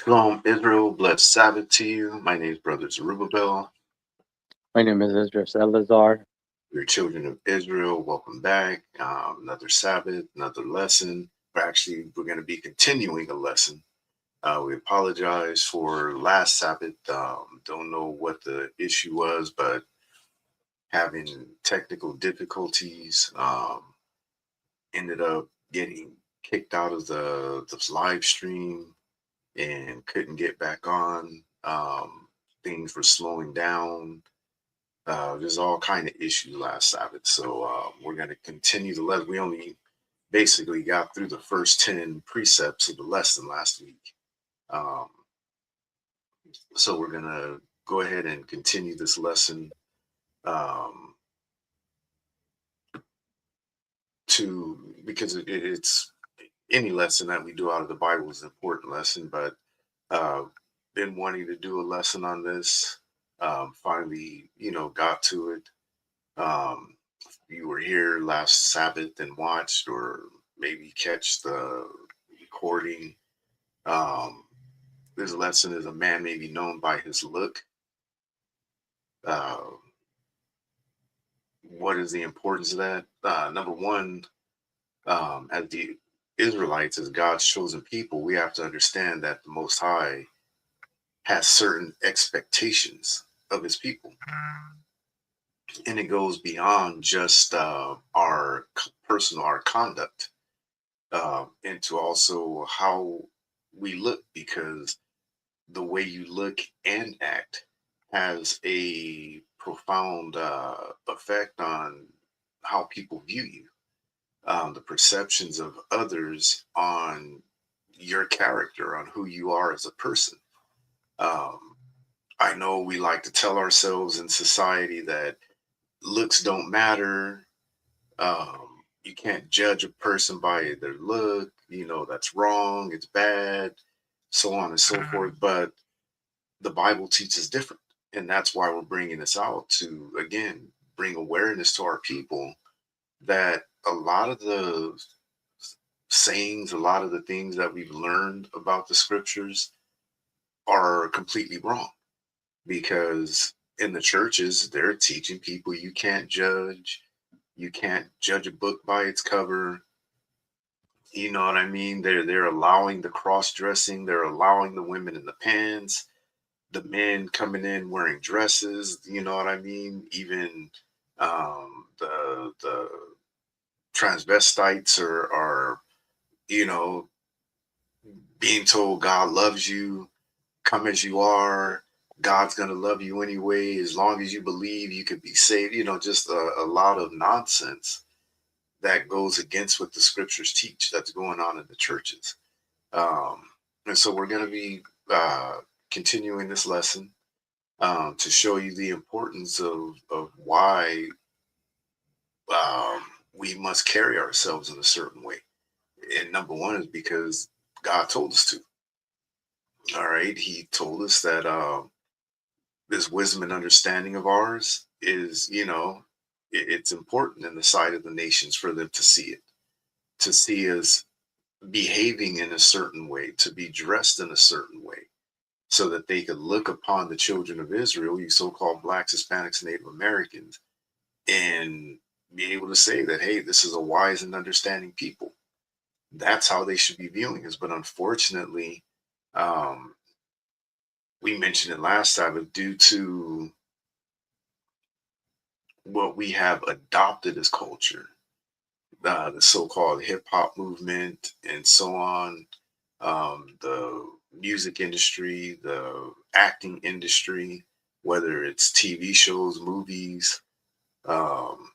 Shalom, Israel. Blessed Sabbath to you. My name is Brother Zerubbabel. My name is Idris Elazar. We're children of Israel. Welcome back. Another Sabbath, another lesson. We're going to be continuing a lesson. We apologize for last Sabbath. Don't know what the issue was, but having technical difficulties. Ended up getting kicked out of the live stream and couldn't get back on. Things were slowing down. There's all kind of issues last Sabbath, so we're going to continue the lesson. We only basically got through the first 10 precepts of the lesson last week. Um, so we're going to go ahead and continue this lesson um, because it's any lesson that we do out of the Bible is an important lesson, but uh, been wanting to do a lesson on this. Finally, got to it. You were here last Sabbath and watched, or maybe catch the recording. Um, this lesson is a man may be known by his look. Uh, what is the importance of that? Number one, as the Israelites, as God's chosen people, we have to understand that the Most High has certain expectations of his people. And it goes beyond just our our conduct, into also how we look, because the way you look and act has a profound effect on how people view you, the perceptions of others on your character, on who you are as a person. Um, I know we like to tell ourselves in society that looks don't matter. You can't judge a person by their look. That's wrong. It's bad, so on and so forth. But the Bible teaches different, and that's why we're bringing this out to again bring awareness to our people that a lot of the sayings, a lot of the things that we've learned about the scriptures are completely wrong, because in the churches they're teaching people you can't judge a book by its cover. You know what I mean? They're allowing the cross dressing. They're allowing the women in the pants, the men coming in wearing dresses. You know what I mean? Even the transvestites are you know being told God loves you, come as you are. God's gonna love you anyway, as long as you believe you could be saved. Just a lot of nonsense that goes against what the scriptures teach that's going on in the churches. Um, and so we're going to be continuing this lesson to show you the importance of why um, we must carry ourselves in a certain way. And number one is because God told us to. All right. He told us that this wisdom and understanding of ours is, it's important in the sight of the nations for them to see it, to see us behaving in a certain way, to be dressed in a certain way, so that they could look upon the children of Israel, you so-called blacks, Hispanics, Native Americans, and be able to say that, hey, this is a wise and understanding people. That's how they should be viewing us. But unfortunately, um, we mentioned it last time, but due to what we have adopted as culture, the so-called hip hop movement, and so on, the music industry, the acting industry, whether it's TV shows, movies, um,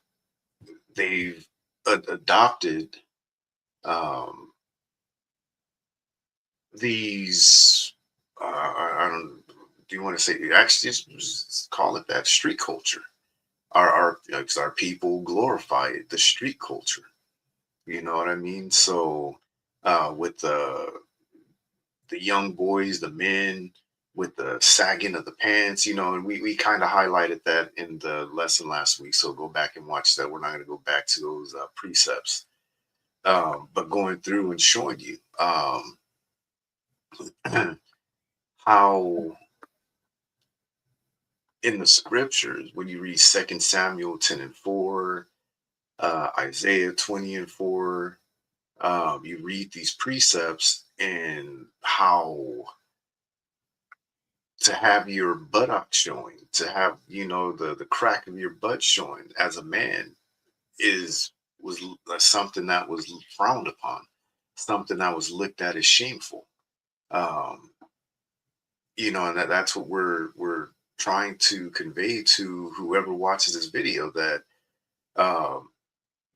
they've adopted um, these. I don't. Do you want to say actually just call it that street culture? Our people glorify it, the street culture. You know what I mean? So with the young boys, the men with the sagging of the pants, and we kind of highlighted that in the lesson last week. So go back and watch that. We're not going to go back to those precepts, but going through and showing you how in the scriptures, when you read 2 Samuel 10:4, Isaiah 20:4, you read these precepts and how to have your buttock showing, to have, the crack of your butt showing as a man was something that was frowned upon, something that was looked at as shameful. Um, and that's what we're trying to convey to whoever watches this video, that um,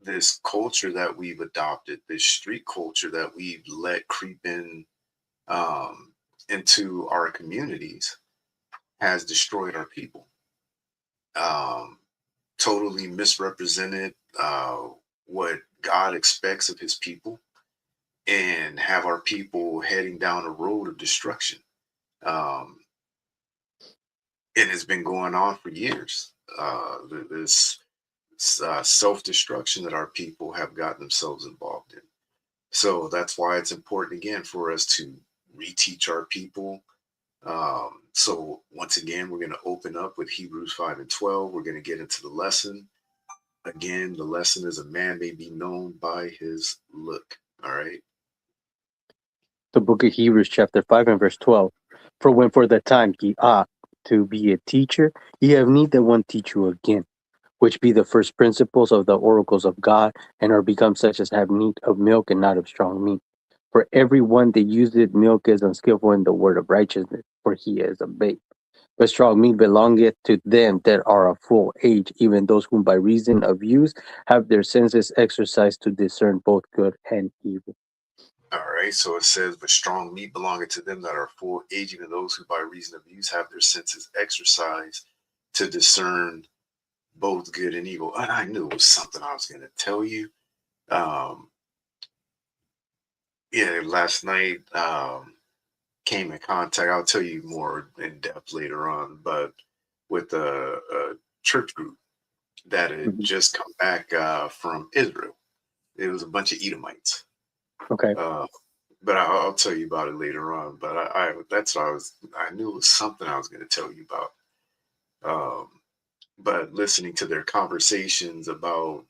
this culture that we've adopted, this street culture that we've let creep in um, into our communities, has destroyed our people. Um, Totally misrepresented what God expects of his people, and have our people heading down a road of destruction. Um, and it's been going on for years. This self destruction that our people have gotten themselves involved in. So that's why it's important, again, for us to reteach our people. So once again, we're going to open up with Hebrews 5:12. We're going to get into the lesson. Again, the lesson is: a man may be known by his look. All right. The book of Hebrews, chapter 5 and verse 12. For when for the time ye ought to be a teacher, ye have need that one teach you again, which be the first principles of the oracles of God, and are become such as have need of milk and not of strong meat. For every one that useth milk is unskillful in the word of righteousness, for he is a babe. But strong meat belongeth to them that are of full age, even those whom by reason of use have their senses exercised to discern both good and evil. All right. So it says, but strong meat belongeth to them that are full age, even those who by reason of use have their senses exercised to discern both good and evil. And I knew it was something I was going to tell you. Um, yeah, last night came in contact. I'll tell you more in depth later on, but with a church group that had Mhm. just come back from Israel. It was a bunch of Edomites. Okay. Uh, but I'll tell you about it later on. But that's what I knew it was something I was going to tell you about. But listening to their conversations about,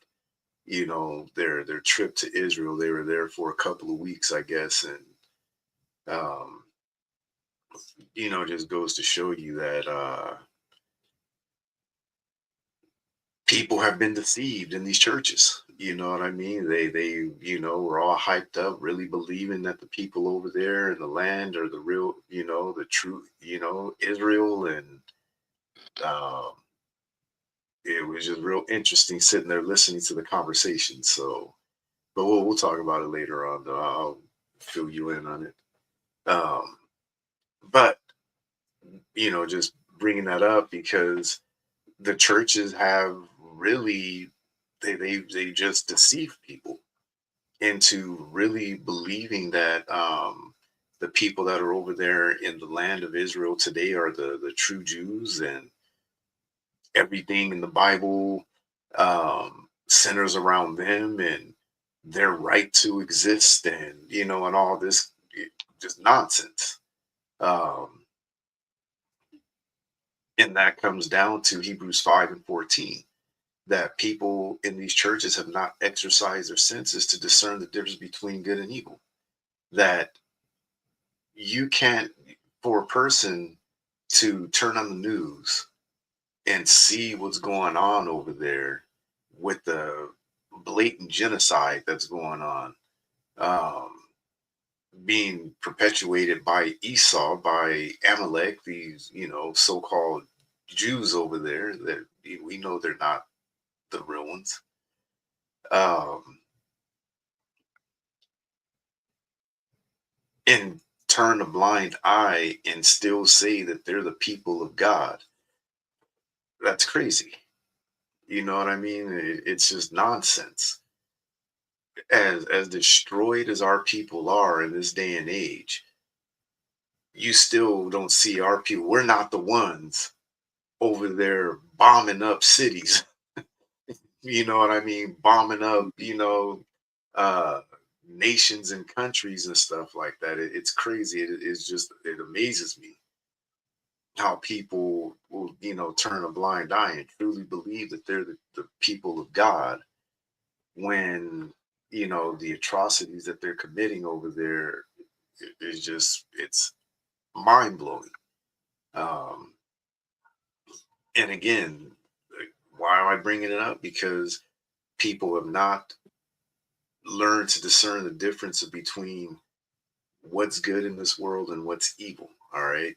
their trip to Israel, they were there for a couple of weeks, I guess, and um, just goes to show you that people have been deceived in these churches. You know what I mean? They were all hyped up, really believing that the people over there in the land are the real, the true, Israel. And um, it was just real interesting sitting there listening to the conversation. So, but we'll talk about it later on, though. I'll fill you in on it. Um, but just bringing that up because the churches have really they just deceive people into really believing that the people that are over there in the land of Israel today are the true Jews, and everything in the Bible centers around them and their right to exist, and and all this just nonsense. Um, and that comes down to Hebrews 5:14, that people in these churches have not exercised their senses to discern the difference between good and evil. That you can't, for a person to turn on the news and see what's going on over there with the blatant genocide that's going on, um, being perpetuated by Esau, by Amalek, these, so-called Jews over there that we know they're not the real ones. Um, and turn a blind eye and still say that they're the people of God. That's crazy. You know what I mean? It's just nonsense. As destroyed as our people are in this day and age, you still don't see our people. We're not the ones over there bombing up cities. You know what I mean? Bombing up, uh, nations and countries and stuff like that. It's crazy. It amazes me how people will, turn a blind eye and truly believe that they're the people of God when, the atrocities that they're committing over there is just, it's mind blowing. Um, and again, why am I bringing it up? Because people have not learned to discern the difference between what's good in this world and what's evil. All right.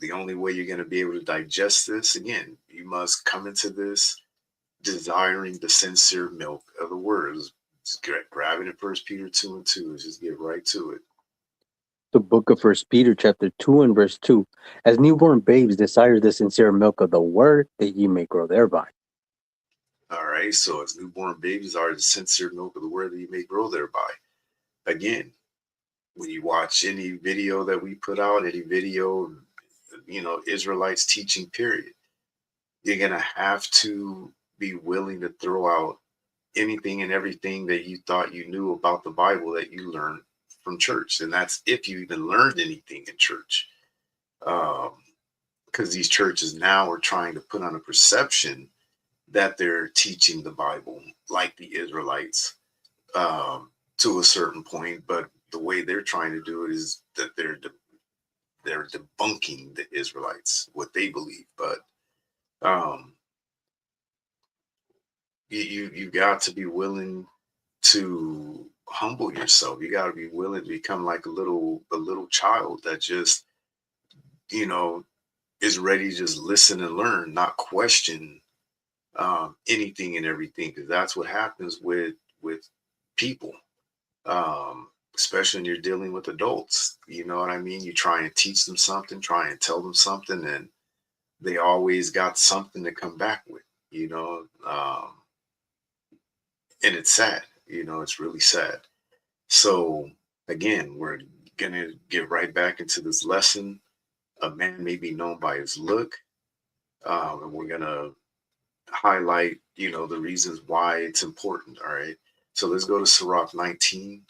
The only way you're going to be able to digest this, again, you must come into this desiring the sincere milk of the words. Just grabbing it, 1 Peter 2:2. Let's just get right to it. The book of First Peter, chapter 2 and verse 2. As newborn babes desire the sincere milk of the word, that ye may grow thereby. All right. So as newborn babies are the sincere milk of the word that you may grow thereby. Again, when you watch any video that we put out, any video, Israelites teaching, period, you're going to have to be willing to throw out anything and everything that you thought you knew about the Bible that you learned from church. And that's if you even learned anything in church. Because these churches now are trying to put on a perception that they're teaching the Bible like the Israelites, to a certain point. But the way they're trying to do it is that they're debunking the Israelites, what they believe. But you got to be willing to humble yourself. You got to be willing to become like a little child that just, is ready to just listen and learn, not question anything and everything, because that's what happens with people, especially when you're dealing with adults. You know what I mean? You try and teach them something, try and tell them something, and they always got something to come back with. And it's sad. It's really sad. So again, we're gonna get right back into this lesson. A man may be known by his look, and we're gonna highlight, the reasons why it's important. All right. So let's go to Sirach 19.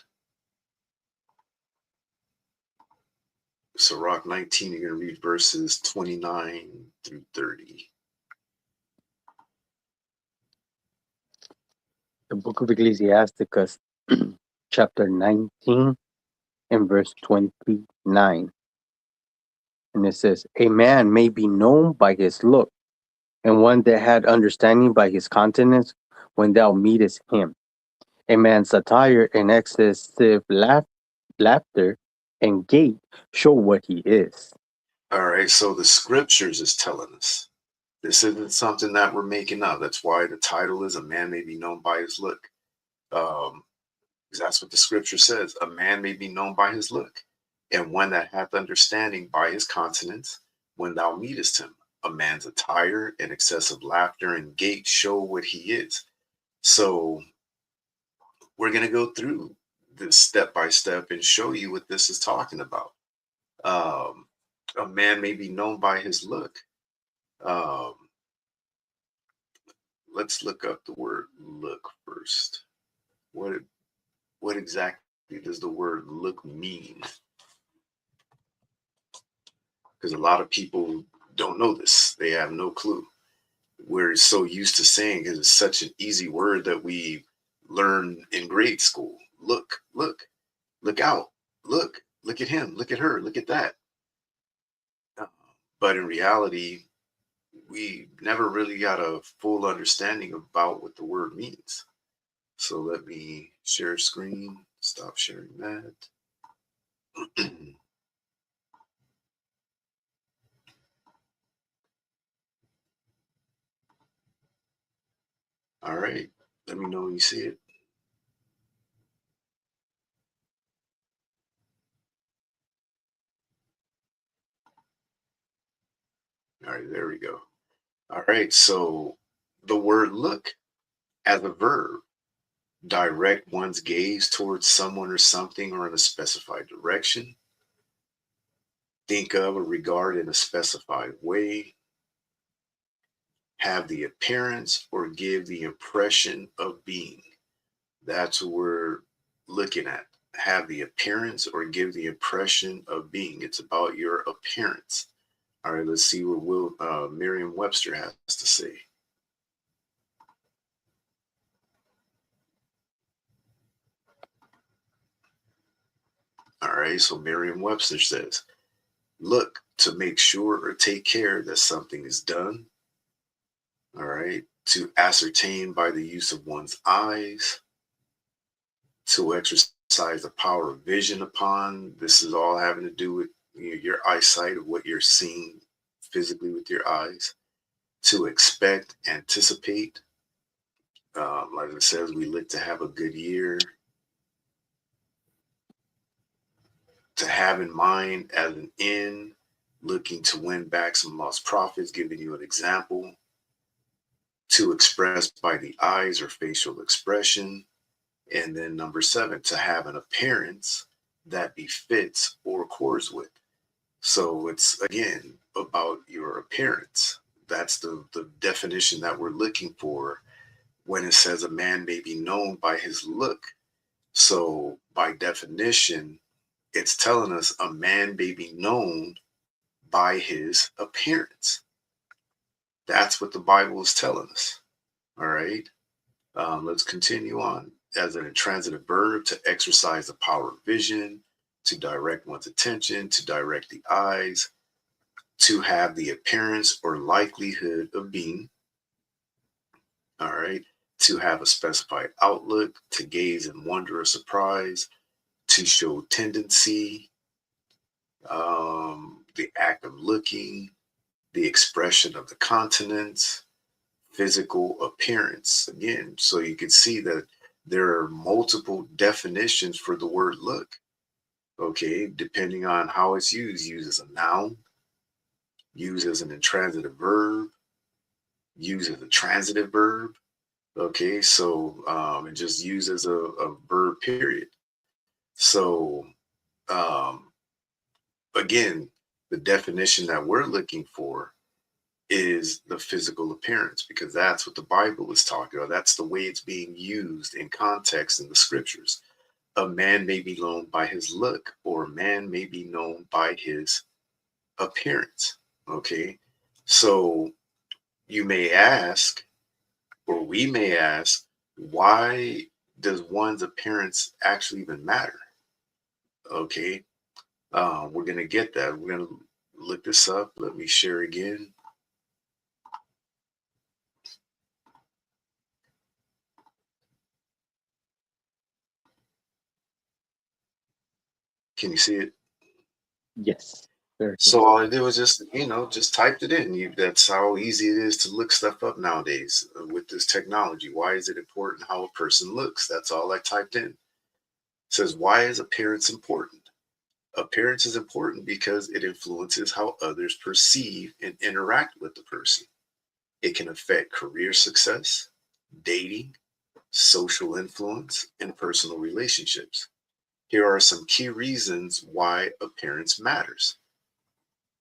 Sirach 19, you're going to read verses 29 through 30. The book of Ecclesiasticus, chapter 19 and verse 29. And it says, a man may be known by his look, and one that had understanding by his countenance when thou meetest him. A man's satire and excessive laughter and gait show what he is. All right. So the scriptures is telling us this isn't something that we're making up. That's why the title is A Man May Be Known by His Look. Because that's what the scripture says. A man may be known by his look, and one that hath understanding by his countenance when thou meetest him. A man's attire and excessive laughter and gait show what he is. So we're going to go through this step by step and show you what this is talking about. A man may be known by his look. Let's look up the word look first. What exactly does the word look mean? Because a lot of people don't know this. They have no clue. We're so used to saying, because it's such an easy word that we learn in grade school. Look out, look at him, look at her, look at that. But in reality, we never really got a full understanding about what the word means. So let me share screen, stop sharing that. All right, let me know when you see it. All right, there we go. All right, so the word look as a verb, direct one's gaze towards someone or something or in a specified direction. Think of or regard in a specified way. Have the appearance or give the impression of being. That's what we're looking at. Have the appearance or give the impression of being. It's about your appearance. All right, let's see what Merriam-Webster has to say. All right, so Merriam-Webster says, look to make sure or take care that something is done. All right, to ascertain by the use of one's eyes, to exercise the power of vision upon. This is all having to do with your eyesight of what you're seeing physically with your eyes. To expect, anticipate. Like it says, we look to have a good year. To have in mind as an end, looking to win back some lost profits, giving you an example. To express by the eyes or facial expression. And then number 7, to have an appearance that befits or accords with. So it's again about your appearance. That's the definition that we're looking for when it says a man may be known by his look. So by definition, it's telling us a man may be known by his appearance. That's what the Bible is telling us. All right. Let's continue on. As an intransitive verb, to exercise the power of vision, to direct one's attention, to direct the eyes, to have the appearance or likelihood of being. All right. To have a specified outlook, to gaze in wonder or surprise, to show tendency, the act of looking, the expression of the countenance, physical appearance. Again, so you can see that there are multiple definitions for the word look. Okay, depending on how it's used as a noun, used as an intransitive verb, used as a transitive verb. Okay, so and just used as a verb, period. So again, the definition that we're looking for is the physical appearance, because that's what the Bible is talking about. That's the way it's being used in context in the scriptures. A man may be known by his look, or a man may be known by his appearance. Okay, so you may ask, or we may ask, why does one's appearance actually even matter? Okay, we're going to get that. We're going to look this up. Let me share again. Can you see it? Yes. Very good. So all I did was just, just typed it in. That's how easy it is to look stuff up nowadays with this technology. Why is it important how a person looks? That's all I typed in. It says, why is appearance important? Appearance is important because it influences how others perceive and interact with the person. It can affect career success, dating, social influence, and personal relationships. Here are some key reasons why appearance matters.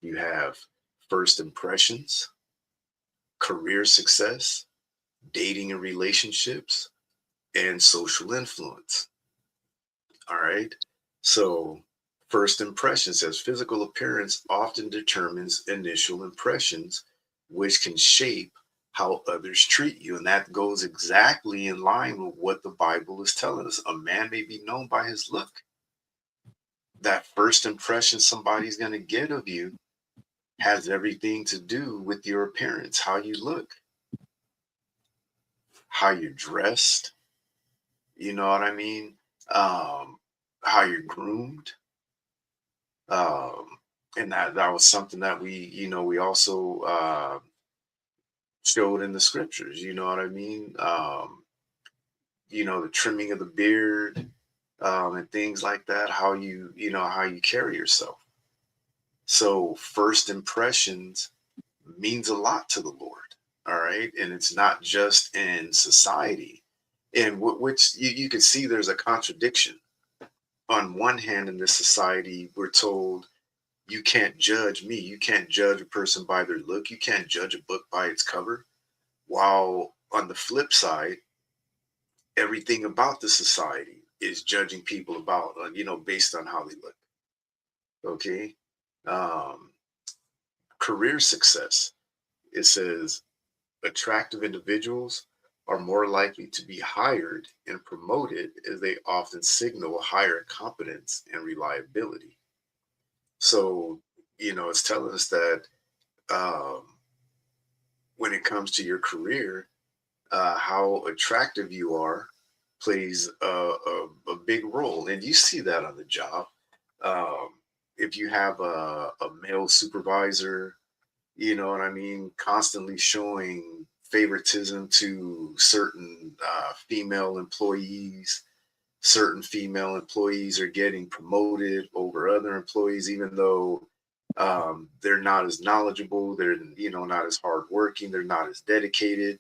You have first impressions, career success, dating and relationships, and social influence. All right. So, first impression says physical appearance often determines initial impressions, which can shape how others treat you. And that goes exactly in line with what the Bible is telling us. A man may be known by his look. That first impression somebody's going to get of you has everything to do with your appearance, how you look, how you're dressed, you know what I mean? How you're groomed. Um, and that was something that we also showed in the scriptures, you know what I mean? The trimming of the beard, and things like that, how you carry yourself. So first impressions means a lot to the Lord. All right. And it's not just in society, in which you can see there's a contradiction. On one hand, in this society, we're told you can't judge me. You can't judge a person by their look. You can't judge a book by its cover. While on the flip side, everything about the society is judging people about, based on how they look. Okay. Um, career success. It says attractive individuals are more likely to be hired and promoted as they often signal higher competence and reliability. So, it's telling us that um, when it comes to your career, how attractive you are plays a big role. And you see that on the job. Um, if you have a male supervisor, you know what I mean, constantly showing favoritism to certain female employees. Certain female employees are getting promoted over other employees, even though they're not as knowledgeable, they're not as hardworking, they're not as dedicated.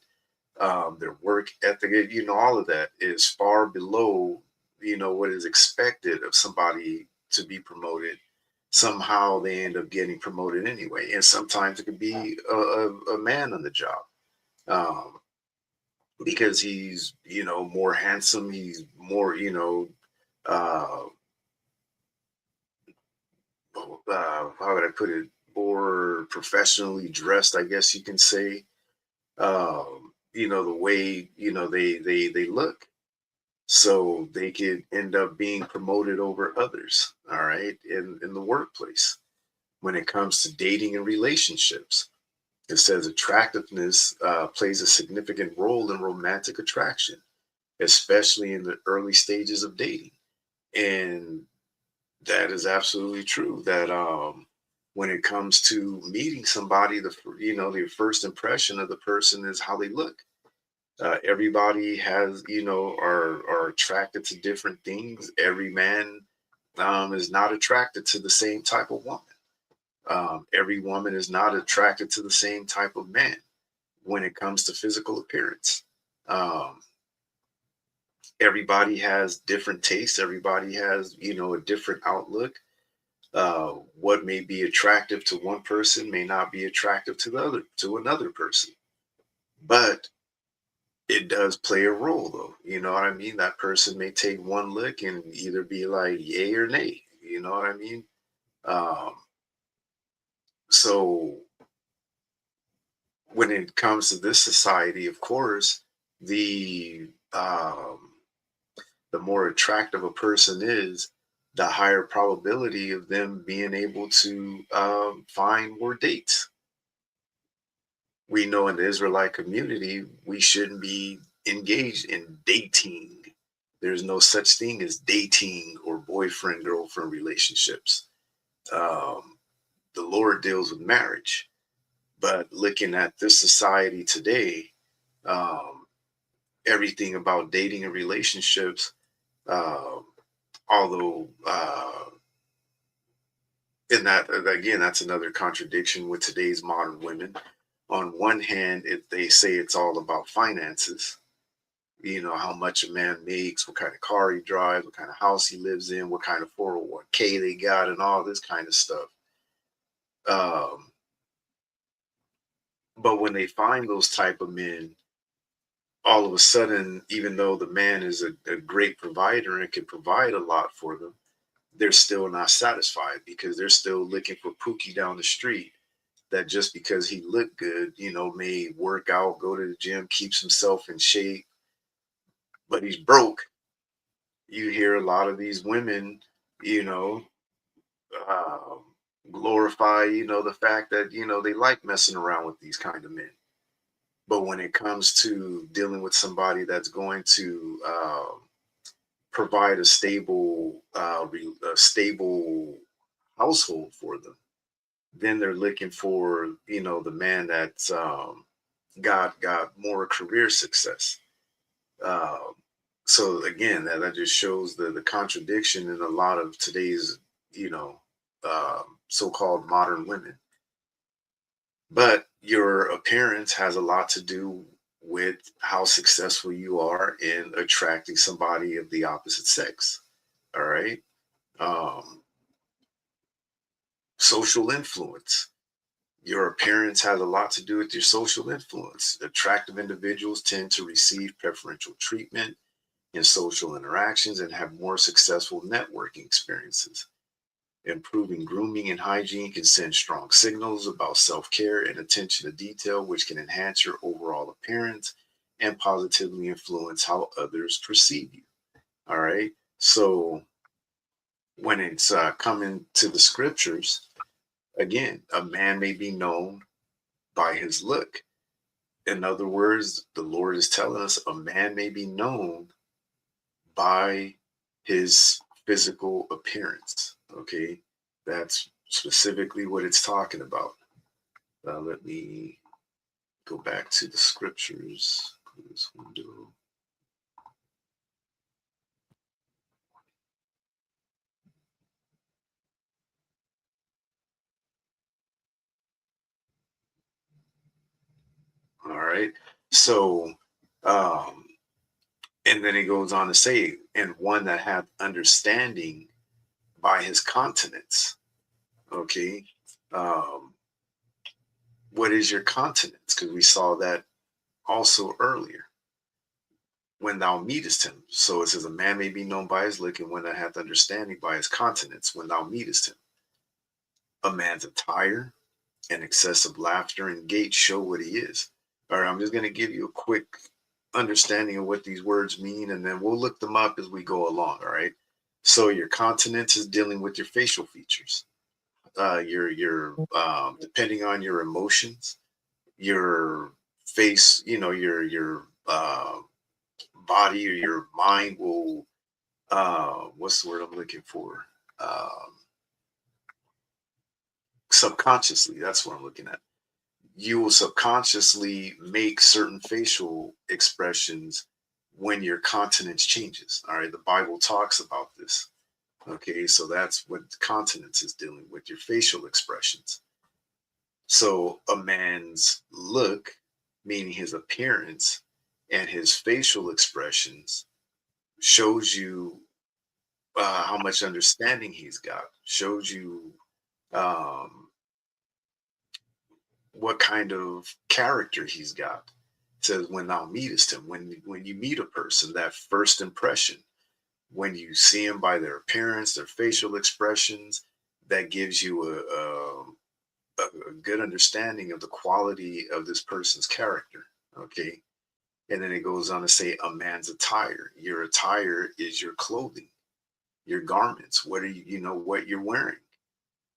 Their work ethic, all of that is far below, what is expected of somebody to be promoted. Somehow they end up getting promoted anyway, and sometimes it could be a man on the job, um, because he's more handsome, he's more uh, how would I put it, more professionally dressed, I guess you can say. The way they look, so they could end up being promoted over others. All right, in the workplace. When it comes to dating and relationships, it says attractiveness plays a significant role in romantic attraction, especially in the early stages of dating. And that is absolutely true. That when it comes to meeting somebody, the first impression of the person is how they look. Everybody has, are attracted to different things. Every man is not attracted to the same type of woman. Every woman is not attracted to the same type of man when it comes to physical appearance. Um, Everybody has different tastes. Everybody has, a different outlook. What may be attractive to one person may not be attractive to another person. But it does play a role, though. You know what I mean? That person may take one look and either be like yay or nay. You know what I mean? Um, so when it comes to this society, of course, the the more attractive a person is, the higher probability of them being able to find more dates. We know in the Israelite community, we shouldn't be engaged in dating. There's no such thing as dating or boyfriend girlfriend relationships. Um, the Lord deals with marriage. But looking at this society today, um, everything about dating and relationships, uh, although, and that again, that's another contradiction with today's modern women. On one hand, they say it's all about finances, how much a man makes, what kind of car he drives, what kind of house he lives in, what kind of 401k they got, and all this kind of stuff. Um, but when they find those type of men, all of a sudden, even though the man is a great provider and can provide a lot for them, they're still not satisfied because they're still looking for Pookie down the street that just because he looked good, may work out, go to the gym, keeps himself in shape, but he's broke. You hear a lot of these women, you know, uh, glorify, the fact that, they like messing around with these kind of men. But when it comes to dealing with somebody that's going to provide a stable household for them, then they're looking for, the man that's got more career success. Um, so again, that just shows the contradiction in a lot of today's, you know, so-called modern women. But your appearance has a lot to do with how successful you are in attracting somebody of the opposite sex. All right. Um, Social influence. Your appearance has a lot to do with your social influence. Attractive individuals tend to receive preferential treatment in social interactions and have more successful networking experiences. Improving grooming and hygiene can send strong signals about self-care and attention to detail, which can enhance your overall appearance and positively influence how others perceive you. All right. So when it's coming to the scriptures, again, a man may be known by his look. In other words, the Lord is telling us a man may be known by his physical appearance. Okay. That's specifically what it's talking about. Let me go back to the scriptures. This window. All right. So, um, and then he goes on to say, and one that hath understanding by his continence. Okay. Um, what is your continence? Because we saw that also earlier when thou meetest him. So it says, a man may be known by his look, and one that hath understanding by his continence when thou meetest him. A man's attire and excessive laughter and gait show what he is. All right, I'm just going to give you a quick understanding of what these words mean, and then we'll look them up as we go along. All right. So your continence is dealing with your facial features. Your depending on your emotions, your face, your body or your mind will what's the word I'm looking for? Subconsciously, that's what I'm looking at. You will subconsciously make certain facial expressions when your continence changes. All right, the Bible talks about this. Okay, so that's what continence is dealing with, your facial expressions. So a man's look, meaning his appearance, and his facial expressions shows you how much understanding he's got, shows you um, what kind of character he's got. It says, when thou meetest him, when you meet a person, that first impression, when you see him by their appearance, their facial expressions, that gives you a good understanding of the quality of this person's character. Okay. And then it goes on to say, a man's attire. Your attire is your clothing, your garments. What are what you're wearing?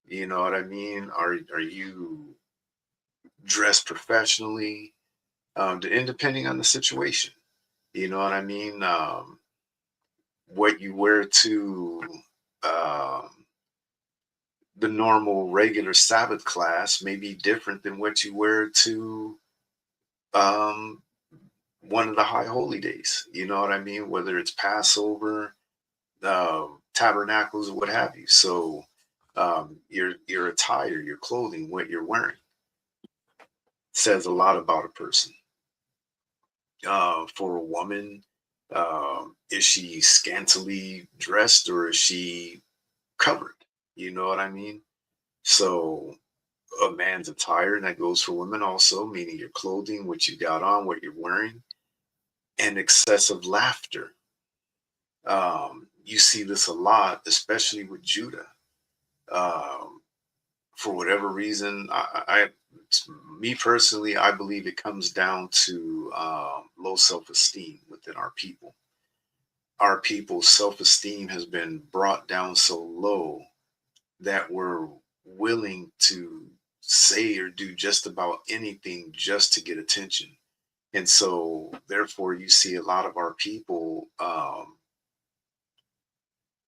You know what I mean? Are you dressed professionally? And depending on the situation, you know what I mean? What you wear to um, the normal regular Sabbath class may be different than what you wear to um, one of the high holy days. You know what I mean? Whether it's Passover, tabernacles, or what have you. So your attire, your clothing, what you're wearing says a lot about a person. For a woman, is she scantily dressed or is she covered? You know what I mean? So a man's attire, and that goes for women also, meaning your clothing, what you got on, what you're wearing, and excessive laughter. You see this a lot, especially with Judah. Um, for whatever reason, me personally, I believe it comes down to low self-esteem within our people. Our people's self-esteem has been brought down so low that we're willing to say or do just about anything just to get attention. And so, therefore, you see a lot of our people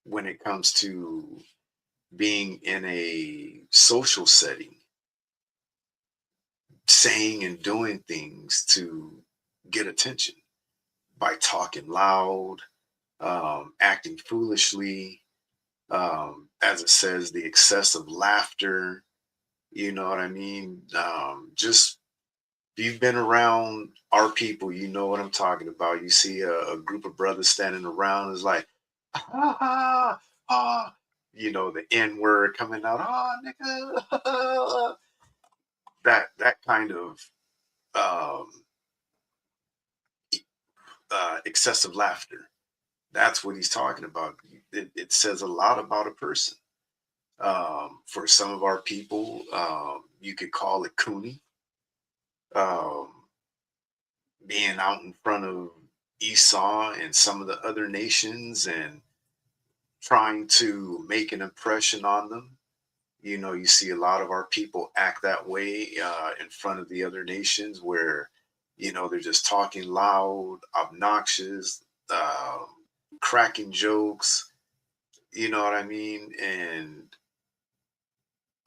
when it comes to being in a social setting, saying and doing things to get attention by talking loud, acting foolishly, as it says, the excessive laughter. You know what I mean? Just if you've been around our people, you know what I'm talking about. You see a group of brothers standing around, is like, ah, ah, the N word coming out, ah, nigga, that kind of um, excessive laughter. That's what he's talking about. It says a lot about a person. For some of our people, you could call it Cooney. Um, Being out in front of Esau and some of the other nations and trying to make an impression on them. You know, you see a lot of our people act that way in front of the other nations where, you know, they're just talking loud, obnoxious, um, cracking jokes, you know what I mean? And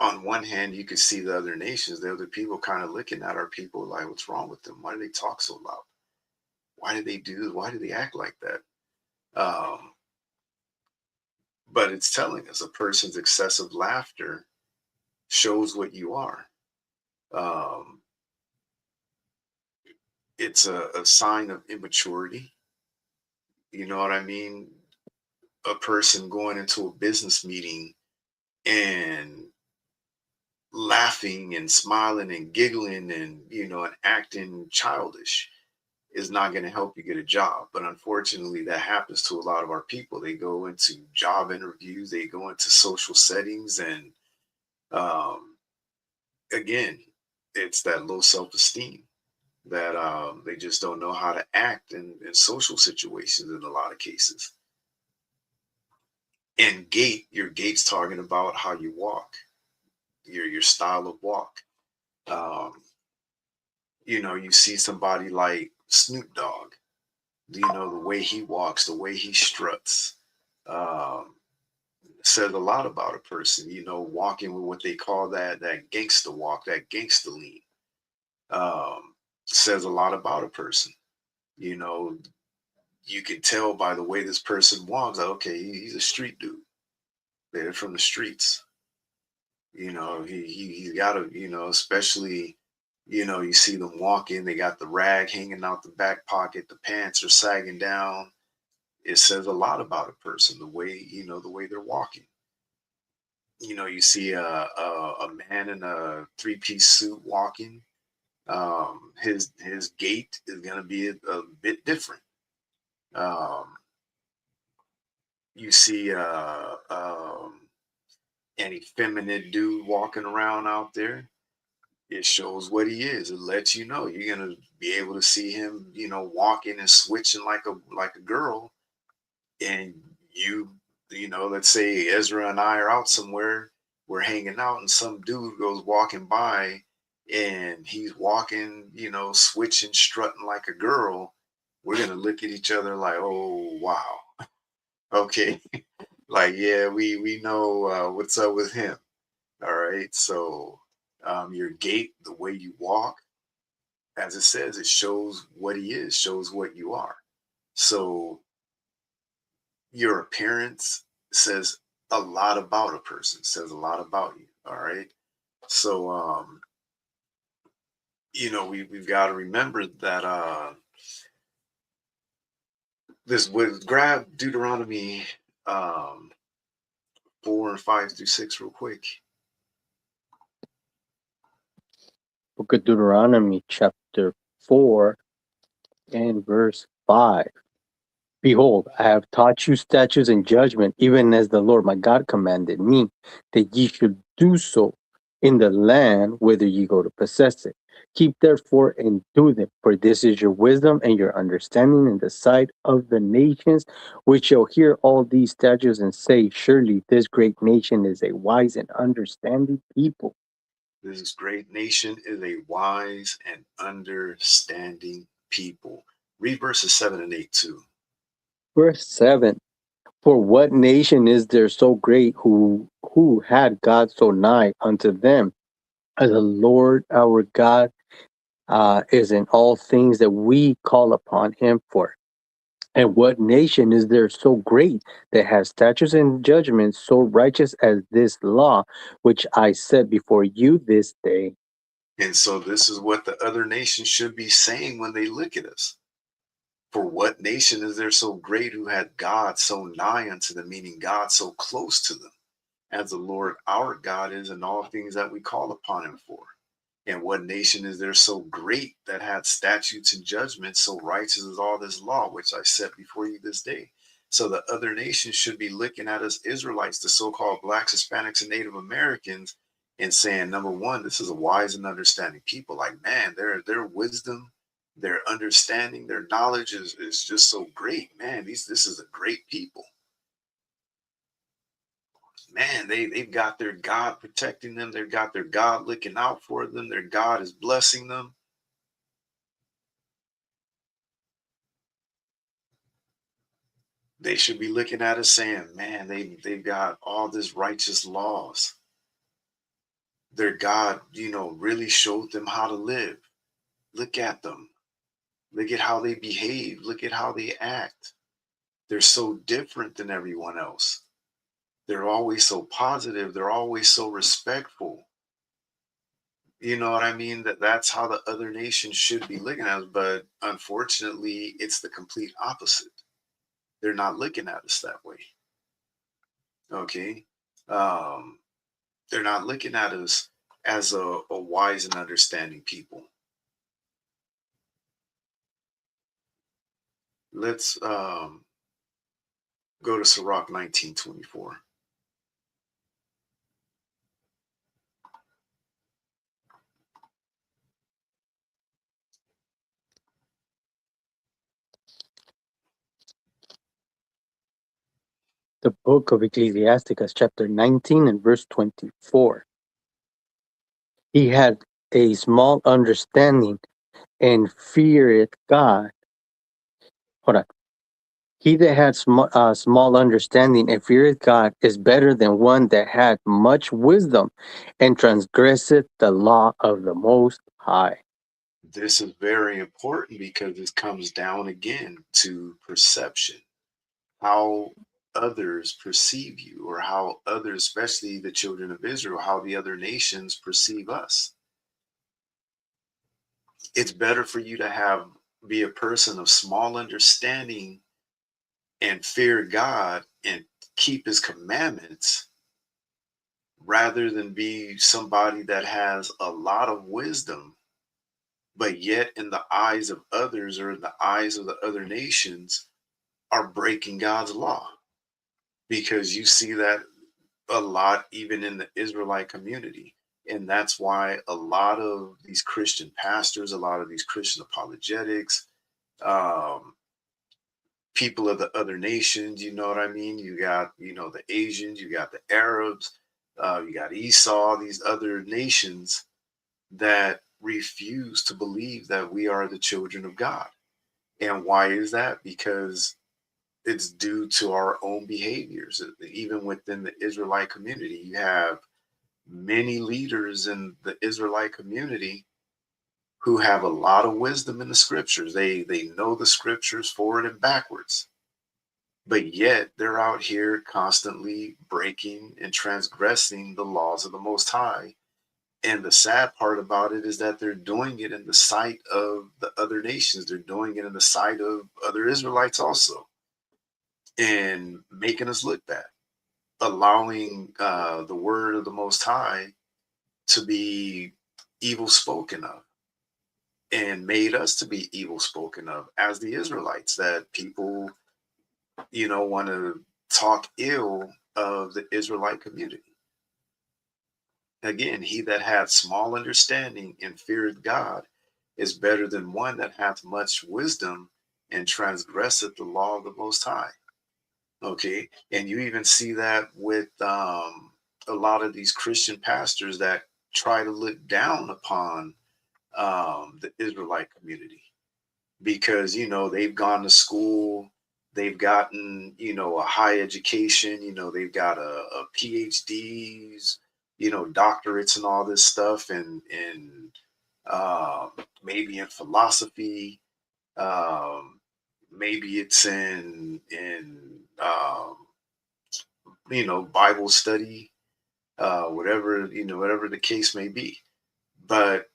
on one hand, you could see the other nations, the other people kind of looking at our people like, what's wrong with them? Why do they talk so loud? Why do they do this? Why do they act like that? Um, but it's telling us a person's excessive laughter shows what you are. Um, it's a sign of immaturity. You know what I mean? A person going into a business meeting and laughing and smiling and giggling and, you know, and acting childish is not going to help you get a job. But unfortunately, that happens to a lot of our people. They go into job interviews, they go into social settings, and um, again, it's that low self esteem that they just don't know how to act in social situations in a lot of cases. And your gait's talking about how you walk, your style of walk. Um, you know, you see somebody like Snoop Dogg, you know, the way he walks, the way he struts, um, says a lot about a person, you know, walking with what they call that gangster walk, that gangster lean, um, says a lot about a person. You know, you can tell by the way this person walks, like, okay, he's a street dude. They're from the streets. You know, he's got to, you know, especially, you know, you see them walking, they got the rag hanging out the back pocket, the pants are sagging down. It says a lot about a person, the way, you know, the way they're walking. You know, you see a man in a three-piece suit walking. His gait is going to be a bit different. Um, you see an effeminate dude walking around out there. It shows what he is. It lets you know you're gonna be able to see him, you know, walking and switching like a girl. And you know, let's say Ezra and I are out somewhere, we're hanging out, and some dude goes walking by, and he's walking, you know, switching, strutting like a girl. We're gonna look at each other like, oh wow, okay, like yeah, we know what's up with him. All right, so your gait, the way you walk, as it says, it shows what he is, shows what you are. So your appearance says a lot about a person, says a lot about you. All right. So you know, we've got to remember that this would grab Deuteronomy um 4 and 5 through 6 real quick. Book of Deuteronomy, chapter 4 and verse 5. Behold, I have taught you statutes and judgment, even as the Lord my God commanded me, that ye should do so in the land whither ye go to possess it. Keep therefore and do them, for this is your wisdom and your understanding in the sight of the nations, which shall hear all these statutes and say, surely this great nation is a wise and understanding people. This great nation is a wise and understanding people. Read verses 7 and 8 too. Verse 7. For what nation is there so great who had God so nigh unto them, as the Lord our God is in all things that we call upon him for? And what nation is there so great that has statutes and judgments so righteous as this law, which I set before you this day? And so this is what the other nations should be saying when they look at us. For what nation is there so great who had God so nigh unto them, meaning God so close to them, as the Lord our God is in all things that we call upon him for? And what nation is there so great that had statutes and judgments so righteous as all this law, which I set before you this day? So the other nations should be looking at us Israelites, the so-called blacks, Hispanics, and Native Americans, and saying, number one, this is a wise and understanding people. Like, man, their wisdom, their understanding, their knowledge is just so great. Man, this is a great people. Man, they've got their God protecting them, they've got their God looking out for them, their God is blessing them. They should be looking at us saying, man, they've got all this righteous laws. Their God, really showed them how to live. Look at them. Look at how they behave. Look at how they act. They're so different than everyone else. They're always so positive. They're always so respectful. You know what I mean? That's how the other nations should be looking at us. But unfortunately, it's the complete opposite. They're not looking at us that way. Okay. Um, they're not looking at us as a wise and understanding people. Let's go to Sirach 19:24. The book of Ecclesiasticus, chapter 19 and verse 24. He had a small understanding and feared God. Hold on. He that had small understanding and feareth God is better than one that had much wisdom and transgresseth the law of the Most High. This is very important because this comes down again to perception, how others perceive you, or how others, especially the children of Israel, how the other nations perceive us. It's better for you to be a person of small understanding and fear God and keep his commandments rather than be somebody that has a lot of wisdom, but yet in the eyes of others or in the eyes of the other nations are breaking God's law. Because you see that a lot even in the Israelite community. And that's why a lot of these Christian pastors, a lot of these Christian apologetics, um, people of the other nations, you know what I mean? You got, the Asians, you got the Arabs, you got Esau, these other nations that refuse to believe that we are the children of God. And why is that? Because it's due to our own behaviors. Even within the Israelite community, you have many leaders in the Israelite community who have a lot of wisdom in the scriptures. They know the scriptures forward and backwards, but yet they're out here constantly breaking and transgressing the laws of the Most High. And the sad part about it is that they're doing it in the sight of the other nations. They're doing it in the sight of other Israelites also, and making us look bad, allowing the word of the Most High to be evil spoken of, and made us to be evil spoken of as the Israelites, that people, want to talk ill of the Israelite community. Again, he that hath small understanding and feareth God is better than one that hath much wisdom and transgresseth the law of the Most High. Okay. And you even see that with a lot of these Christian pastors that try to look down upon the Israelite community because, they've gone to school, they've gotten, a high education, they've got a PhDs, doctorates and all this stuff, and maybe in philosophy, um, maybe it's in Bible study, whatever the case may be. But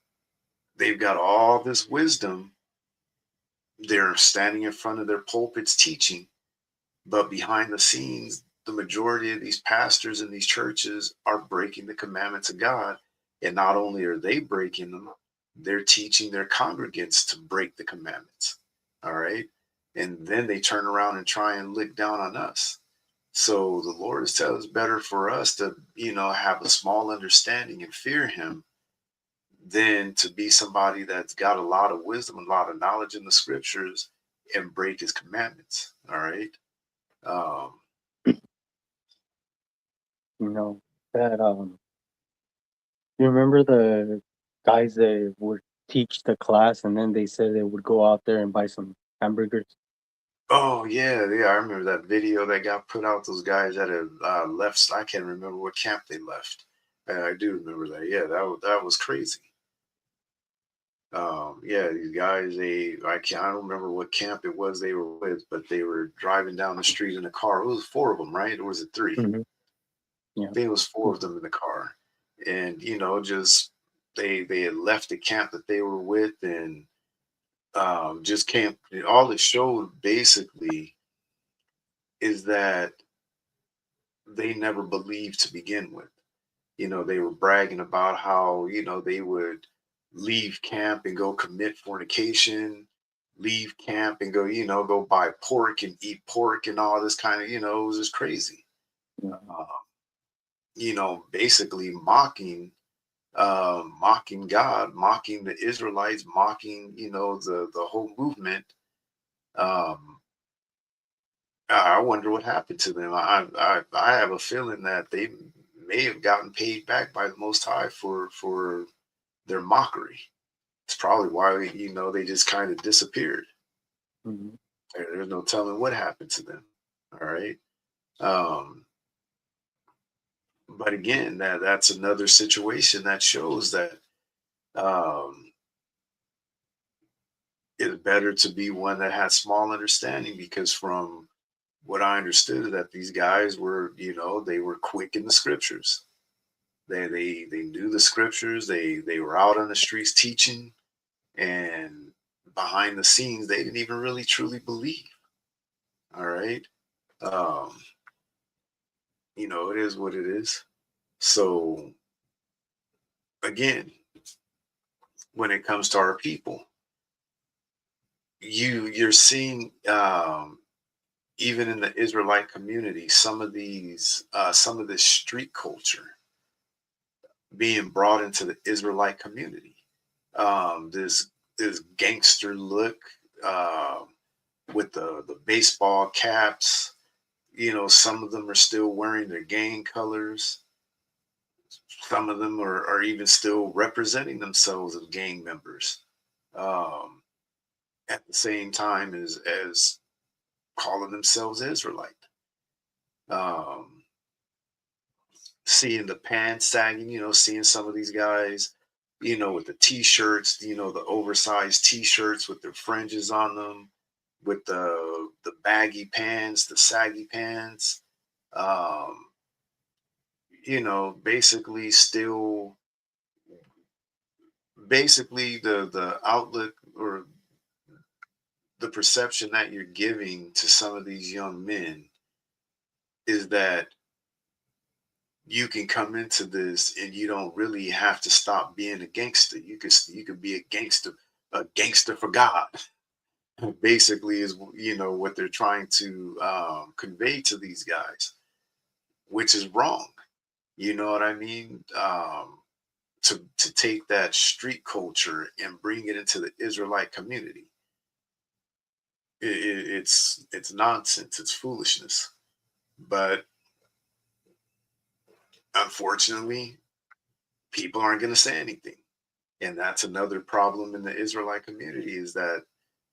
they've got all this wisdom. They're standing in front of their pulpits teaching, but behind the scenes, the majority of these pastors in these churches are breaking the commandments of God. And not only are they breaking them, they're teaching their congregants to break the commandments. All right. and then they turn around and try and look down on us. So the Lord is telling us better for us to, have a small understanding and fear Him than to be somebody that's got a lot of wisdom, a lot of knowledge in the scriptures and break His commandments. All right. Um, You know, that you remember the guys that would teach the class and then they said they would go out there and buy some hamburgers? oh yeah, yeah. I remember that video that got put out. Those guys that had left. I can't remember what camp they left. I do remember that. Yeah, that was crazy. Yeah, these guys, I don't remember what camp it was they were with, but they were driving down the street in a car. It was four of them, right? Or was it three? Hmm. I Yeah. think it was four of them in the car. And, just they had left the camp that they were with and just camp. All it showed basically is that they never believed to begin with. They were bragging about how, they would leave camp and go commit fornication, leave camp and go, go buy pork and eat pork and all this kind of, it was just crazy. Mhm. Uh, basically mocking God, mocking the Israelites, mocking, the whole movement. Um, I wonder what happened to them. I have a feeling that they may have gotten paid back by the Most High for their mockery. It's probably why they just kind of disappeared. Mhm. There's no telling what happened to them. All right. Um, but again, that's another situation that shows that um, it's better to be one that has small understanding because from what I understood that these guys were, they were quick in the scriptures. They knew the scriptures. They were out on the streets teaching, and behind the scenes, they didn't even really truly believe. All right. Um, it is what it is. So again, when it comes to our people, you're seeing even in the Israelite community, some of this street culture being brought into the Israelite community. This gangster look uh, with the baseball caps. Some of them are still wearing their gang colors. Some of them are even still representing themselves as gang members. Um, at the same time as calling themselves Israelite. Um, Seeing the pants sagging, seeing some of these guys, with the t-shirts, the oversized t-shirts with their fringes on them, with the baggy pants, the saggy pants. Um, basically still basically the outlook or the perception that you're giving to some of these young men is that you can come into this and you don't really have to stop being a gangster. You could be a gangster for God. Basically, is what they're trying to convey to these guys, which is wrong. You know what I mean? To take that street culture and bring it into the Israelite community, it's nonsense. It's foolishness. But unfortunately, people aren't going to say anything. And that's another problem in the Israelite community is that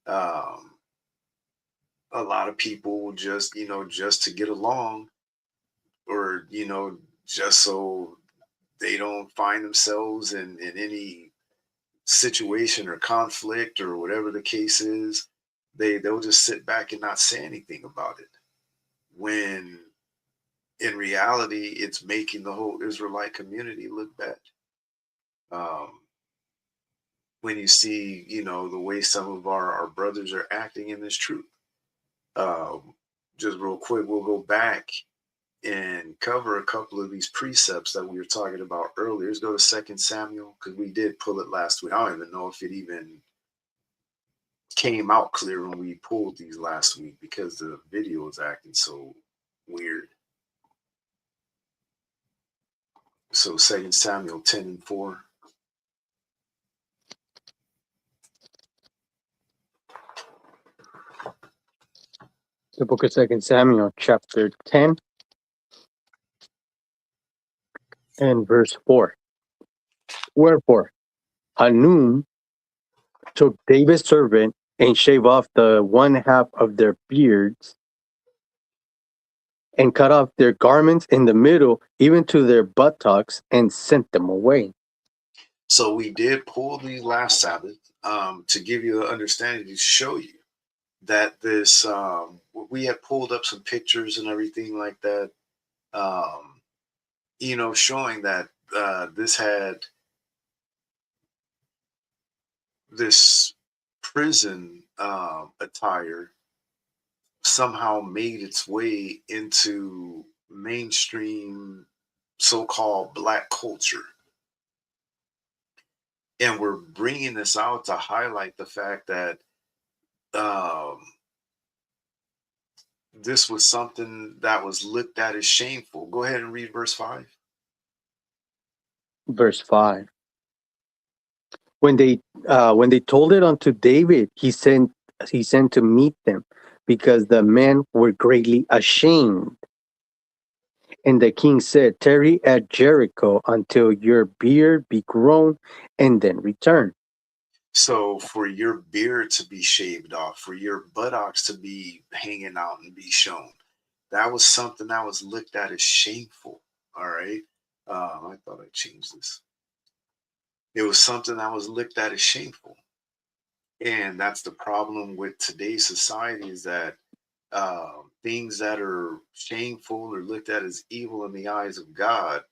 um, a lot of people just just to get along or just so they don't find themselves in any situation or conflict or whatever the case is, they'll just sit back and not say anything about it when in reality it's making the whole Israelite community look bad. um, when you see, the way some of our brothers are acting in this truth. Um, just real quick, we'll go back and cover a couple of these precepts that we were talking about earlier. Let's go to Second Samuel because we did pull it last week. I don't even know if it even came out clear when we pulled these last week because the video was acting so weird. So 2 Samuel 10:4. The book of 2 Samuel, chapter 10, and verse 4. Wherefore, Hanun took David's servant and shaved off the one half of their beards and cut off their garments in the middle, even to their buttocks, and sent them away. So we did pull these last Sabbath to give you an understanding, to show you that this, we had pulled up some pictures and everything like that, showing that this had this prison attire somehow made its way into mainstream so-called Black culture. And we're bringing this out to highlight the fact that this was something that was looked at as shameful. Go ahead and read verse 5. Verse 5. When they told it unto David, he sent to meet them, because the men were greatly ashamed. And the king said, Tarry at Jericho until your beard be grown, and then return. So for your beard to be shaved off, for your buttocks to be hanging out and be shown, that was something that was looked at as shameful. All right. I thought I changed this. It was something that was looked at as shameful. And that's the problem with today's society, is that things that are shameful or looked at as evil in the eyes of God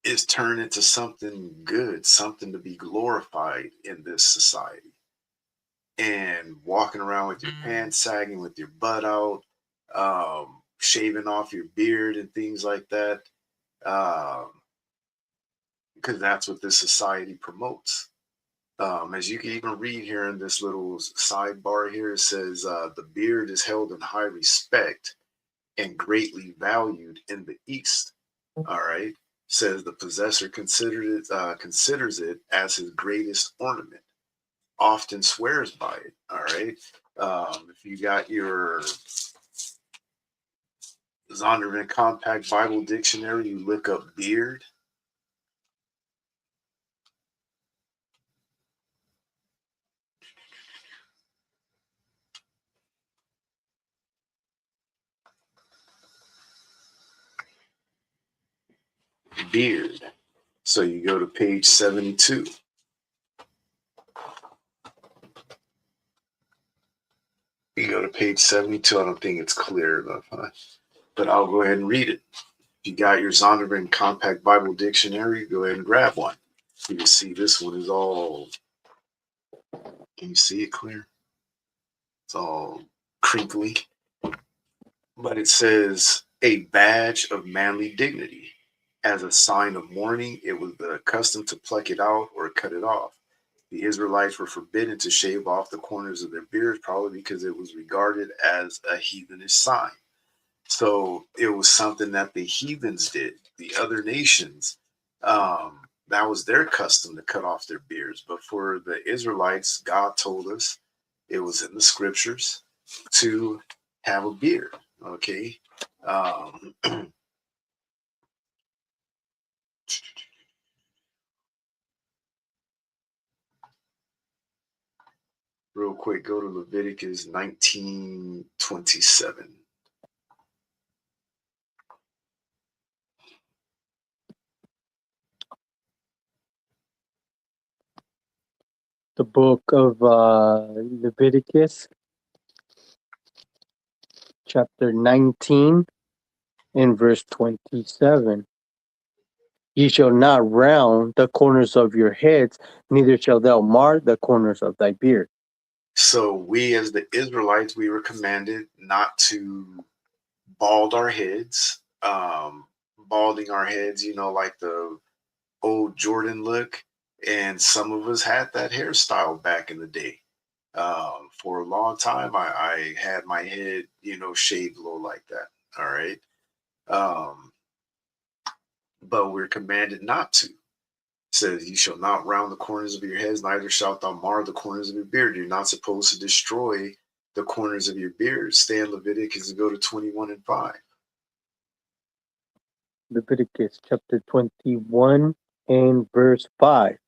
is turned into something good, something to be glorified in this society. And walking around with your pants sagging, with your butt out, shaving off your beard and things like that, because that's what this society promotes. As you can even read here in this little sidebar here, it says the beard is held in high respect and greatly valued in the East. All right. Says the possessor considers it as his greatest ornament, often swears by it. All right. If you got your Zondervan Compact Bible Dictionary, you look up beard. Beard. So you go to page 72. You go to page 72. I don't think it's clear enough, huh? But I'll go ahead and read it. If you got your Zondervan Compact Bible Dictionary, go ahead and grab one. You can see this one is all, can you see it clear? It's all crinkly. But it says, a badge of manly dignity. As a sign of mourning, it was the custom to pluck it out or cut it off. The Israelites were forbidden to shave off the corners of their beards, probably because it was regarded as a heathenish sign. So it was something that the heathens did, the other nations. That was their custom, to cut off their beards. But for the Israelites, God told us, it was in the scriptures, to have a beard. Okay. Real quick, go to Leviticus 19:27. The book of Leviticus, chapter 19, and verse 27. Ye shall not round the corners of your heads, neither shalt thou mar the corners of thy beard. So we, as the Israelites, we were commanded not to bald our heads. Balding our heads, like the old Jordan look. And some of us had that hairstyle back in the day. For a long time, I had my head, shaved low like that. All right. Um, but we're commanded not to. It says, "You shall not round the corners of your heads, neither shalt thou mar the corners of your beard." You're not supposed to destroy the corners of your beard. Stay in Leviticus and go to 21:5. Leviticus chapter 21 and verse 5.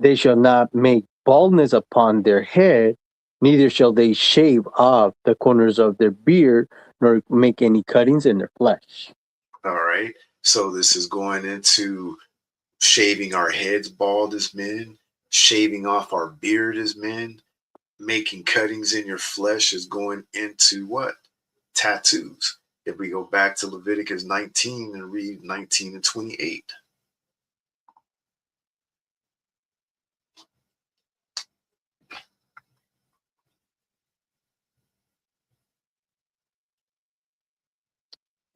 They shall not make baldness upon their head, neither shall they shave off the corners of their beard, nor make any cuttings in their flesh. All right. So this is going into shaving our heads bald as men, shaving off our beard as men, making cuttings in your flesh is going into what? Tattoos. If we go back to Leviticus 19 and read 19 and 28.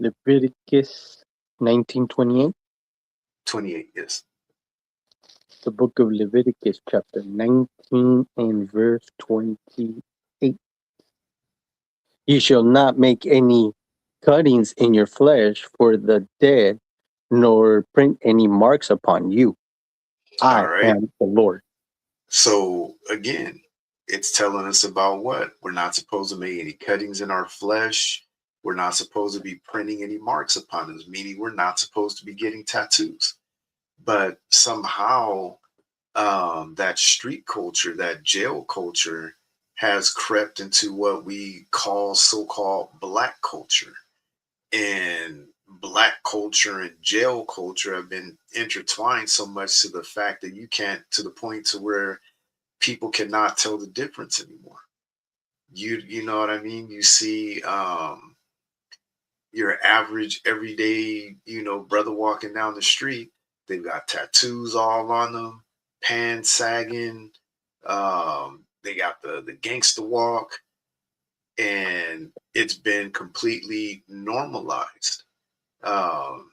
Leviticus 19:28. 28, yes. The book of Leviticus chapter 19 and verse 28. You shall not make any cuttings in your flesh for the dead, nor print any marks upon you. All I right. am the Lord. So again, it's telling us about what? We're not supposed to make any cuttings in our flesh. We're not supposed to be printing any marks upon us, meaning we're not supposed to be getting tattoos. But somehow that street culture, that jail culture, has crept into what we call so-called black culture. And black culture and jail culture have been intertwined so much to the fact that you can't, to the point to where people cannot tell the difference anymore. You know what I mean? You see your average everyday, brother walking down the street, they've got tattoos all on them, pants sagging, they got the gangster walk, and it's been completely normalized. Um,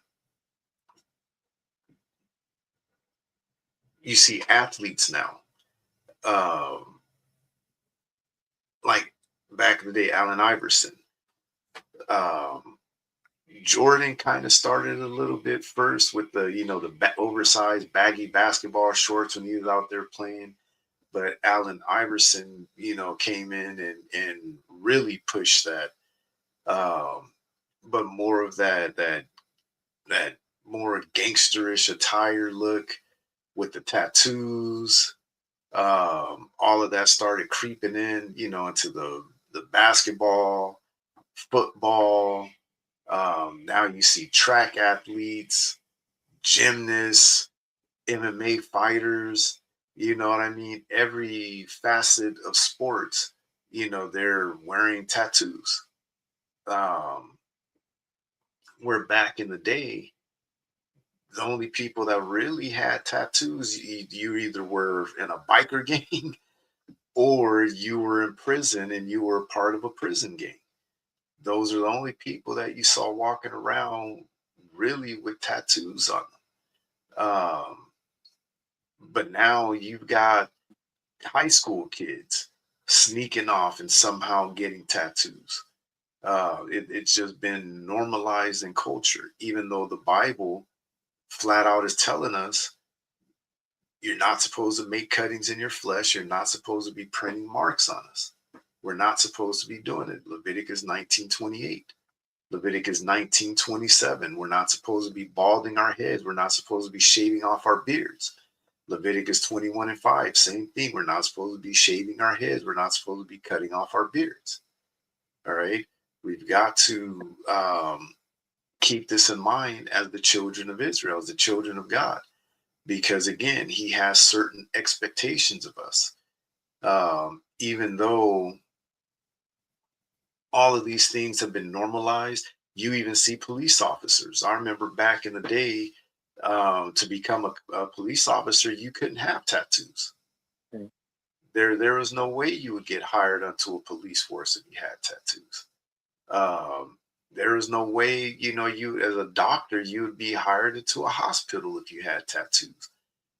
you see athletes now, um, like back in the day, Allen Iverson. Um, Jordan kind of started a little bit first with the, oversized baggy basketball shorts when he was out there playing. But Allen Iverson, came in and really pushed that. But more of that more gangsterish attire look with the tattoos. All of that started creeping in, into the basketball, football. Now you see track athletes, gymnasts, MMA fighters. You know what I mean? Every facet of sports, they're wearing tattoos. Um, where back in the day, the only people that really had tattoos, you either were in a biker gang or you were in prison and you were part of a prison gang. Those are the only people that you saw walking around really with tattoos on them. But now you've got high school kids sneaking off and somehow getting tattoos. It's just been normalized in culture, even though the Bible flat out is telling us you're not supposed to make cuttings in your flesh. You're not supposed to be printing marks on us. We're not supposed to be doing it. Leviticus 19:28. Leviticus 19:27. We're not supposed to be balding our heads. We're not supposed to be shaving off our beards. Leviticus 21:5. Same thing. We're not supposed to be shaving our heads. We're not supposed to be cutting off our beards. All right. We've got to keep this in mind as the children of Israel, as the children of God, because again, He has certain expectations of us. Even though all of these things have been normalized, you even see police officers. I remember back in the day, to become a police officer, you couldn't have tattoos. Okay. There was no way you would get hired onto a police force if you had tattoos. Um, There is no way, you as a doctor, you would be hired into a hospital if you had tattoos.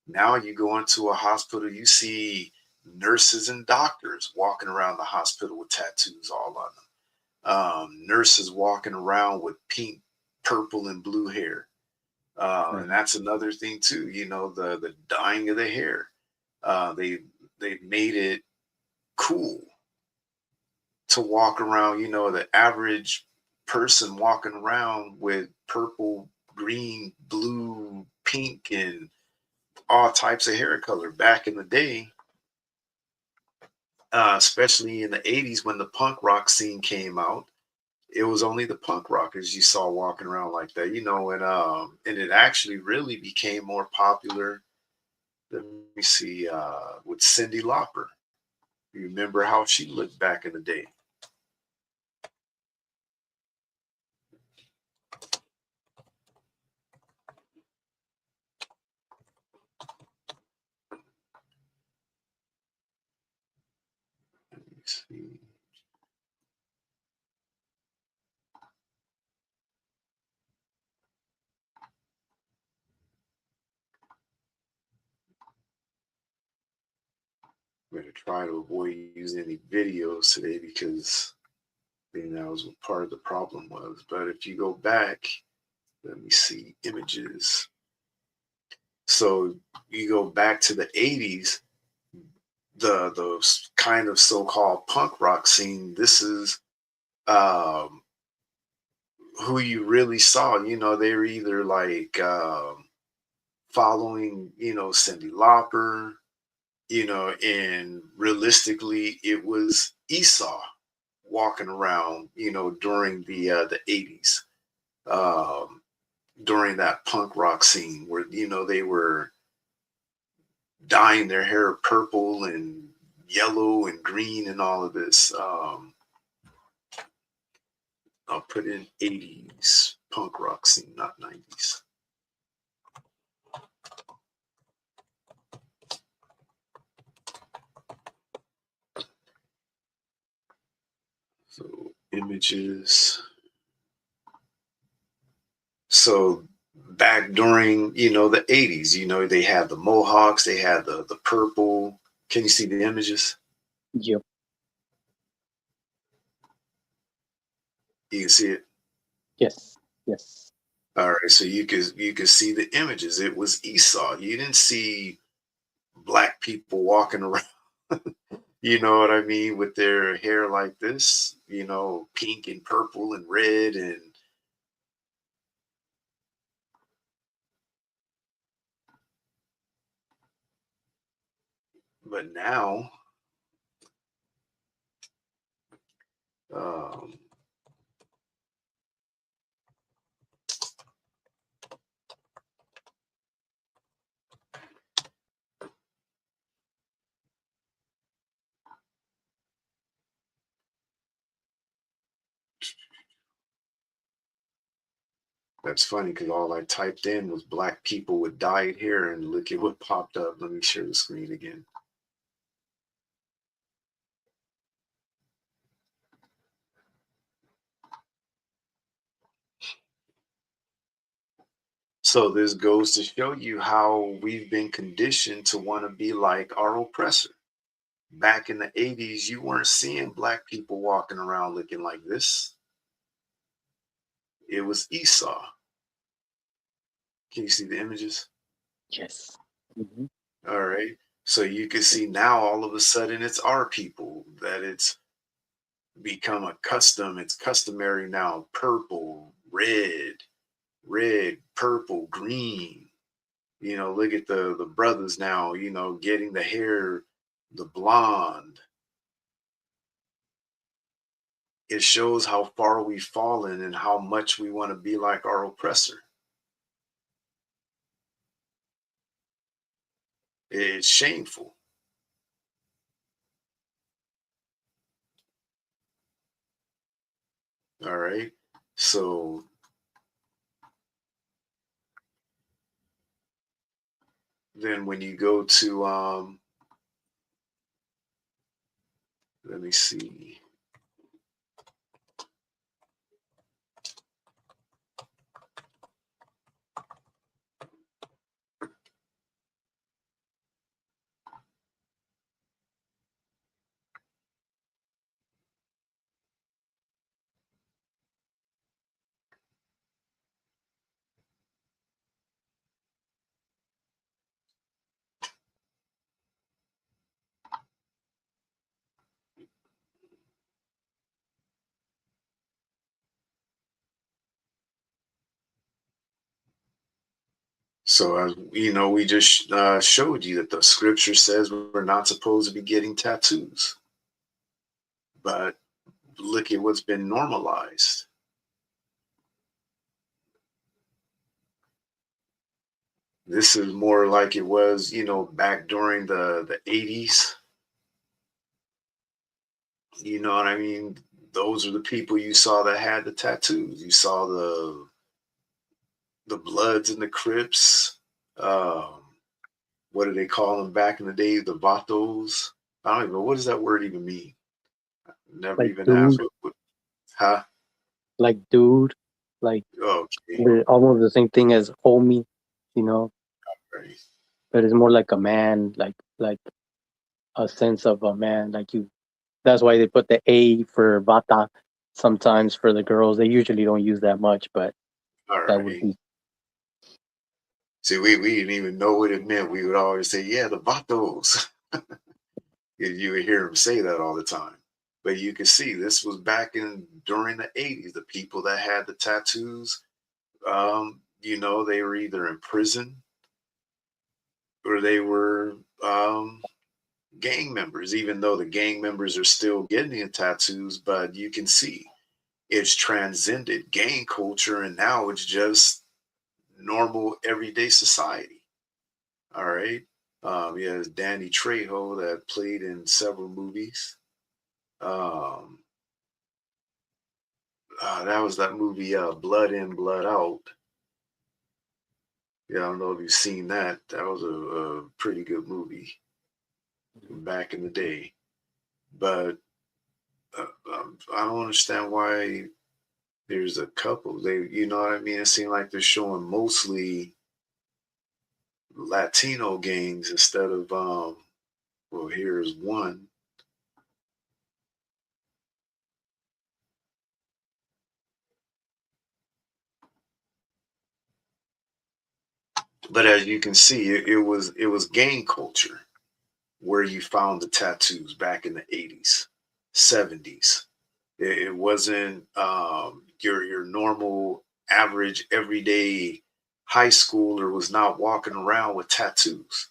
Now you go into a hospital, you see nurses and doctors walking around the hospital with tattoos all on them. Nurses walking around with pink, purple, and blue hair. And Right. that's another thing too. The dyeing of the hair. They made it cool to walk around. The average person walking around with purple, green, blue, pink, and all types of hair color back in the day, especially in the 80s when the punk rock scene came out. It was only the punk rockers you saw walking around like that, and it actually really became more popular. Let me see, with Cyndi Lauper. You remember how she looked back in the day? Let me see. I'm going to try to avoid using any videos today because that was what part of the problem was. But if you go back, let me see images. So you go back to the 80s, the kind of so-called punk rock scene. This is um, who you really saw. They were either like following, Cyndi Lauper, and realistically, it was Esau walking around, during the 80s, um, during that punk rock scene where, they were dyeing their hair purple and yellow and green and all of this. I'll put in 80s punk rock scene, not 90s. So images. So back during, the 80s, they had the Mohawks, they had the purple. Can you see the images? Yep. You can see it. Yes. Yes. All right, so you could see the images. It was Esau. You didn't see black people walking around, you know what I mean, with their hair like this, pink and purple and red and but now um that's funny because all I typed in was black people with dyed hair and look at what popped up. Let me share the screen again. So this goes to show you how we've been conditioned to want to be like our oppressor. Back in the 80s, you weren't seeing black people walking around looking like this. It was Esau. Can you see the images? Yes. Hmm. All right. So you can see now all of a sudden it's our people that it's become a custom. It's customary now. Purple, red, purple, green. Look at the brothers now, getting the hair, the blonde. It shows how far we've fallen and how much we want to be like our oppressor. It's shameful. All right. So then when you go to let me see. So, as you know, we just showed you that the scripture says we're not supposed to be getting tattoos. But look at what's been normalized. This is more like it was, back during the 80s. You know what I mean? Those are the people you saw that had the tattoos. You saw the Bloods and the Crips. Um, what do they call them back in the day? The Vatos. I don't even know, what does that word even mean. Never Like even asked. dude, Huh? like dude, like Okay. they're almost the same thing as homie, you know, Right. but it's more like a man, like a sense of a man. Like you, that's why they put the A for bata sometimes for the girls. They usually don't use that much, but All that would right. be See, we didn't even know what it meant. We would always say, yeah, the Vatos. You would hear him say that all the time. But you can see this was back in during the 80s. The people that had the tattoos, they were either in prison or they were gang members, even though the gang members are still getting the tattoos. But you can see it's transcended gang culture and now it's just normal everyday society. All right. Yeah, it's Danny Trejo that played in several movies. Um, that was that movie, Blood In, Blood Out. Yeah, I don't know if you've seen that. That was a pretty good movie back in the day. But I don't understand why there's a couple. You know what I mean? It seemed like they're showing mostly Latino gangs instead of, well, here's one. But as you can see, it was gang culture where you found the tattoos back in the 80s, 70s. It wasn't your normal, average, everyday high schooler was not walking around with tattoos,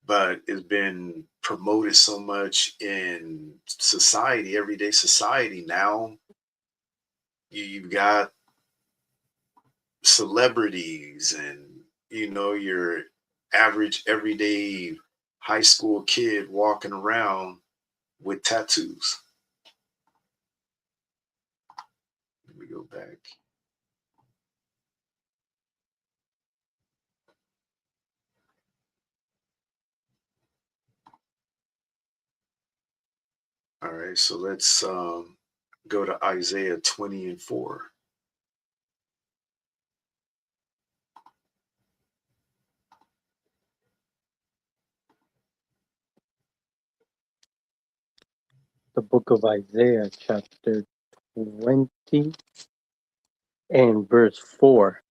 but it's been promoted so much in society, everyday society. Now you've got celebrities and your average, everyday high school kid walking around with tattoos. Let me go back. All right, so let's go to Isaiah 20:4. the book of Isaiah, chapter 20 and verse 4.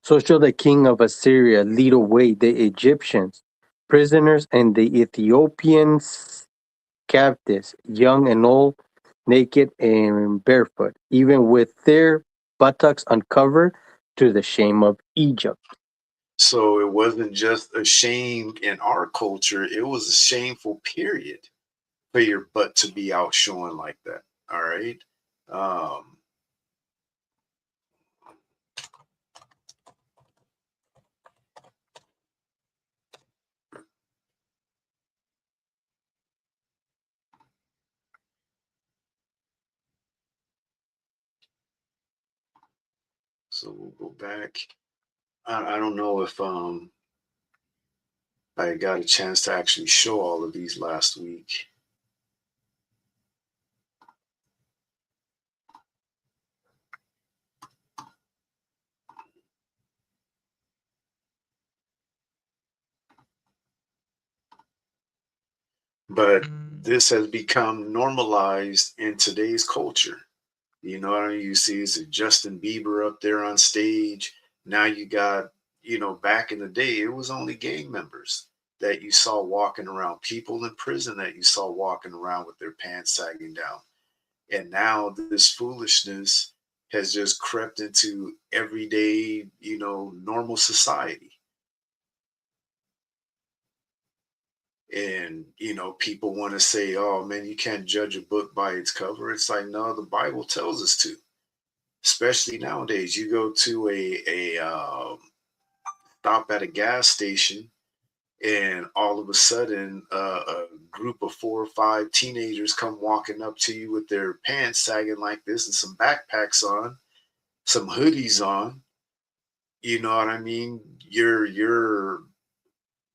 So shall the king of Assyria lead away the Egyptians, prisoners, and the Ethiopians captives, young and old, naked and barefoot, even with their buttocks uncovered, to the shame of Egypt. So it wasn't just a shame in our culture, it was a shameful period for your butt to be out showing like that. All right. Um, so we'll go back. I don't know if I got a chance to actually show all of these last week. But this has become normalized in today's culture. You know what I mean? You see, it's Justin Bieber up there on stage. Now you got, back in the day, it was only gang members that you saw walking around, people in prison that you saw walking around with their pants sagging down. And now this foolishness has just crept into everyday, normal society. And, people want to say, oh man, you can't judge a book by its cover. It's like, no, the Bible tells us to. Especially nowadays, you go to a stop at a gas station, and all of a sudden, a group of 4 or 5 teenagers come walking up to you with their pants sagging like this and some backpacks on, some hoodies on. You know what I mean? Your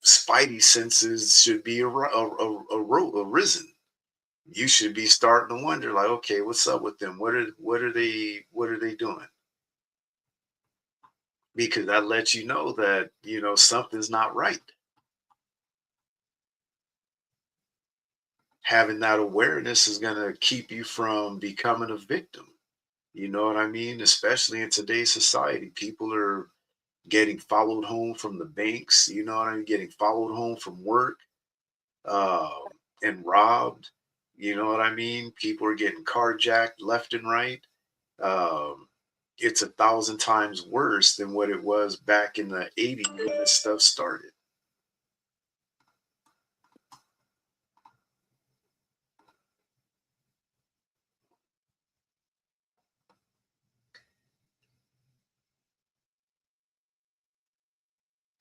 spidey senses should be arisen. You should be starting to wonder, like, okay, what's up with them? What are they doing? Because that lets you know that something's not right. Having that awareness is going to keep you from becoming a victim. You know what I mean? Especially in today's society, people are getting followed home from the banks. You know what I mean? Getting followed home from work, um, and robbed. You know what I mean? People are getting carjacked left and right. Um, it's 1,000 times worse than what it was back in the '80s when this stuff started.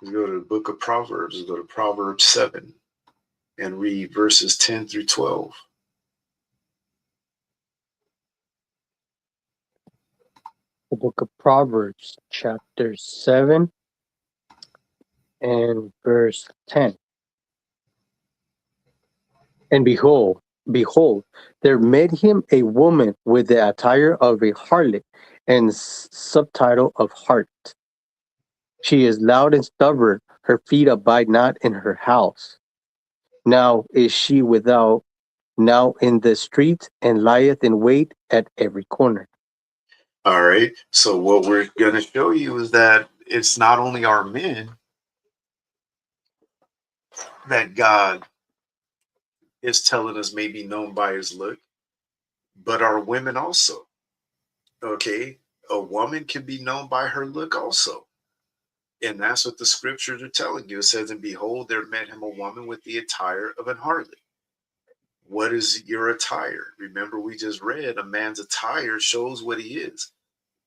Let's go to the book of Proverbs. Let's go to Proverbs 7 and read verses 10 through 12. The book of Proverbs, chapter 7 and verse 10. And behold, there met him a woman with the attire of a harlot and subtitle of heart. She is loud and stubborn, her feet abide not in her house. Now is she without, now in the streets, and lieth in wait at every corner. All right. So, what we're going to show you is that it's not only our men that God is telling us may be known by his look, but our women also. Okay. A woman can be known by her look also. And that's what the scriptures are telling you. It says, and behold, there met him a woman with the attire of an harlot. What is your attire? Remember, we just read a man's attire shows what he is.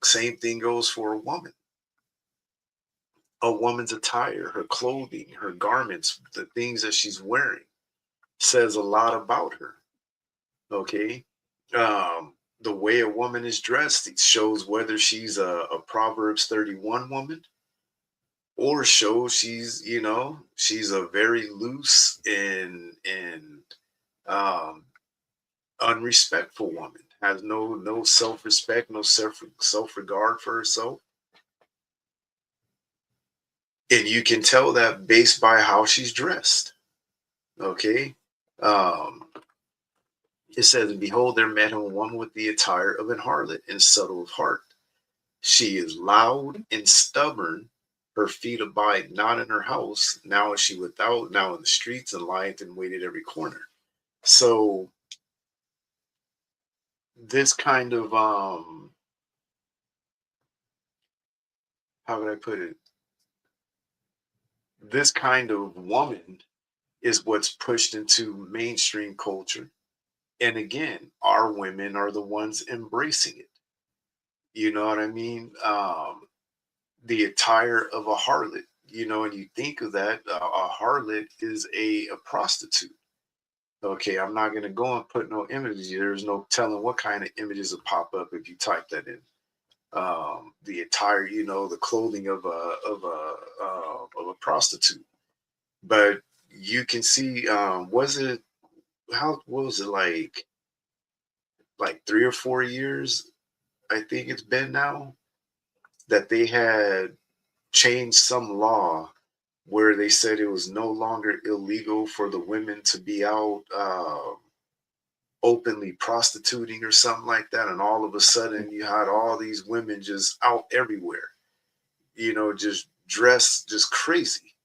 Same thing goes for a woman. A woman's attire, her clothing, her garments, the things that she's wearing says a lot about her. Okay. The way a woman is dressed, it shows whether she's a Proverbs 31 woman, or shows she's a very loose and um unrespectful woman, has no self-respect, no self-regard for herself. And you can tell that based by how she's dressed. Okay. um it says, and behold, there met him a woman with the attire of an harlot and subtle of heart. She is loud and stubborn, her feet abide not in her house. Now is she without, now in the streets, and lieth in wait at every corner. So this kind of how would I put it? This kind of woman is what's pushed into mainstream culture. And again, our women are the ones embracing it. You know what I mean? The attire of a harlot, and you think of that, a harlot is a prostitute. Okay, I'm not going to go and put no images. There's no telling what kind of images will pop up if you type that in. The attire, the clothing of a prostitute. But you can see, was it how what was it like 3 or 4 years? I think it's been now that they had changed some law where they said it was no longer illegal for the women to be out openly prostituting or something like that. And all of a sudden, you had all these women just out everywhere, just dressed just crazy.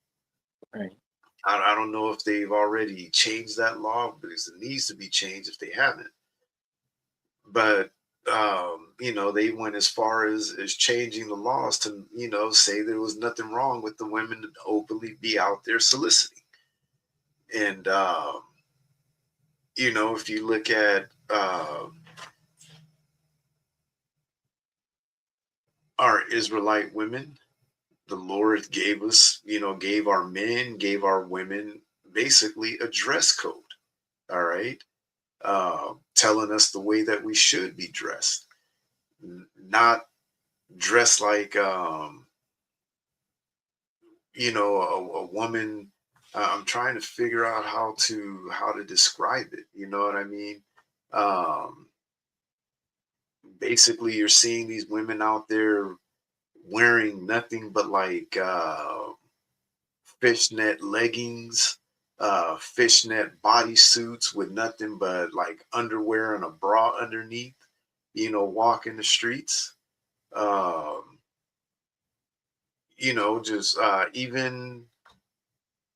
Right. I don't know if they've already changed that law, because it needs to be changed if they haven't. But they went as far as changing the laws to, say there was nothing wrong with the women to openly be out there soliciting. And, if you look at our Israelite women, the Lord gave us, gave our men, gave our women basically a dress code. All right. Telling us the way that we should be dressed, not dressed like, a woman. I'm trying to figure out how to describe it. You know what I mean? Um, Basically, you're seeing these women out there wearing nothing but like fishnet leggings, fishnet bodysuits with nothing but like underwear and a bra underneath, walking the streets. Um, just even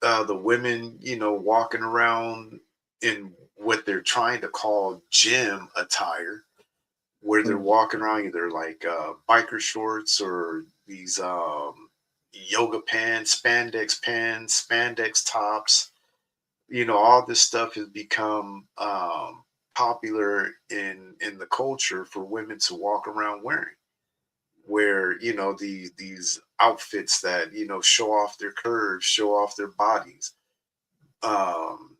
the women, walking around in what they're trying to call gym attire, where they're Mm. walking around either like biker shorts or these yoga pants, spandex tops. All this stuff has become popular in the culture for women to walk around wearing. Where these outfits that show off their curves, show off their bodies. Um,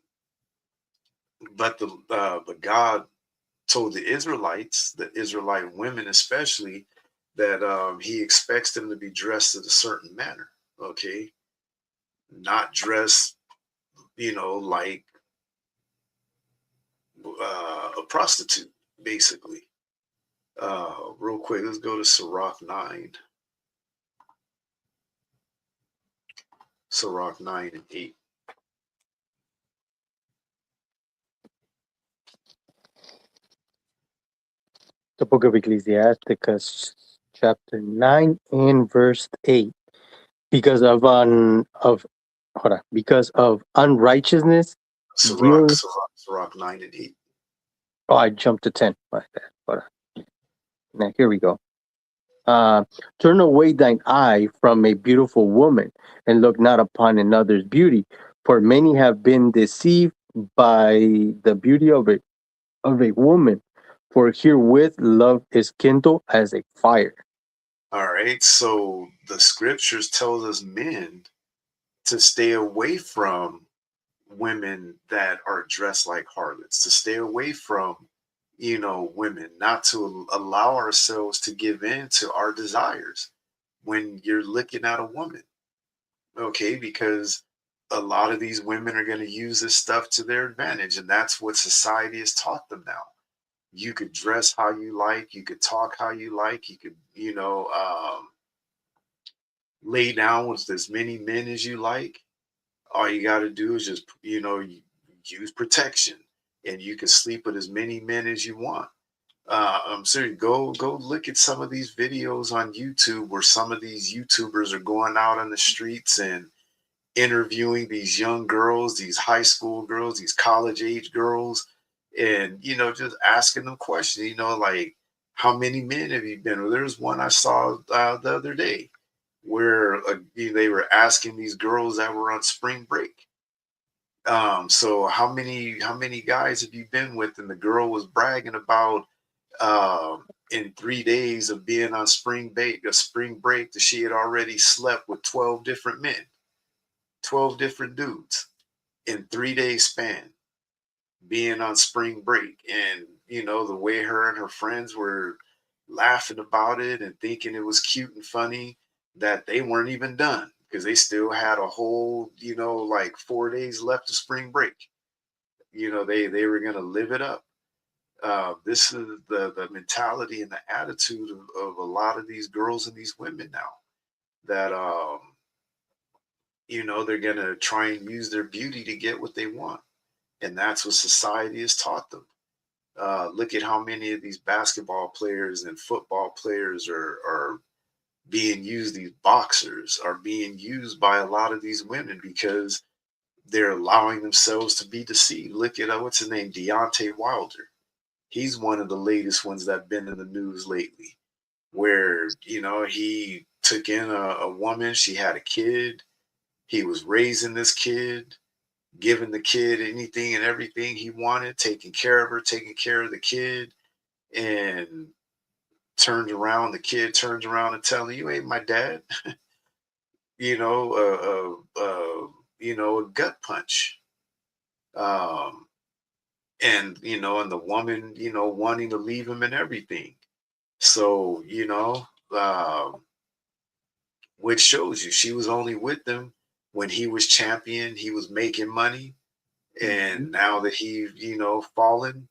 but God told the Israelites, the Israelite women especially, that He expects them to be dressed in a certain manner. Okay, not dressed, like a prostitute, basically. Real quick, let's go to Sirach 9. Sirach 9 and 8. The book of Ecclesiasticus, chapter 9 and verse 8. Because because of unrighteousness, Sirach, deal. Sirach, Sirach 9 and 8. Oh, I jumped to 10. My bad. Hold on. Now here we go. Uh, Turn away thine eye from a beautiful woman, and look not upon another's beauty, for many have been deceived by the beauty of a woman. For herewith love is kindled as a fire. All right, so the scriptures tells us men to stay away from women that are dressed like harlots, to stay away from, women, not to allow ourselves to give in to our desires when you're looking at a woman. Okay, because a lot of these women are going to use this stuff to their advantage, and that's what society has taught them now. You could dress how you like, you could talk how you like, you could, lay down with as many men as you like. All you got to do is just, use protection, and you can sleep with as many men as you want. I'm serious. Go look at some of these videos on YouTube where some of these YouTubers are going out on the streets and interviewing these young girls, these high school girls, these college age girls, and just asking them questions. Like, how many men have you been with? There's one I saw the other day where they were asking these girls that were on spring break. So how many guys have you been with? And the girl was bragging about in 3 days of being on spring break, that she had already slept with 12 different men, 12 different dudes in 3 days span, being on spring break. And the way her and her friends were laughing about it and thinking it was cute and funny, that they weren't even done because they still had a whole, like 4 days left of spring break. They were going to live it up. This is the mentality and the attitude of a lot of these girls and these women now, that they're going to try and use their beauty to get what they want. And that's what society has taught them. Look at how many of these basketball players and football players are being used. These boxers are being used by a lot of these women because they're allowing themselves to be deceived. Look at what's his name, Deontay Wilder. He's one of the latest ones that been in the news lately, where he took in a woman. She had a kid. He was raising this kid, giving the kid anything and everything he wanted, taking care of her, taking care of the kid, and the kid turns around and telling you ain't my dad. you know, a gut punch. Um, and the woman, wanting to leave him and everything. So, which shows you she was only with him when he was champion, he was making money. And now that fallen,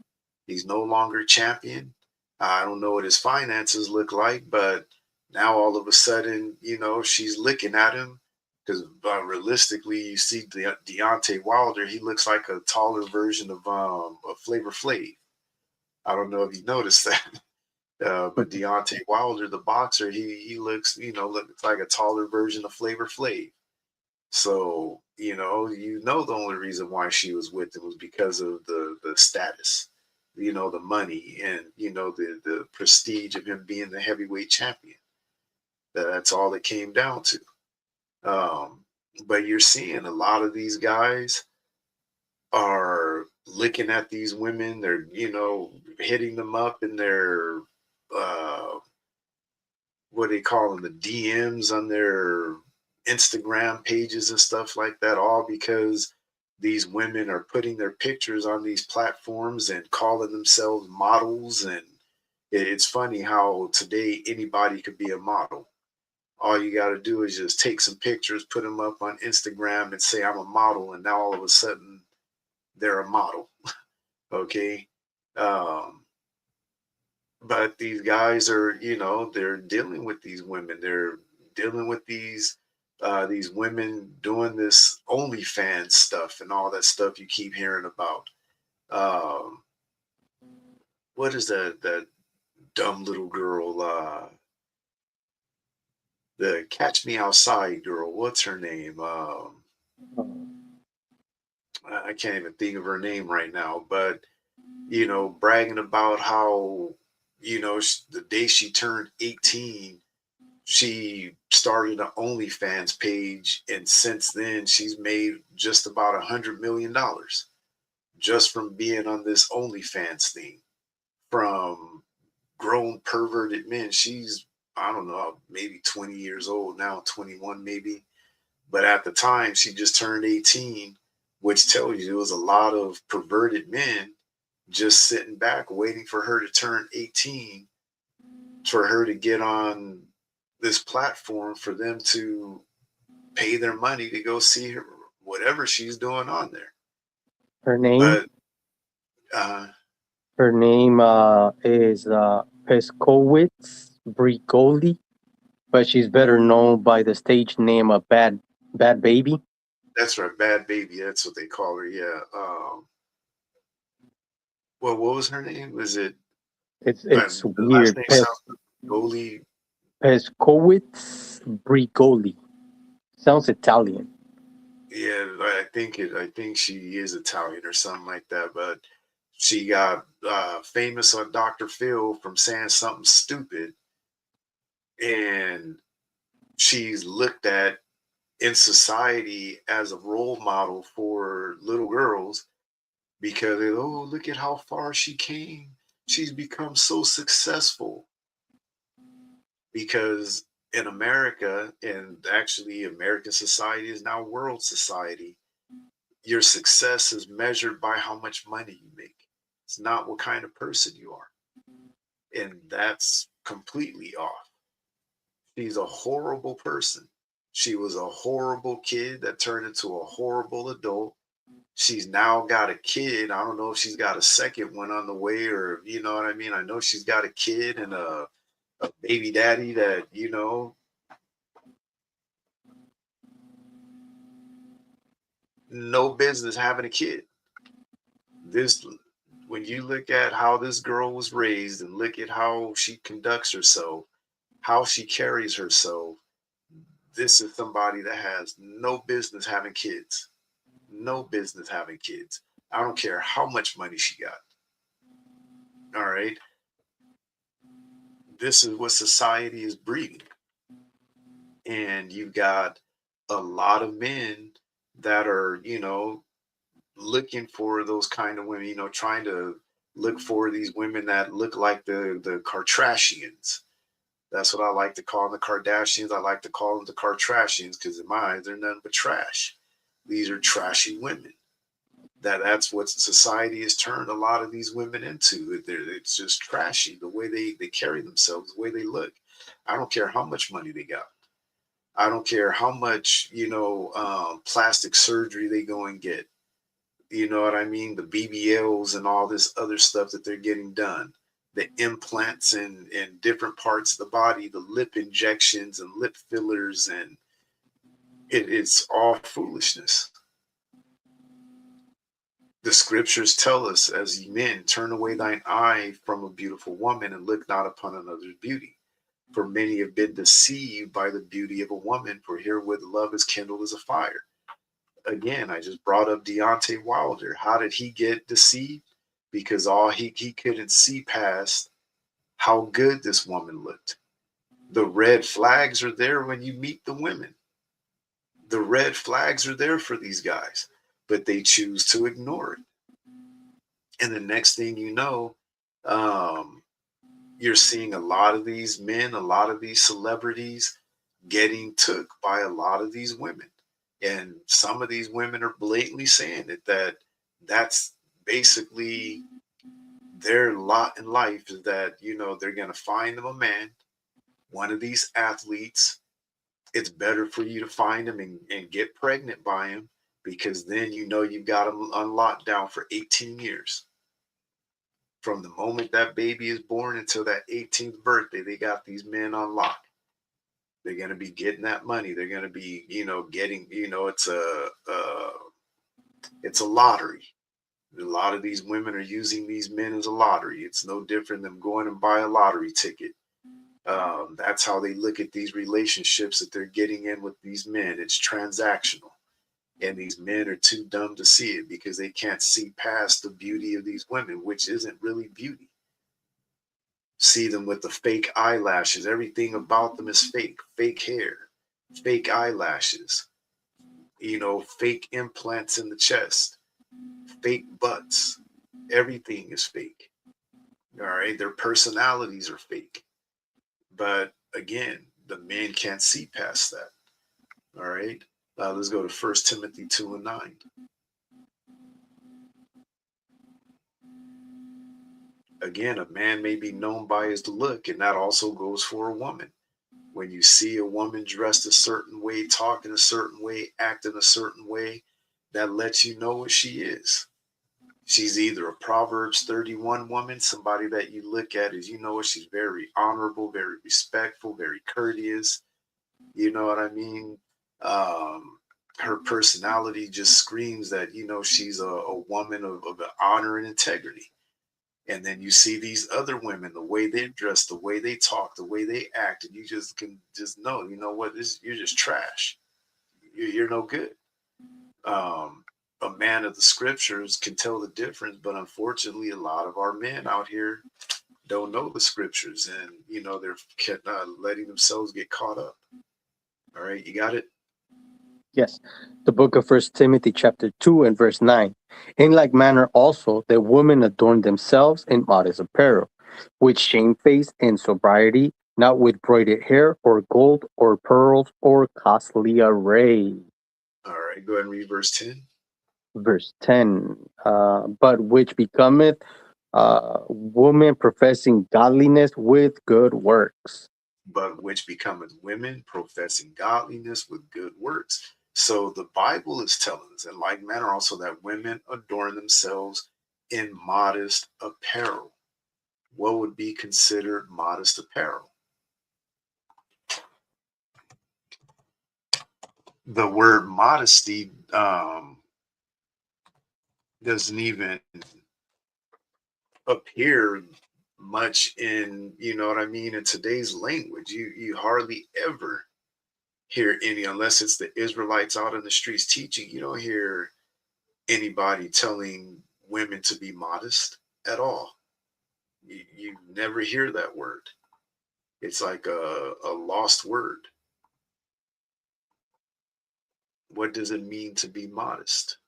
he's no longer champion. I don't know what his finances look like, but now all of a sudden, she's looking at him because realistically, you see Deontay Wilder, he looks like a taller version of Flavor Flav. I don't know if you noticed that. But Deontay Wilder, the boxer, he looks, looks like a taller version of Flavor Flav. So, the only reason why she was with him was because of the status, the money and, the prestige of him being the heavyweight champion. That's all it came down to. But you're seeing a lot of these guys are looking at these women. They're, hitting them up in their, what do they call them, the DMs on their Instagram pages and stuff like that, all because these women are putting their pictures on these platforms and calling themselves models. And it's funny how today anybody could be a model. All you got to do is just take some pictures, put them up on Instagram and say, I'm a model. And now all of a sudden they're a model. Okay. But these guys are, they're dealing with these women. They're dealing with these women doing this OnlyFans stuff and all that stuff you keep hearing about. Um, what is that dumb little girl? The Catch Me Outside girl. What's her name? I can't even think of her name right now. But bragging about how the day she turned 18, she started an OnlyFans page, and since then she's made just about $100 million just from being on this OnlyFans thing. From grown perverted men, she's, I don't know, maybe 20 years old now, 21 maybe, but at the time she just turned 18, which tells you there was a lot of perverted men just sitting back waiting for her to turn 18 for her to get on this platform for them to pay their money to go see her, whatever she's doing on there. Her name? But her name is Peskowitz Brigoli, but she's better known by the stage name of Bad Baby. That's right, Bad Baby. That's what they call her. Yeah. Well, what was her name? Was it? It's weird. Brigoli. Peskowitz Brigoli. Sounds Italian. Yeah, I think she is Italian or something like that. But she got famous on Dr. Phil from saying something stupid, and she's looked at in society as a role model for little girls because look at how far she came. She's become so successful. Because in America, and actually American society is now world society, your success is measured by how much money you make. It's not what kind of person you are. And that's completely off. She's a horrible person. She was a horrible kid that turned into a horrible adult. She's now got a kid. I don't know if she's got a second one on the way, or you know what I mean? I know she's got a kid and a baby daddy that, no business having a kid. This, when you look at how this girl was raised and look at how she conducts herself, how she carries herself, this is somebody that has no business having kids. No business having kids. I don't care how much money she got. All right. This is what society is breeding. And you've got a lot of men that are, looking for those kind of women, trying to look for these women that look like the Kardashians. That's what I like to call them, the Kardashians. I like to call them the Kardashians because in my eyes, they're nothing but trash. These are trashy women. That's what society has turned a lot of these women into. It's just trashy the way they carry themselves, the way they look. I don't care how much money they got. I don't care how much plastic surgery they go and get. You know what I mean? The BBLs and all this other stuff that they're getting done, the implants in different parts of the body, the lip injections and lip fillers, and it's all foolishness. The scriptures tell us, as ye men, turn away thine eye from a beautiful woman and look not upon another's beauty. For many have been deceived by the beauty of a woman, for herewith love is kindled as a fire. Again, I just brought up Deontay Wilder. How did he get deceived? Because all he couldn't see past how good this woman looked. The red flags are there when you meet the women. The red flags are there for these guys, but they choose to ignore it. And the next thing you know, you're seeing a lot of these men, a lot of these celebrities getting took by a lot of these women. And some of these women are blatantly saying that's basically their lot in life, is that, they're going to find them a man, one of these athletes. It's better for you to find him and get pregnant by him, because then you've got him on lockdown for 18 years. From the moment that baby is born until that 18th birthday, they got these men on lock. They're going to be getting that money. They're going to be, getting, it's a lottery. A lot of these women are using these men as a lottery. It's no different than going and buy a lottery ticket. That's how they look at these relationships that they're getting in with these men. It's transactional. And these men are too dumb to see it because they can't see past the beauty of these women, which isn't really beauty. See them with the fake eyelashes. Everything about them is fake. Fake hair, fake eyelashes, fake implants in the chest, fake butts. Everything is fake. All right. Their personalities are fake. But again, the men can't see past that. All right. Let's go to 1 Timothy 2:9. Again, a man may be known by his look, and that also goes for a woman. When you see a woman dressed a certain way, talking a certain way, acting a certain way, that lets you know what she is. She's either a Proverbs 31 woman, somebody that you look at as she's very honorable, very respectful, very courteous. You know what I mean? Her personality just screams that, she's a woman of honor and integrity. And then you see these other women, the way they dress, the way they talk, the way they act, and you just can just know, what, you're just trash. You're no good. A man of the scriptures can tell the difference, but unfortunately, a lot of our men out here don't know the scriptures, and they're letting themselves get caught up. All right, you got it. Yes. The book of 1 Timothy chapter 2 and verse 9. In like manner also the women adorn themselves in modest apparel, with shamefaced and sobriety, not with broided hair or gold or pearls or costly array. All right, go ahead and read verse 10. Verse 10. But which becometh woman professing godliness with good works. But which becometh women professing godliness with good works. So the Bible is telling us, in like manner also, that women adorn themselves in modest apparel. What would be considered modest apparel? The word modesty doesn't even appear much in, in today's language. You hardly ever hear any, unless it's the Israelites out in the streets teaching. You don't hear anybody telling women to be modest at all. You never hear that word. It's like a lost word. What does it mean to be modest?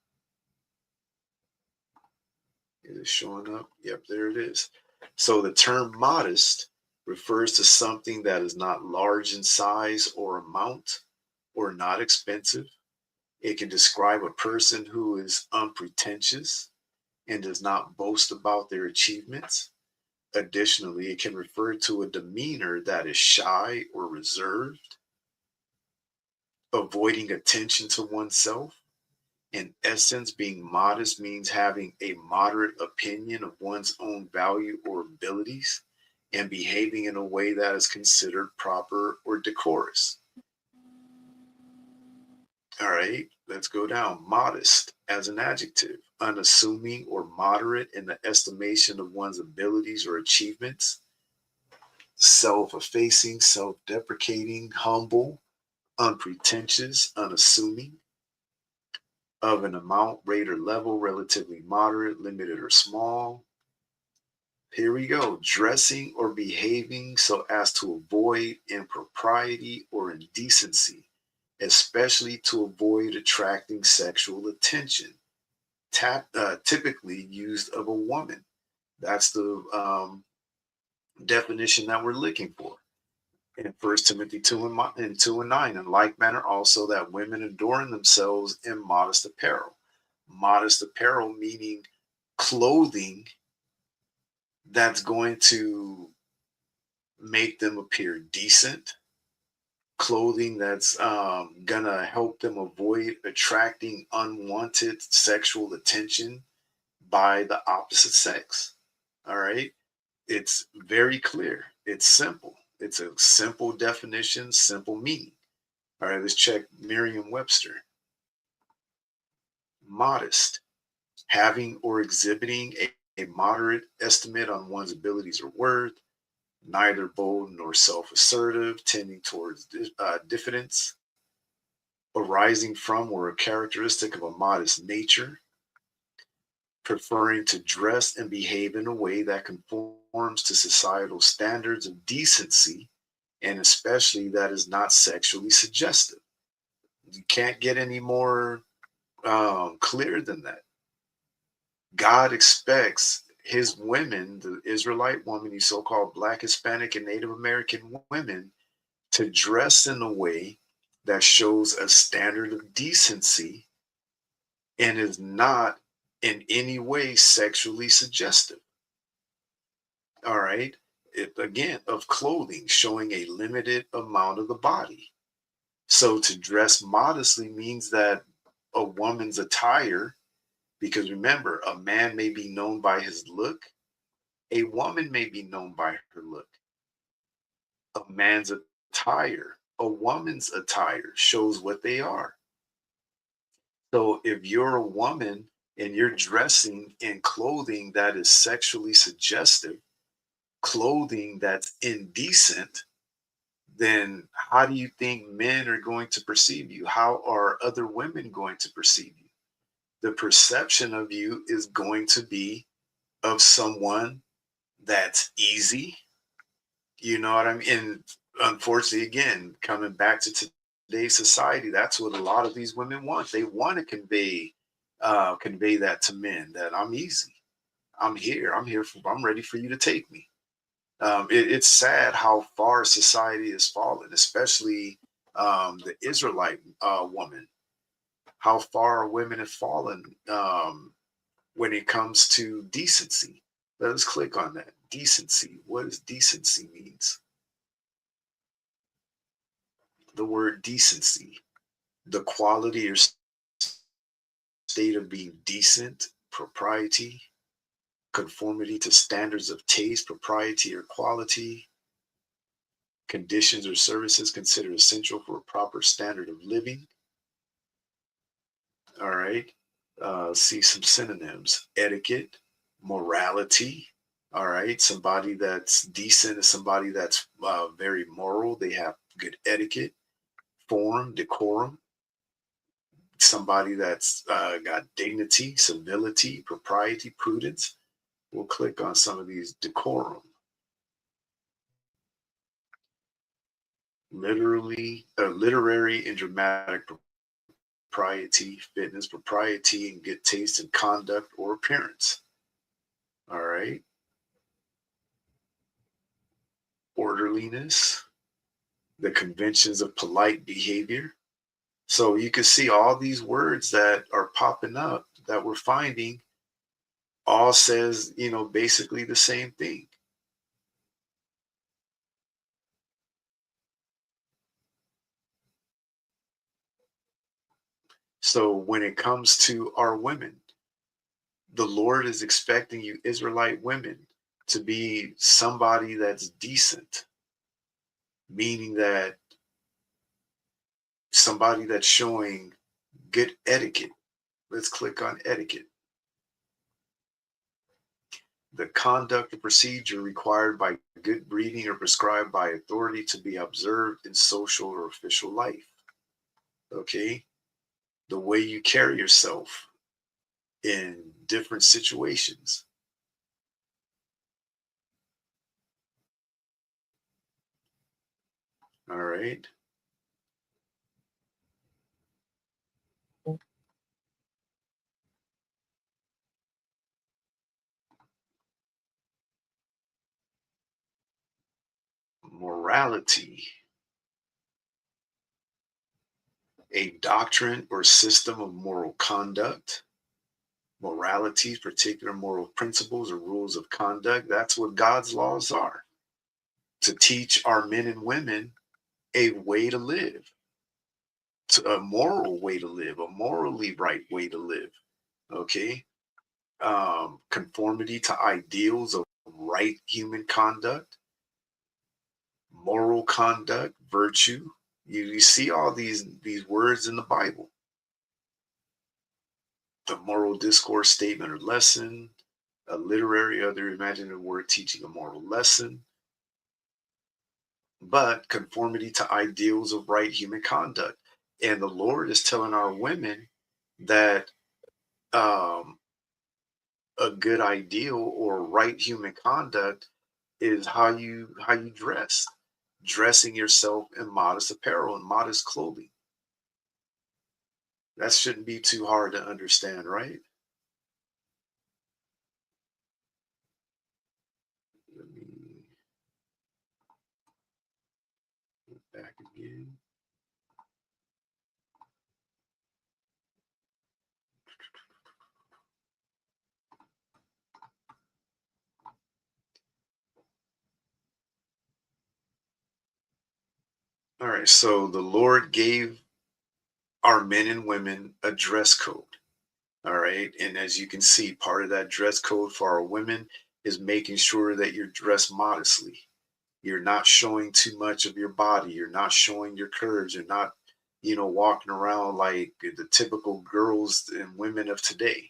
Is it showing up? Yep, there it is. So the term modest refers to something that is not large in size or amount or not expensive. It can describe a person who is unpretentious and does not boast about their achievements. Additionally, it can refer to a demeanor that is shy or reserved, avoiding attention to oneself. In essence, being modest means having a moderate opinion of one's own value or abilities and behaving in a way that is considered proper or decorous. All right, let's go down. Modest as an adjective, unassuming or moderate in the estimation of one's abilities or achievements, self effacing, self deprecating, humble, unpretentious, unassuming, of an amount, rate, or level, relatively moderate, limited, or small. Here we go. Dressing or behaving so as to avoid impropriety or indecency, especially to avoid attracting sexual attention, typically used of a woman. That's the definition that we're looking for in 1 Timothy 2 and 9. In like manner, also that women adorn themselves in modest apparel. Modest apparel meaning clothing that's going to make them appear decent, clothing that's gonna help them avoid attracting unwanted sexual attention by the opposite sex. All right, it's very clear, it's simple, it's a simple definition, simple meaning. All right, let's check Merriam-Webster. Modest, having or exhibiting a moderate estimate on one's abilities or worth, neither bold nor self assertive, tending towards diffidence, arising from or a characteristic of a modest nature, preferring to dress and behave in a way that conforms to societal standards of decency, and especially that is not sexually suggestive. You can't get any more clear than that. God expects his women, the Israelite woman, these so called Black, Hispanic, and Native American women, to dress in a way that shows a standard of decency and is not in any way sexually suggestive. All right. Again, of clothing showing a limited amount of the body. So to dress modestly means that a woman's attire, because remember, a man may be known by his look, a woman may be known by her look. A man's attire, a woman's attire shows what they are. So if you're a woman and you're dressing in clothing that is sexually suggestive, clothing that's indecent, then how do you think men are going to perceive you? How are other women going to perceive you? The perception of you is going to be of someone that's easy. You know what I mean? And unfortunately, again, coming back to today's society, that's what a lot of these women want. They want to convey that to men, that I'm easy. I'm ready for you to take me. It's sad how far society has fallen, especially the Israelite woman. How far women have fallen when it comes to decency. Let's click on that. Decency. What does decency means? The word decency, the quality or state of being decent, propriety, conformity to standards of taste, propriety, or quality, conditions or services considered essential for a proper standard of living. All right. See some synonyms: etiquette, morality. All right. Somebody that's decent is somebody that's very moral. They have good etiquette, form, decorum. Somebody that's got dignity, civility, propriety, prudence. We'll click on some of these: decorum, literary and dramatic propriety, fitness, propriety, and good taste in conduct or appearance. All right. Orderliness, the conventions of polite behavior. So you can see all these words that are popping up that we're finding all says, basically the same thing. So when it comes to our women, the Lord is expecting you Israelite women to be somebody that's decent, meaning that somebody that's showing good etiquette. Let's click on etiquette. The conduct or procedure required by good breeding or prescribed by authority to be observed in social or official life. Okay? The way you carry yourself in different situations. All right? Morality, a doctrine or system of moral conduct. Morality, particular moral principles or rules of conduct. That's what God's laws are, to teach our men and women a way to live, a moral way to live, a morally right way to live. Okay. Conformity to ideals of right human conduct, moral conduct, virtue. You see all these words in the Bible. The moral discourse, statement, or lesson, a literary, other imaginative word teaching a moral lesson, but conformity to ideals of right human conduct. And the Lord is telling our women that a good ideal or right human conduct is how you dress, dressing yourself in modest apparel and modest clothing. That shouldn't be too hard to understand, right? Let me go back again. All right, so the Lord gave our men and women a dress code. All right. And as you can see, part of that dress code for our women is making sure that you're dressed modestly. You're not showing too much of your body. You're not showing your curves. You're not, walking around like the typical girls and women of today,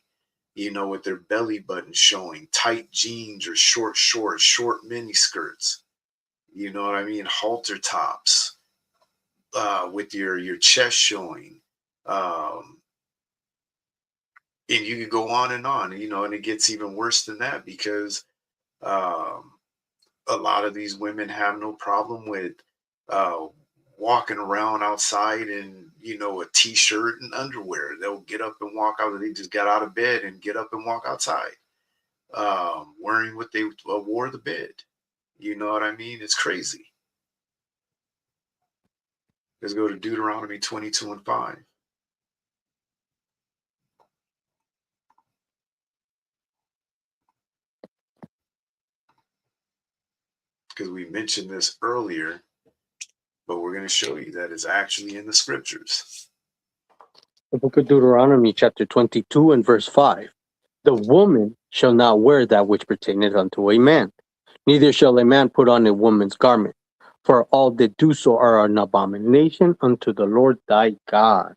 with their belly button showing, tight jeans or short shorts, short mini skirts. You know what I mean? Halter tops, with your chest showing. Um, and you can go on, and it gets even worse than that because um, a lot of these women have no problem with uh, walking around outside in, a t-shirt and underwear. They'll get up and walk out. They just got out of bed and get up and walk outside, wearing what they wore to bed. You know what I mean? It's crazy. Let's go to Deuteronomy 22:5. Because we mentioned this earlier, but we're going to show you that it's actually in the scriptures. The book of Deuteronomy, chapter 22 and verse 5. The woman shall not wear that which pertaineth unto a man, neither shall a man put on a woman's garment, for all that do so are an abomination unto the Lord thy God.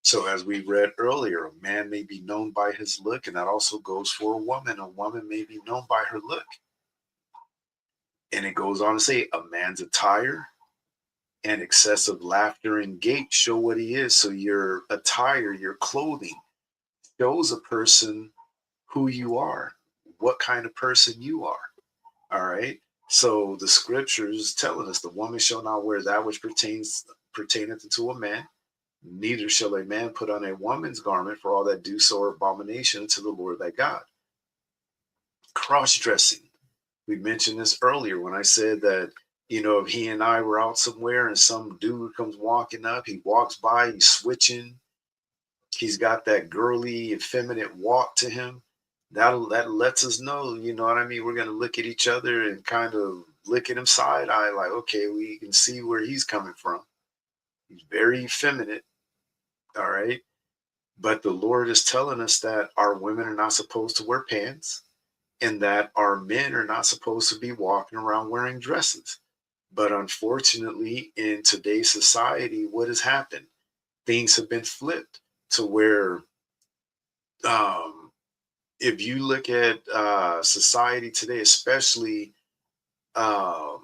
So as we read earlier, a man may be known by his look, and that also goes for a woman. A woman may be known by her look. And it goes on to say, a man's attire and excessive laughter and gait show what he is. So your attire, your clothing shows a person who you are, what kind of person you are. All right. So the scriptures telling us the woman shall not wear that which pertaineth to a man, neither shall a man put on a woman's garment, for all that do so are abomination to the Lord thy God. Cross-dressing. We mentioned this earlier when I said that, if he and I were out somewhere and some dude comes walking up, he walks by, he's switching, he's got that girly, effeminate walk to him. That lets us know, you know what I mean? We're going to look at each other and kind of look at him side eye, like, okay, we can see where he's coming from. He's very effeminate. All right. But the Lord is telling us that our women are not supposed to wear pants and that our men are not supposed to be walking around wearing dresses. But unfortunately, in today's society, what has happened? Things have been flipped to where, if you look at society today, especially high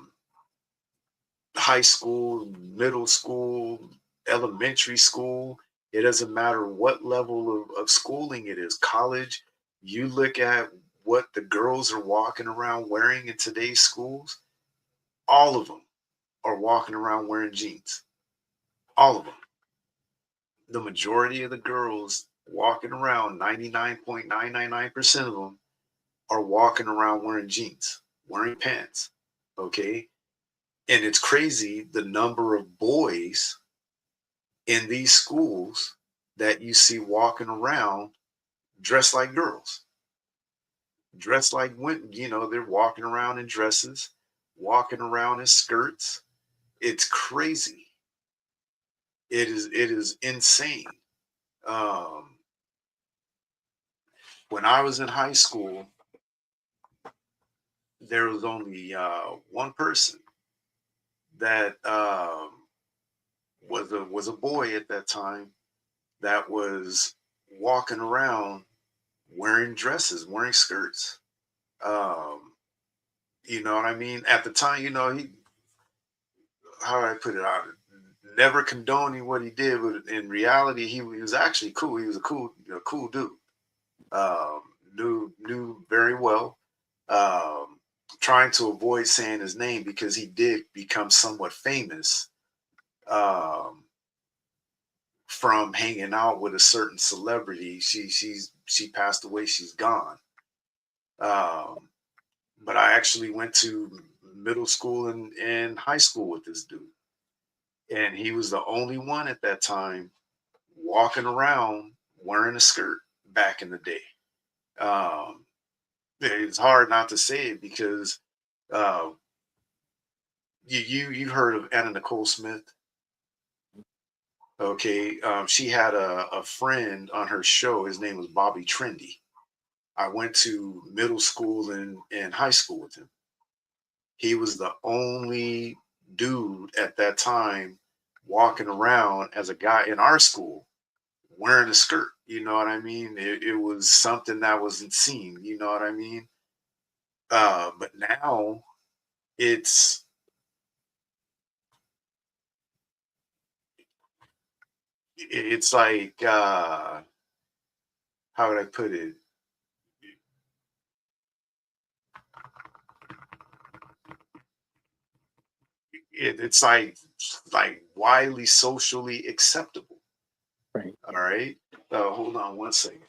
school, middle school, elementary school, it doesn't matter what level of schooling it is, college, you look at what the girls are walking around wearing in today's schools, all of them are walking around wearing jeans. All of them. The majority of the girls walking around, 99.999% of them, are walking around wearing jeans, wearing pants. Okay. And it's crazy the number of boys in these schools that you see walking around dressed like girls, dressed like women. They're walking around in dresses, walking around in skirts. It's crazy. It is insane. When I was in high school, there was only one person that was a boy at that time that was walking around wearing dresses, wearing skirts. You know what I mean? At the time, he, how do I put it out? Never condoning what he did, but in reality, he was actually cool. He was a cool dude. Um, knew very well. Um, Trying to avoid saying his name because he did become somewhat famous um, from hanging out with a certain celebrity. She passed away. She's gone. Um, but I actually went to middle school and high school with this dude, and he was the only one at that time walking around wearing a skirt back in the day. Um, it's hard not to say it because uh, you heard of Anna Nicole Smith. Okay, she had a friend on her show. His name was Bobby Trendy. I went to middle school and high school with him. He was the only dude at that time walking around as a guy in our school wearing a skirt. You know what I mean? It was something that wasn't seen. You know what I mean? But now it's it's like how would I put it? It's like widely socially acceptable. Right. All right. Hold on one second.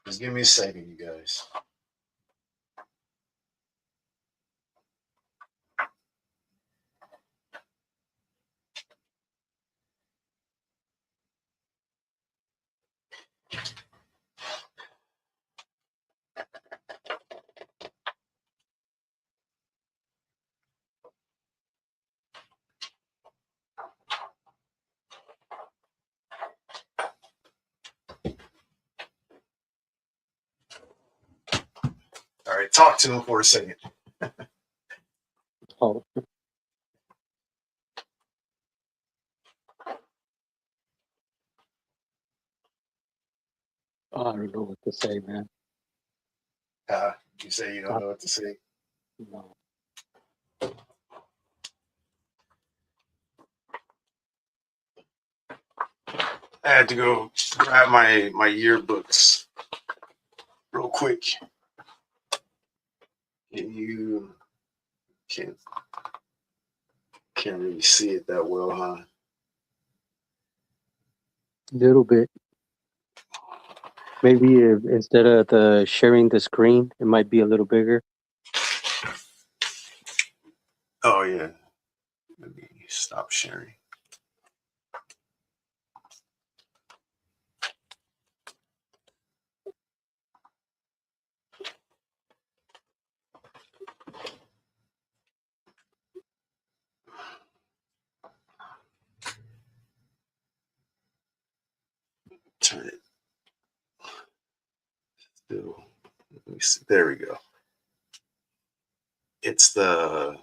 Just give me a second, you guys. All right, talk to him for a second. Oh, I don't know what to say, man. You say you don't know what to say. No. I had to go grab my yearbooks real quick. And you can't really see it that well, huh? Little bit. Maybe if, instead of the sharing the screen, it might be a little bigger. Oh yeah. Let me stop sharing. Turn it. Still. Let me see. There we go. It's the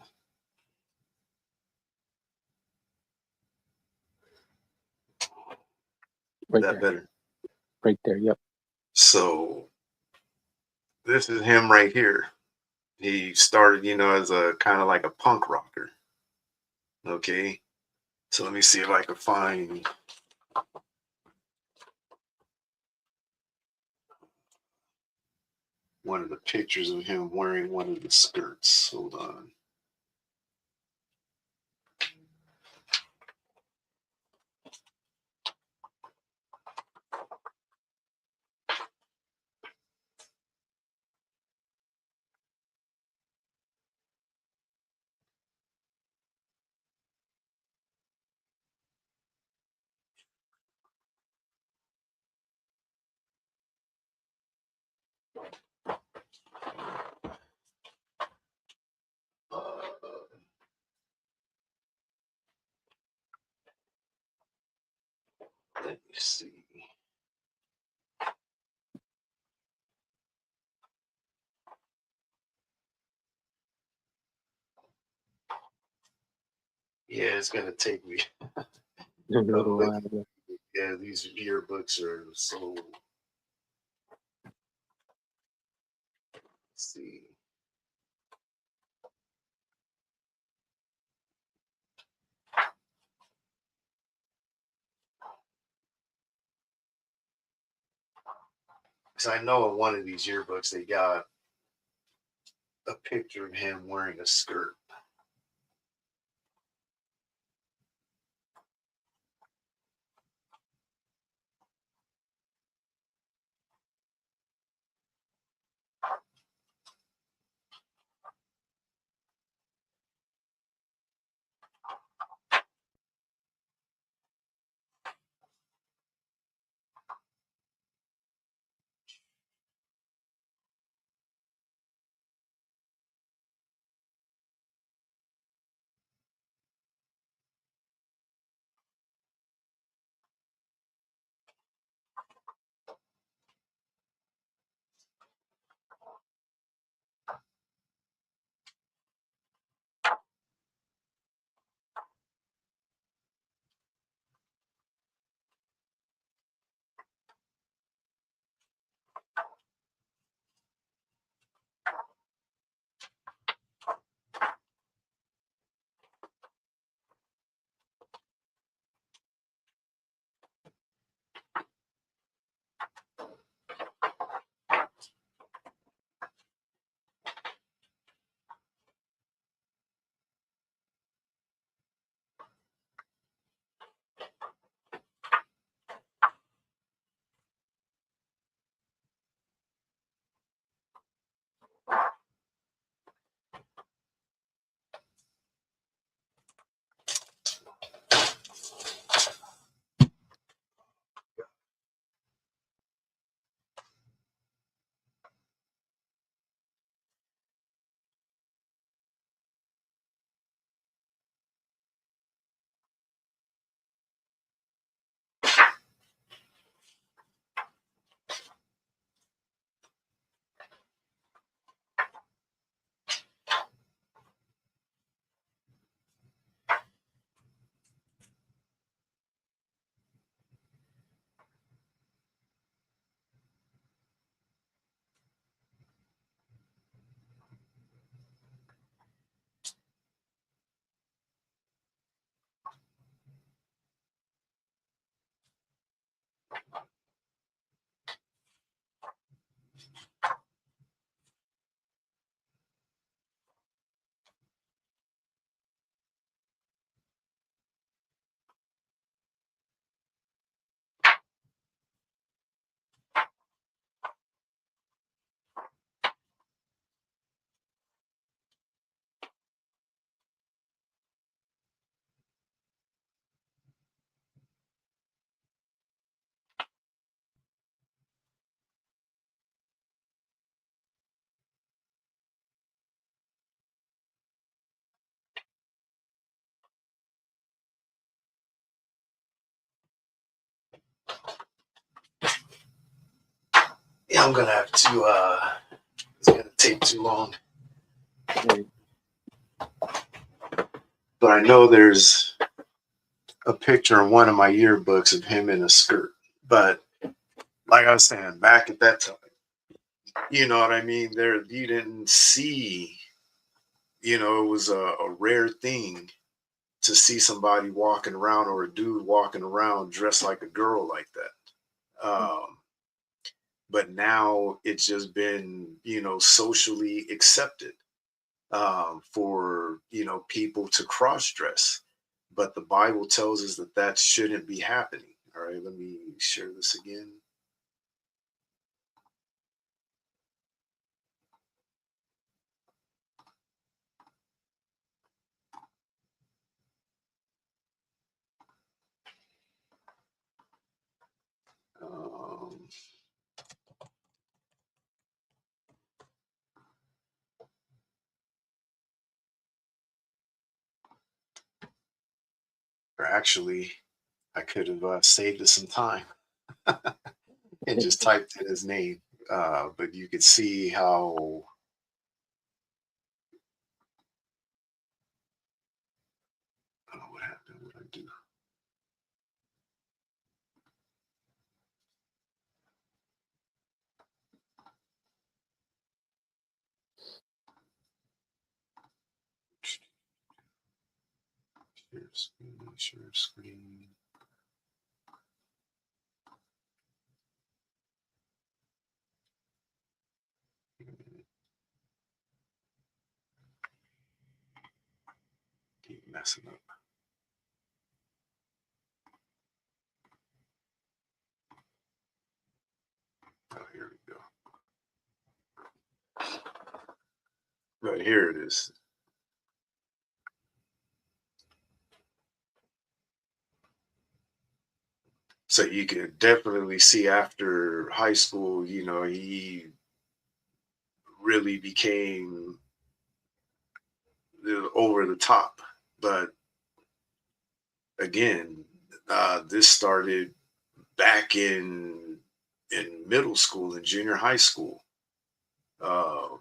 Right that there. better. Right there. Yep. So this is him right here. He started, as a kind of like a punk rocker. Okay. So let me see if I can find one of the pictures of him wearing one of the skirts. Hold on. Uh, let me see. Yeah, it's gonna take me A little look. while. Yeah. Yeah, these yearbooks are so. Let's see. Because I know in one of these yearbooks they got a picture of him wearing a skirt. I'm gonna have to it's gonna take too long. But I know there's a picture in one of my yearbooks of him in a skirt. But like I was saying, back at that time, you know what I mean? There, you didn't see, you know, it was a rare thing to see somebody walking around or a dude walking around dressed like a girl like that. But now it's just been, you know, socially accepted for, you know, people to cross dress. But the Bible tells us that that shouldn't be happening. All right, let me share this again. Um, or actually, I could have saved us some time and just typed in his name. But you could see how. Oh, what happened? What did I do? Share screen. Share screen. Keep messing up. Oh, here we go. Right here it is. So you could definitely see after high school, you know, he really became over the top. But again, this started back in middle school and junior high school. Um,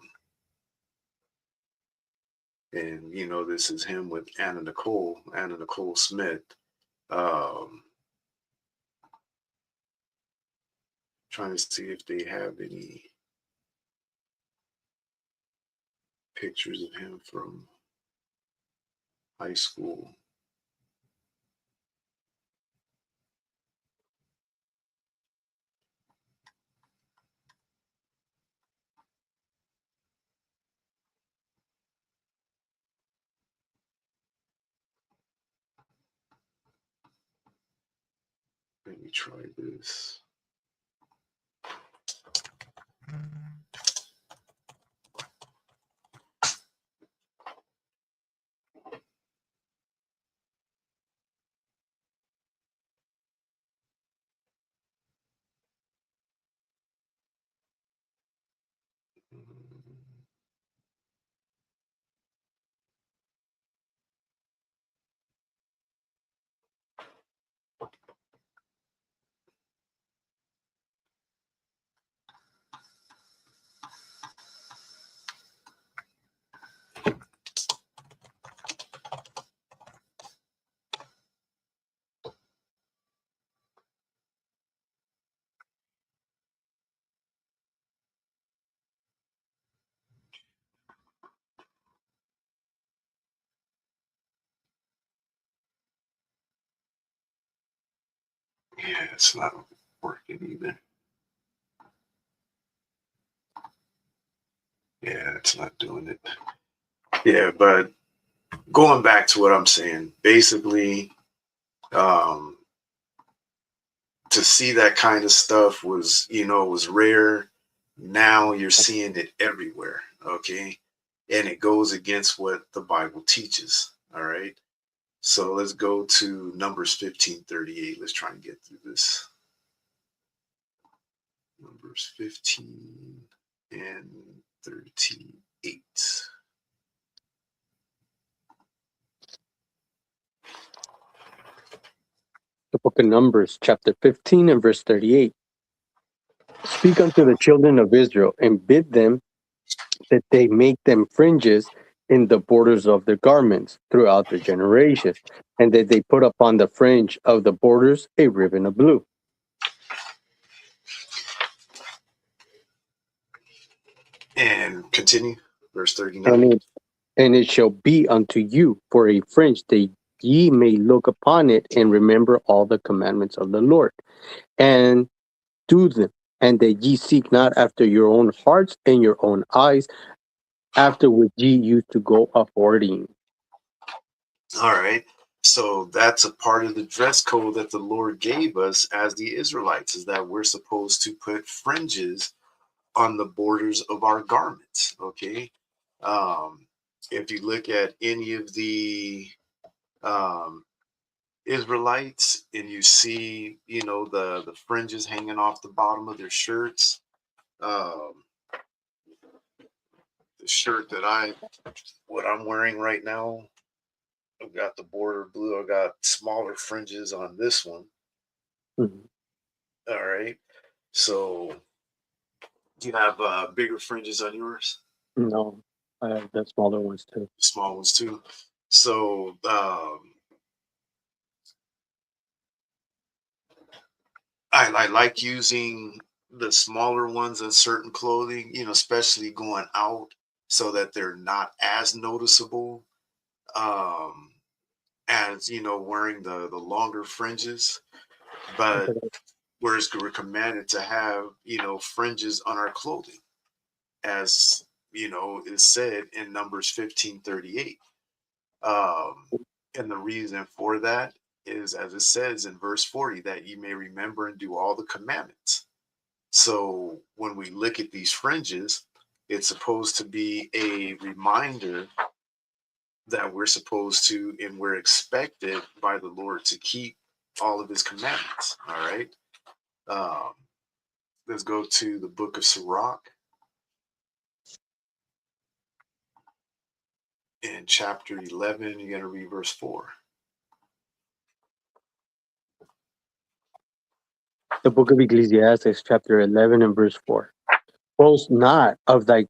and you know, this is him with Anna Nicole Smith. Um, trying to see if they have any pictures of him from high school. Let me try this. Yeah, it's not working either. Yeah, it's not doing it. Yeah, but going back to what I'm saying, basically, um, to see that kind of stuff was, you know, was rare. Now you're seeing it everywhere. Okay. And it goes against what the Bible teaches. All right. So let's go to Numbers 15:38. Let's try and get through this. Numbers 15 and 38. The book of Numbers, chapter 15 and verse 38. Speak unto the children of Israel, and bid them that they make them fringes in the borders of their garments throughout their generations, and that they put upon the fringe of the borders a ribbon of blue. And continue, verse And 39. it shall be unto you for a fringe, that ye may look upon it and remember all the commandments of the Lord, and do them, and that ye seek not after your own hearts and your own eyes, after which ye used to go a whoring. All right. So that's a part of the dress code that the Lord gave us as the Israelites, is that we're supposed to put fringes on the borders of our garments. Okay. Um, if you look at any of the um, Israelites and you see, the fringes hanging off the bottom of their shirts, um, the shirt what I'm wearing right now, I've got the border blue. I've got smaller fringes on this one. Mhm. All right. So do you have bigger fringes on yours? No, I have the smaller ones too. Small ones too. So I like using the smaller ones in certain clothing, especially going out so that they're not as noticeable um, as, wearing the longer fringes. But Okay. whereas we're commanded to have, fringes on our clothing, as, is said in Numbers 15:38. Um, and the reason for that is, as it says in verse 40, that you may remember and do all the commandments. So when we look at these fringes, it's supposed to be a reminder that we're supposed to and we're expected by the Lord to keep all of his commandments. All right. Um, let's go to the book of Sirach in chapter 11. You're going to read verse 4. The book of Ecclesiastes, chapter 11 and verse 4. Boast not of thy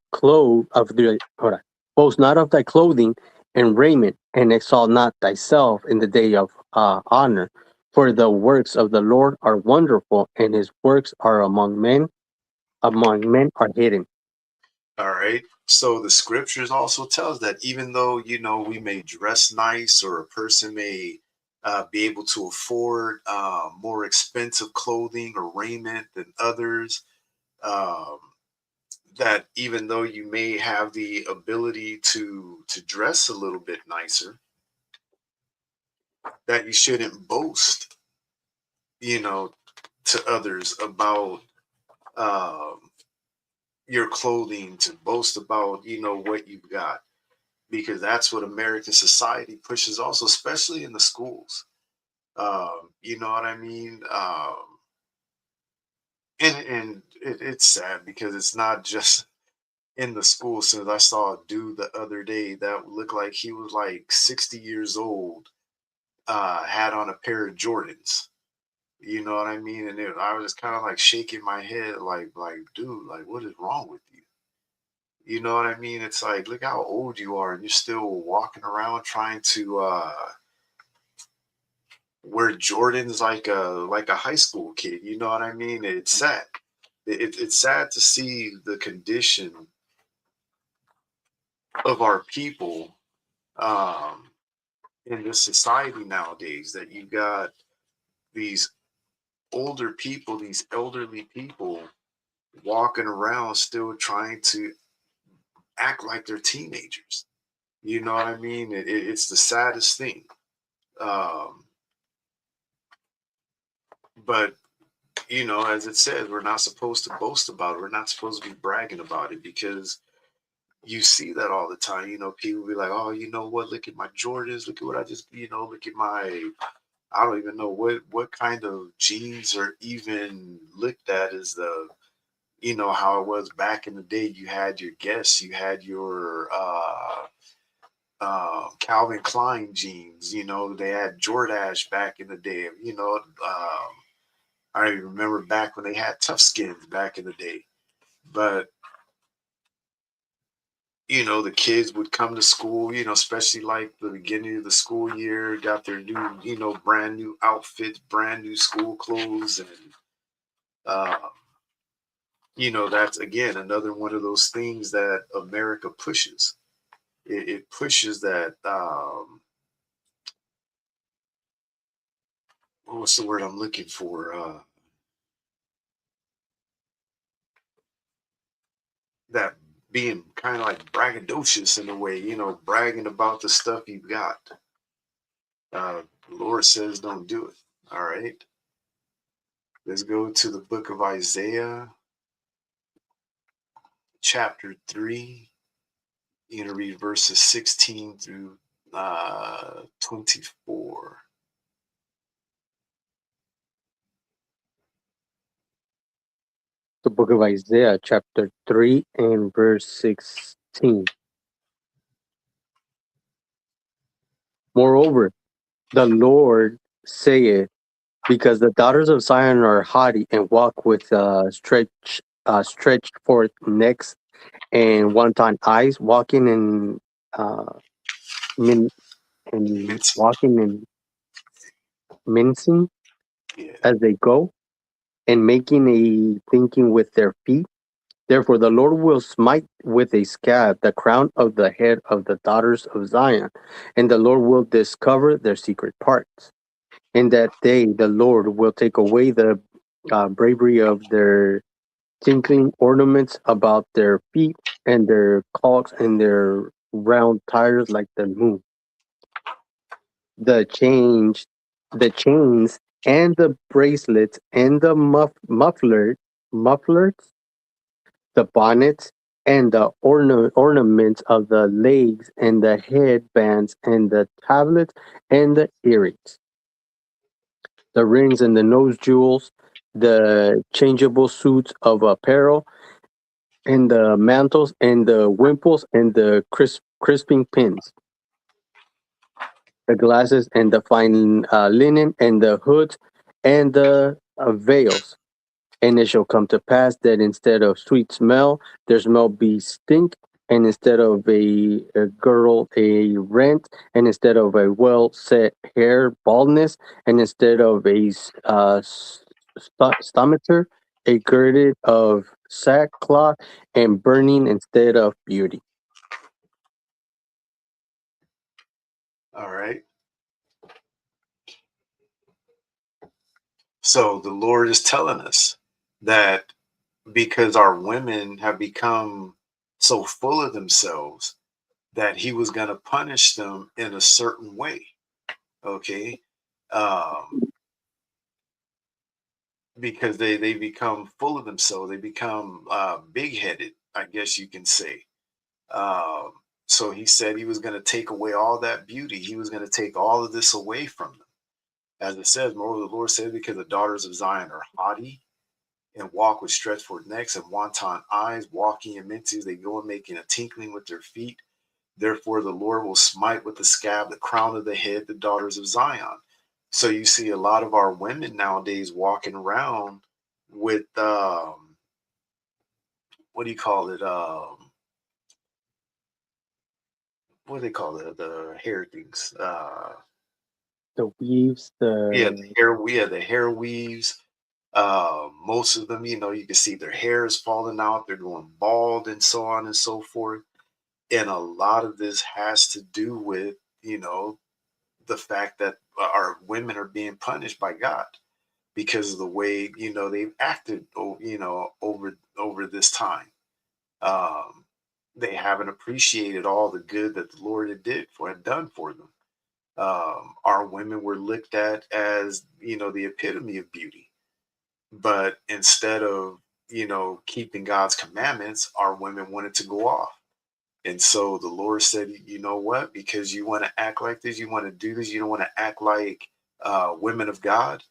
boast not of thy clothing and raiment, and exalt not thyself in the day of honor. For the works of the Lord are wonderful, and his works are among men are hidden. All right. So the scriptures also tells that even though, we may dress nice, or a person may be able to afford more expensive clothing or raiment than others, um, that even though you may have the ability to dress a little bit nicer, that you shouldn't boast, you know, to others about um, your clothing, to boast about, what you've got, because that's what American society pushes also, especially in the schools. You know what I mean? It's sad because it's not just in the school. Since I saw a dude the other day that looked like he was like 60 years old, had on a pair of Jordans. You know what I mean? And I was just kind of like shaking my head, like, dude, like, what is wrong with you? You know what I mean? It's like, look how old you are, and you're still walking around trying to wear Jordans like a high school kid. You know what I mean? It's sad. It's sad to see the condition of our people um, in this society nowadays. That you got these older people, these elderly people, walking around still trying to act like they're teenagers. You know what I mean? It's the saddest thing. Um, but as it says, we're not supposed to boast about it. We're not supposed to be bragging about it, because you see that all the time. People be like, "Oh, you know what? Look at my Jordans. Look at what I just, look at my." I don't even know what kind of jeans are even looked at as the, how it was back in the day. You had your Guess, you had your Calvin Klein jeans. They had Jordache back in the day. I remember back when they had tough skins back in the day. But the kids would come to school, especially like the beginning of the school year, got their new, brand new outfits, brand new school clothes. And, uh, that's again another one of those things that America pushes. It pushes that, what's the word I'm looking for? That being kind of like braggadocious in a way, bragging about the stuff you've got. The Lord says don't do it. All right. Let's go to the book of Isaiah, chapter 3. You're going to read verses 16 through 24. The book of Isaiah, chapter 3 and verse 16. Moreover, the Lord saith, because the daughters of Zion are haughty and walk with stretched forth necks and wanton eyes, walking uh, min, and It's, walking and mincing yeah. as they go, and making a thinking with their feet. Therefore, the Lord will smite with a scab the crown of the head of the daughters of Zion, and the Lord will discover their secret parts. In that day, the Lord will take away the bravery of their tinkling ornaments about their feet, and their caulks and their round tires like the moon. The change, the chains and the bracelets and the mufflers, the bonnets and the ornaments of the legs and the headbands and the tablets and the earrings, the rings and the nose jewels, the changeable suits of apparel, and the mantles and the wimples and the crisping pins, the glasses and the fine linen and the hoods and the veils. And it shall come to pass that instead of sweet smell, their smell be stink, and instead of a girdle, a rent, and instead of a well set hair, baldness, and instead of a stomacher, a girded of sackcloth, and burning instead of beauty. All right. So the Lord is telling us that because our women have become so full of themselves, that he was going to punish them in a certain way. Okay. Um, because they become full of themselves, they become big headed, I guess you can say. Um, so he said he was going to take away all that beauty. He was going to take all of this away from them. As it says, moreover, the Lord said, because the daughters of Zion are haughty and walk with stretched forth necks and wanton eyes, walking in minces, they go and making a tinkling with their feet. Therefore, the Lord will smite with the scab the crown of the head, the daughters of Zion. So you see a lot of our women nowadays walking around with what do you call it? What do they call it? The hair things. The weaves, The hair weaves. Most of them, you can see their hair is falling out, they're going bald and so on and so forth. And a lot of this has to do with, the fact that our women are being punished by God because of the way they've acted over this time. um they haven't appreciated all the good that the Lord had done for them. Our women were looked at as the epitome of beauty, but instead of keeping God's commandments, our women wanted to go off. And so the Lord said, you know what, because you want to act like this, you want to do this, you don't want to act like women of God,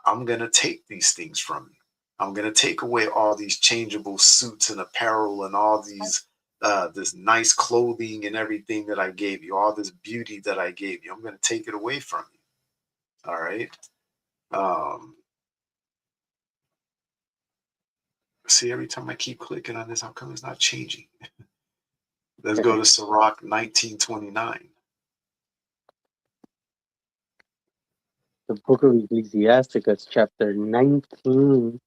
I'm going to take these things from you. I'm going to take away all these changeable suits and apparel and all these, this nice clothing and everything that I gave you, all this beauty that I gave you. I'm going to take it away from you. All right. Um, See, every time I keep clicking on this, how come it's not changing? Let's go to Sirach 19:29. The book of Ecclesiasticus, chapter 19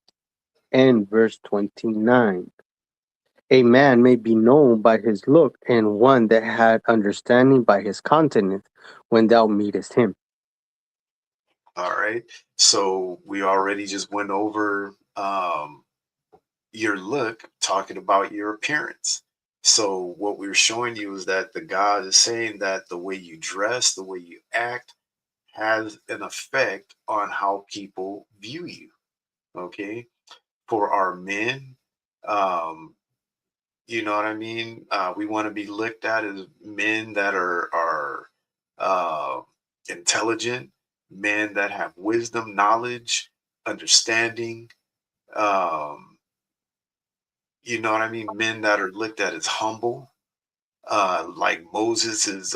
and verse 29. A man may be known by his look, and one that had understanding by his countenance when thou meetest him. All right. So we already just went over your look, talking about your appearance. So what we're showing you is that the God is saying that the way you dress, the way you act, has an effect on how people view you. Okay. For our men, you know what I mean? We want to be looked at as men that are intelligent, men that have wisdom, knowledge, understanding. Um, you know what I mean? Men that are looked at as humble, like Moses is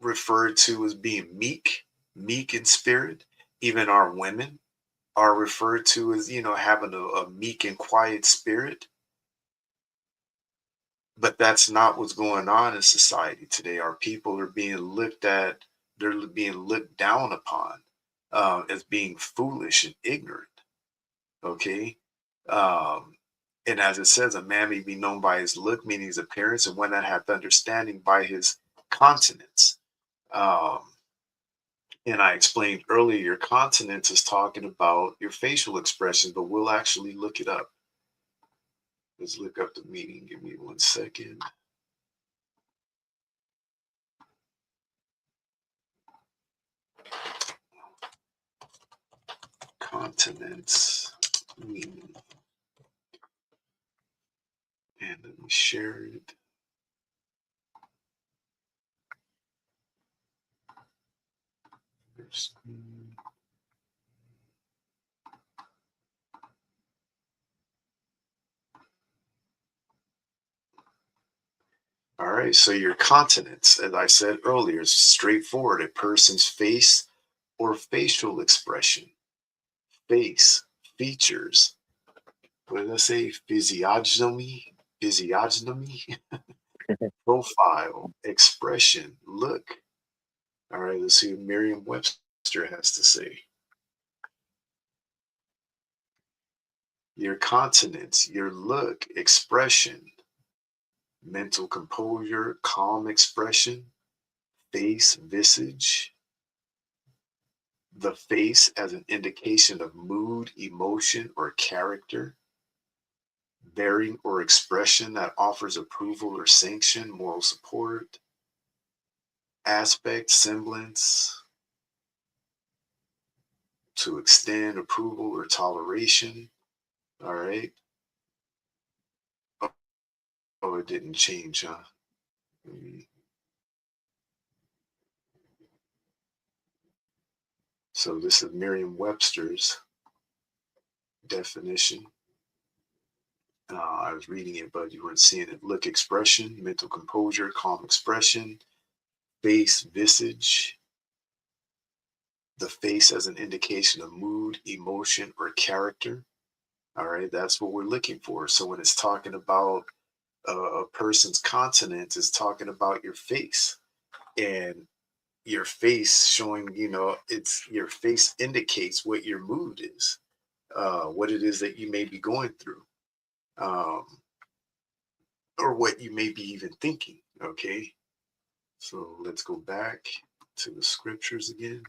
referred to as being meek, meek in spirit. Even our women are referred to as, having a meek and quiet spirit. But that's not what's going on in society today. Our people are being looked at, they're being looked down upon as being foolish and ignorant. Okay. Um, and as it says, a man may be known by his look, meaning his appearance, and one that hath understanding by his countenance. Um, and I explained earlier, your countenance is talking about your facial expression, but we'll actually look it up. Let's look up the meaning. Give me 1 second. Continents meaning. And let me share it. All right, so your continents, as I said earlier, is straightforward. A person's face or facial expression. Face, features. What did I say? Physiognomy, profile, expression, look. All right, let's see what Merriam-Webster has to say. Your continents, your look, expression, mental composure, calm expression, face, visage. The face as an indication of mood, emotion, or character. Bearing or expression that offers approval or sanction, moral support. Aspect, semblance, to extend approval or toleration. All right. Oh, it didn't change, huh? So this is Merriam-Webster's definition. I was reading it, but you weren't seeing it. Look, expression, mental composure, calm expression, face, visage. The face as an indication of mood, emotion, or character. All right, that's what we're looking for. So when it's talking about a person's continent, it's talking about your face. And your face showing, it's your face indicates what your mood is, what it is that you may be going through, or what you may be even thinking. Okay, so let's go back to the scriptures again.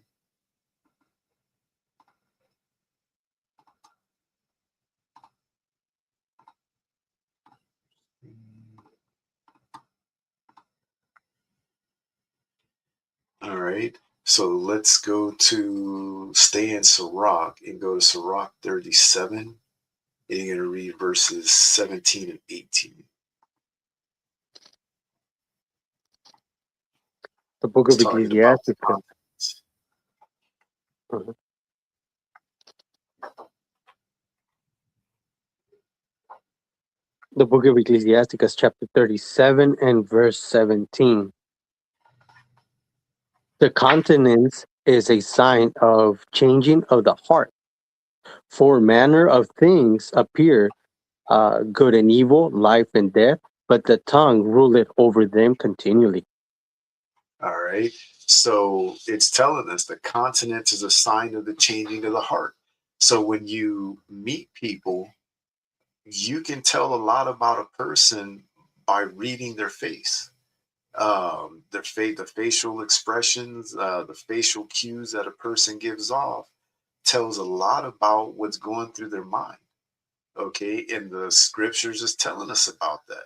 All right, so let's go to stay in Sirach and go to Sirach 37, and you're going to read verses 17 and 18. The book of Ecclesiastes. The book of Ecclesiasticus, chapter 37 and verse 17. The countenance is a sign of changing of the heart, For manner of things appear, good and evil, life and death, but the tongue ruleth over them continually. All right. So it's telling us the continence is a sign of the changing of the heart. So when you meet people, you can tell a lot about a person by reading their face. The facial expressions, the facial cues that a person gives off tells a lot about what's going through their mind. Okay. And the scriptures is telling us about that.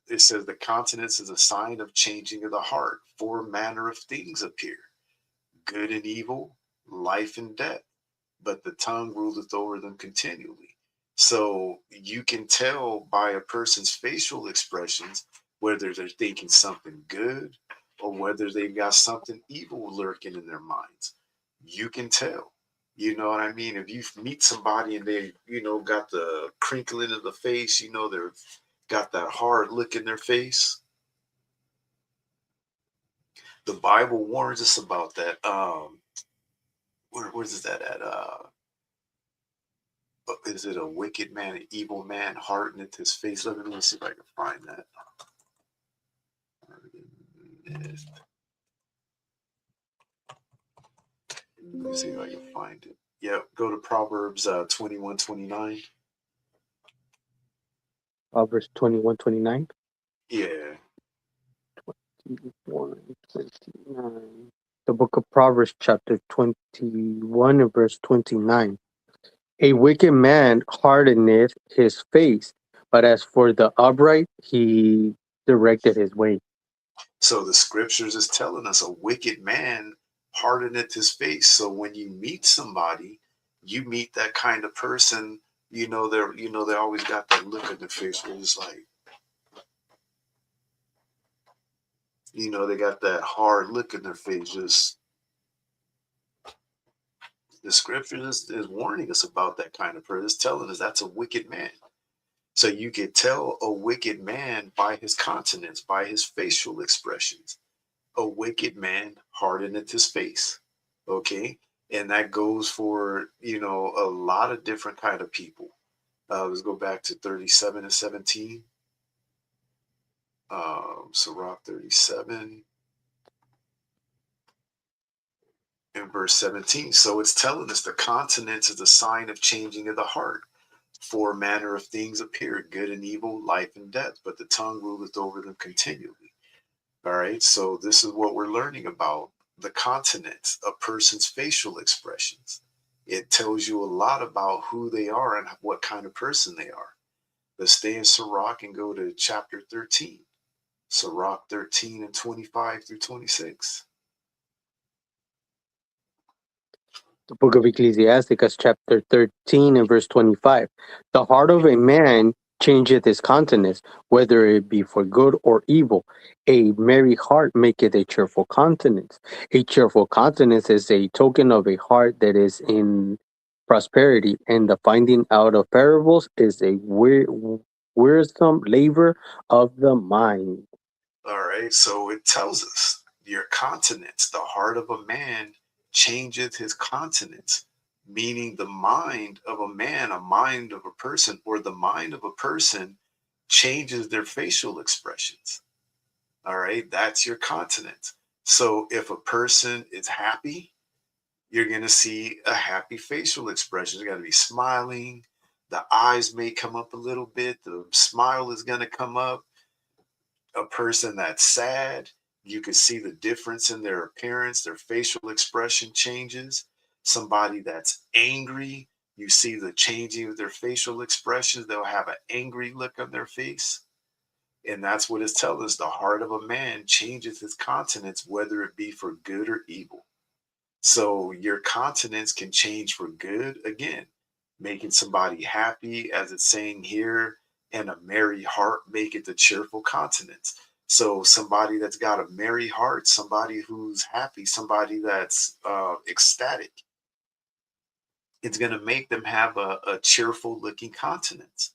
It says the countenance is a sign of changing of the heart. Four manner of things appear: good and evil, life and death, but the tongue ruleth over them continually. So you can tell by a person's facial expressions whether they're thinking something good or whether they've got something evil lurking in their minds. You can tell. You know what I mean? If you meet somebody and they, got the crinkling of the face, they're got that hard look in their face. The Bible warns us about that. Where's that at? Is it a wicked man, an evil man, hardeneth his face? Let me see if I can find that. Let me see if I can find it. Yeah, go to Proverbs 21:29. Proverbs 21:29. Yeah. 21:29. The book of Proverbs, chapter 21, and verse 29. A wicked man hardeneth his face, but as for the upright, he directed his way. So the scriptures is telling us a wicked man hardeneth his face. So when you meet somebody, you meet that kind of person, they always got that look in their face where it's like, they got that hard look in their face. Just the scripture is warning us about that kind of person. It's telling us that's a wicked man. So you can tell a wicked man by his countenance, by his facial expressions. A wicked man hardeneth his face. Okay. And that goes for, a lot of different kind of people. Let's go back to 37 and 17. Sirach 37 and verse 17. So it's telling us the countenance is a sign of changing of the heart. Four manner of things appear: good and evil, life and death, but the tongue ruleth over them continually. All right. So this is what we're learning about the countenance, a person's facial expressions. It tells you a lot about who they are and what kind of person they are. Let's stay in Sirach and go to chapter 13. Sirach 13 and 25 through 26. The book of Ecclesiasticus, chapter 13, and verse 25. The heart of a man changeth his countenance, whether it be for good or evil. A merry heart maketh a cheerful countenance. A cheerful countenance is a token of a heart that is in prosperity, and the finding out of parables is a wearisome labor of the mind. All right. So it tells us your countenance, the heart of a man changeth his countenance, meaning the mind of a man, a mind of a person, or the mind of a person changes their facial expressions. All right. That's your countenance. So if a person is happy, you're going to see a happy facial expression. They're going to be smiling. The eyes may come up a little bit. The smile is going to come up. A person that's sad, you can see the difference in their appearance, their facial expression changes. Somebody that's angry, you see the changing of their facial expressions. They'll have an angry look on their face. And that's what it's telling us. The heart of a man changes his countenance, whether it be for good or evil. So your countenance can change for good, again, making somebody happy, as it's saying here, and a merry heart maketh a cheerful countenance. So somebody that's got a merry heart, somebody who's happy, somebody that's ecstatic, it's going to make them have a cheerful looking countenance,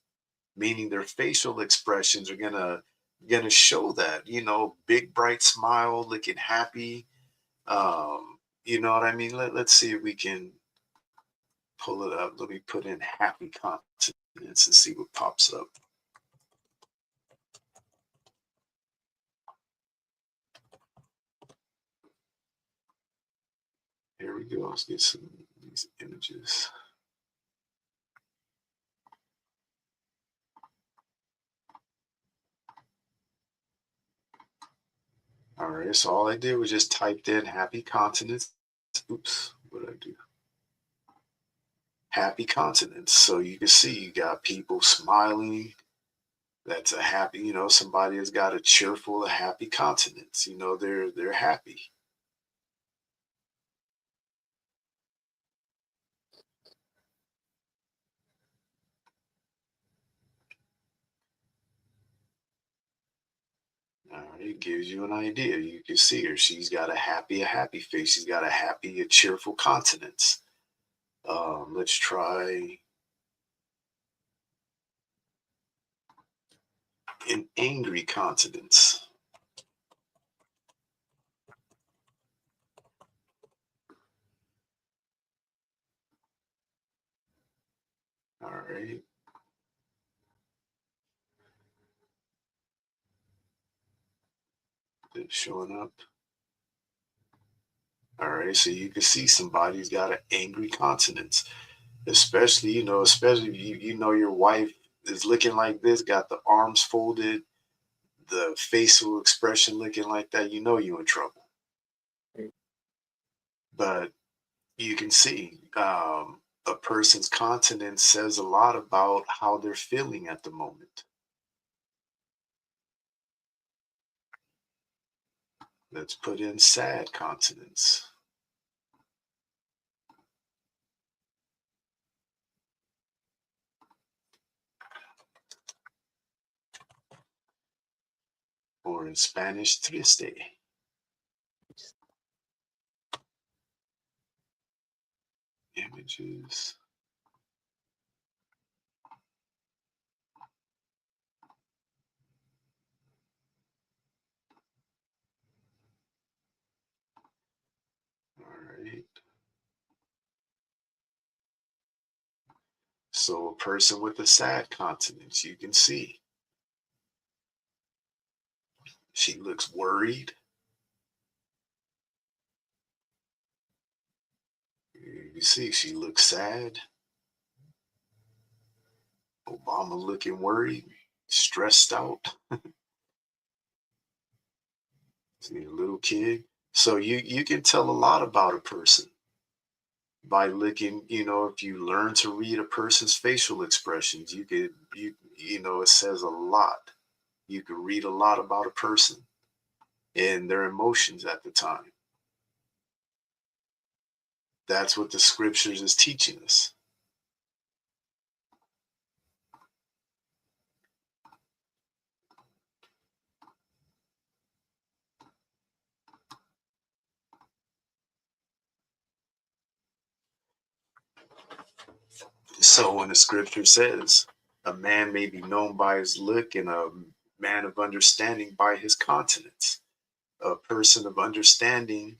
meaning their facial expressions are going to show that, big bright smile, looking happy. You know what I mean? Let's see if we can pull it up. Let me put in happy continence and see what pops up. Here we go. Let's get some of these images. All right, so all I did was just typed in happy continence. Oops, what did I do? Happy continence. So you can see you got people smiling. That's a happy, somebody has got a cheerful, a happy continence. They're happy. All right, it gives you an idea. You can see her. She's got a happy face. She's got a happy, a cheerful countenance. Let's try an angry countenance. All right. It's showing up. All right, so you can see somebody's got an angry countenance, especially if you know your wife is looking like this, got the arms folded, the facial expression looking like that. You know you're in trouble. But you can see a person's countenance says a lot about how they're feeling at the moment. Let's put in sad countenance. Or in Spanish, triste. Images. All right. So a person with a sad countenance, you can see she looks worried. You see she looks sad. Obama looking worried, stressed out. See a little kid. So you can tell a lot about a person by looking, if you learn to read a person's facial expressions, it says a lot. You can read a lot about a person and their emotions at the time. That's what the scriptures is teaching us. So when the scripture says a man may be known by his look and a man of understanding by his countenance, a person of understanding,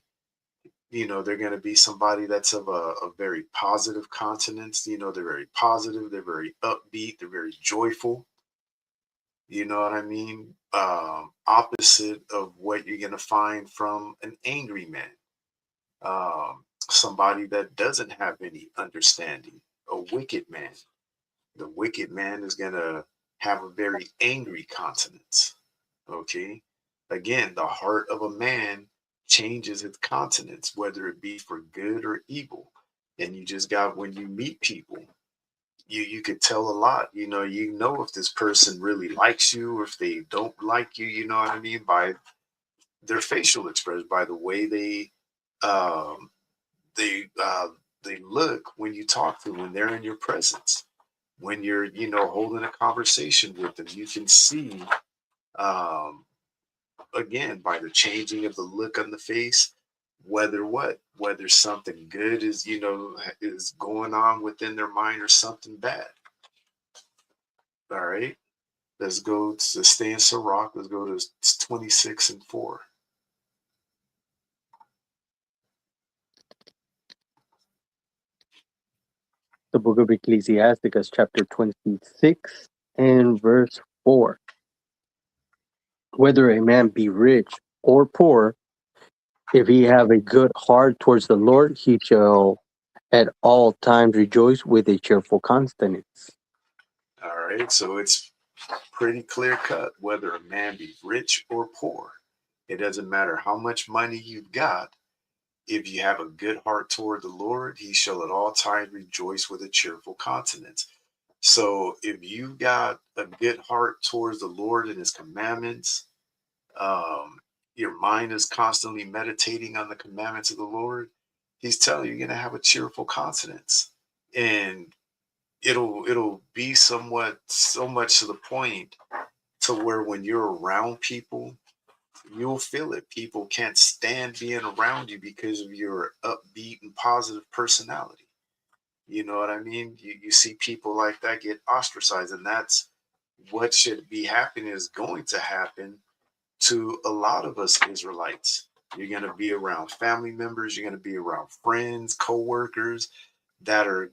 they're going to be somebody that's of a very positive countenance. They're very positive, they're very upbeat, they're very joyful. You know what I mean? Opposite of what you're going to find from an angry man, somebody that doesn't have any understanding, a wicked man. The wicked man is going to have a very angry countenance. Okay. Again, the heart of a man changes its countenance, whether it be for good or evil. And you just got, when you meet people, you could tell a lot. You know if this person really likes you or if they don't like you, you know what I mean, by their facial expression, by the way um they uh they look when you talk to them, when they're in your presence, when you're holding a conversation with them. You can see, um again, by the changing of the look on the face, whether something good is going on within their mind or something bad. All right, let's go to stay in Sirach. Let's go to 26:4. The book of Ecclesiasticus, chapter 26 and verse 4. Whether a man be rich or poor, if he have a good heart towards the Lord, he shall at all times rejoice with a cheerful countenance. All right, so it's pretty clear cut. Whether a man be rich or poor, it doesn't matter how much money you've got. If you have a good heart toward the Lord, he shall at all times rejoice with a cheerful countenance. So if you've got a good heart towards the Lord and his commandments, um, your mind is constantly meditating on the commandments of the Lord, he's telling you you're going to have a cheerful countenance. And it'll be somewhat so much to the point to where when you're around people, you'll feel it. People can't stand being around you because of your upbeat and positive personality. You know what I mean? You see people like that get ostracized, and that's what should be happening, is going to happen to a lot of us Israelites. You're going to be around family members, you're going to be around friends, co-workers that are,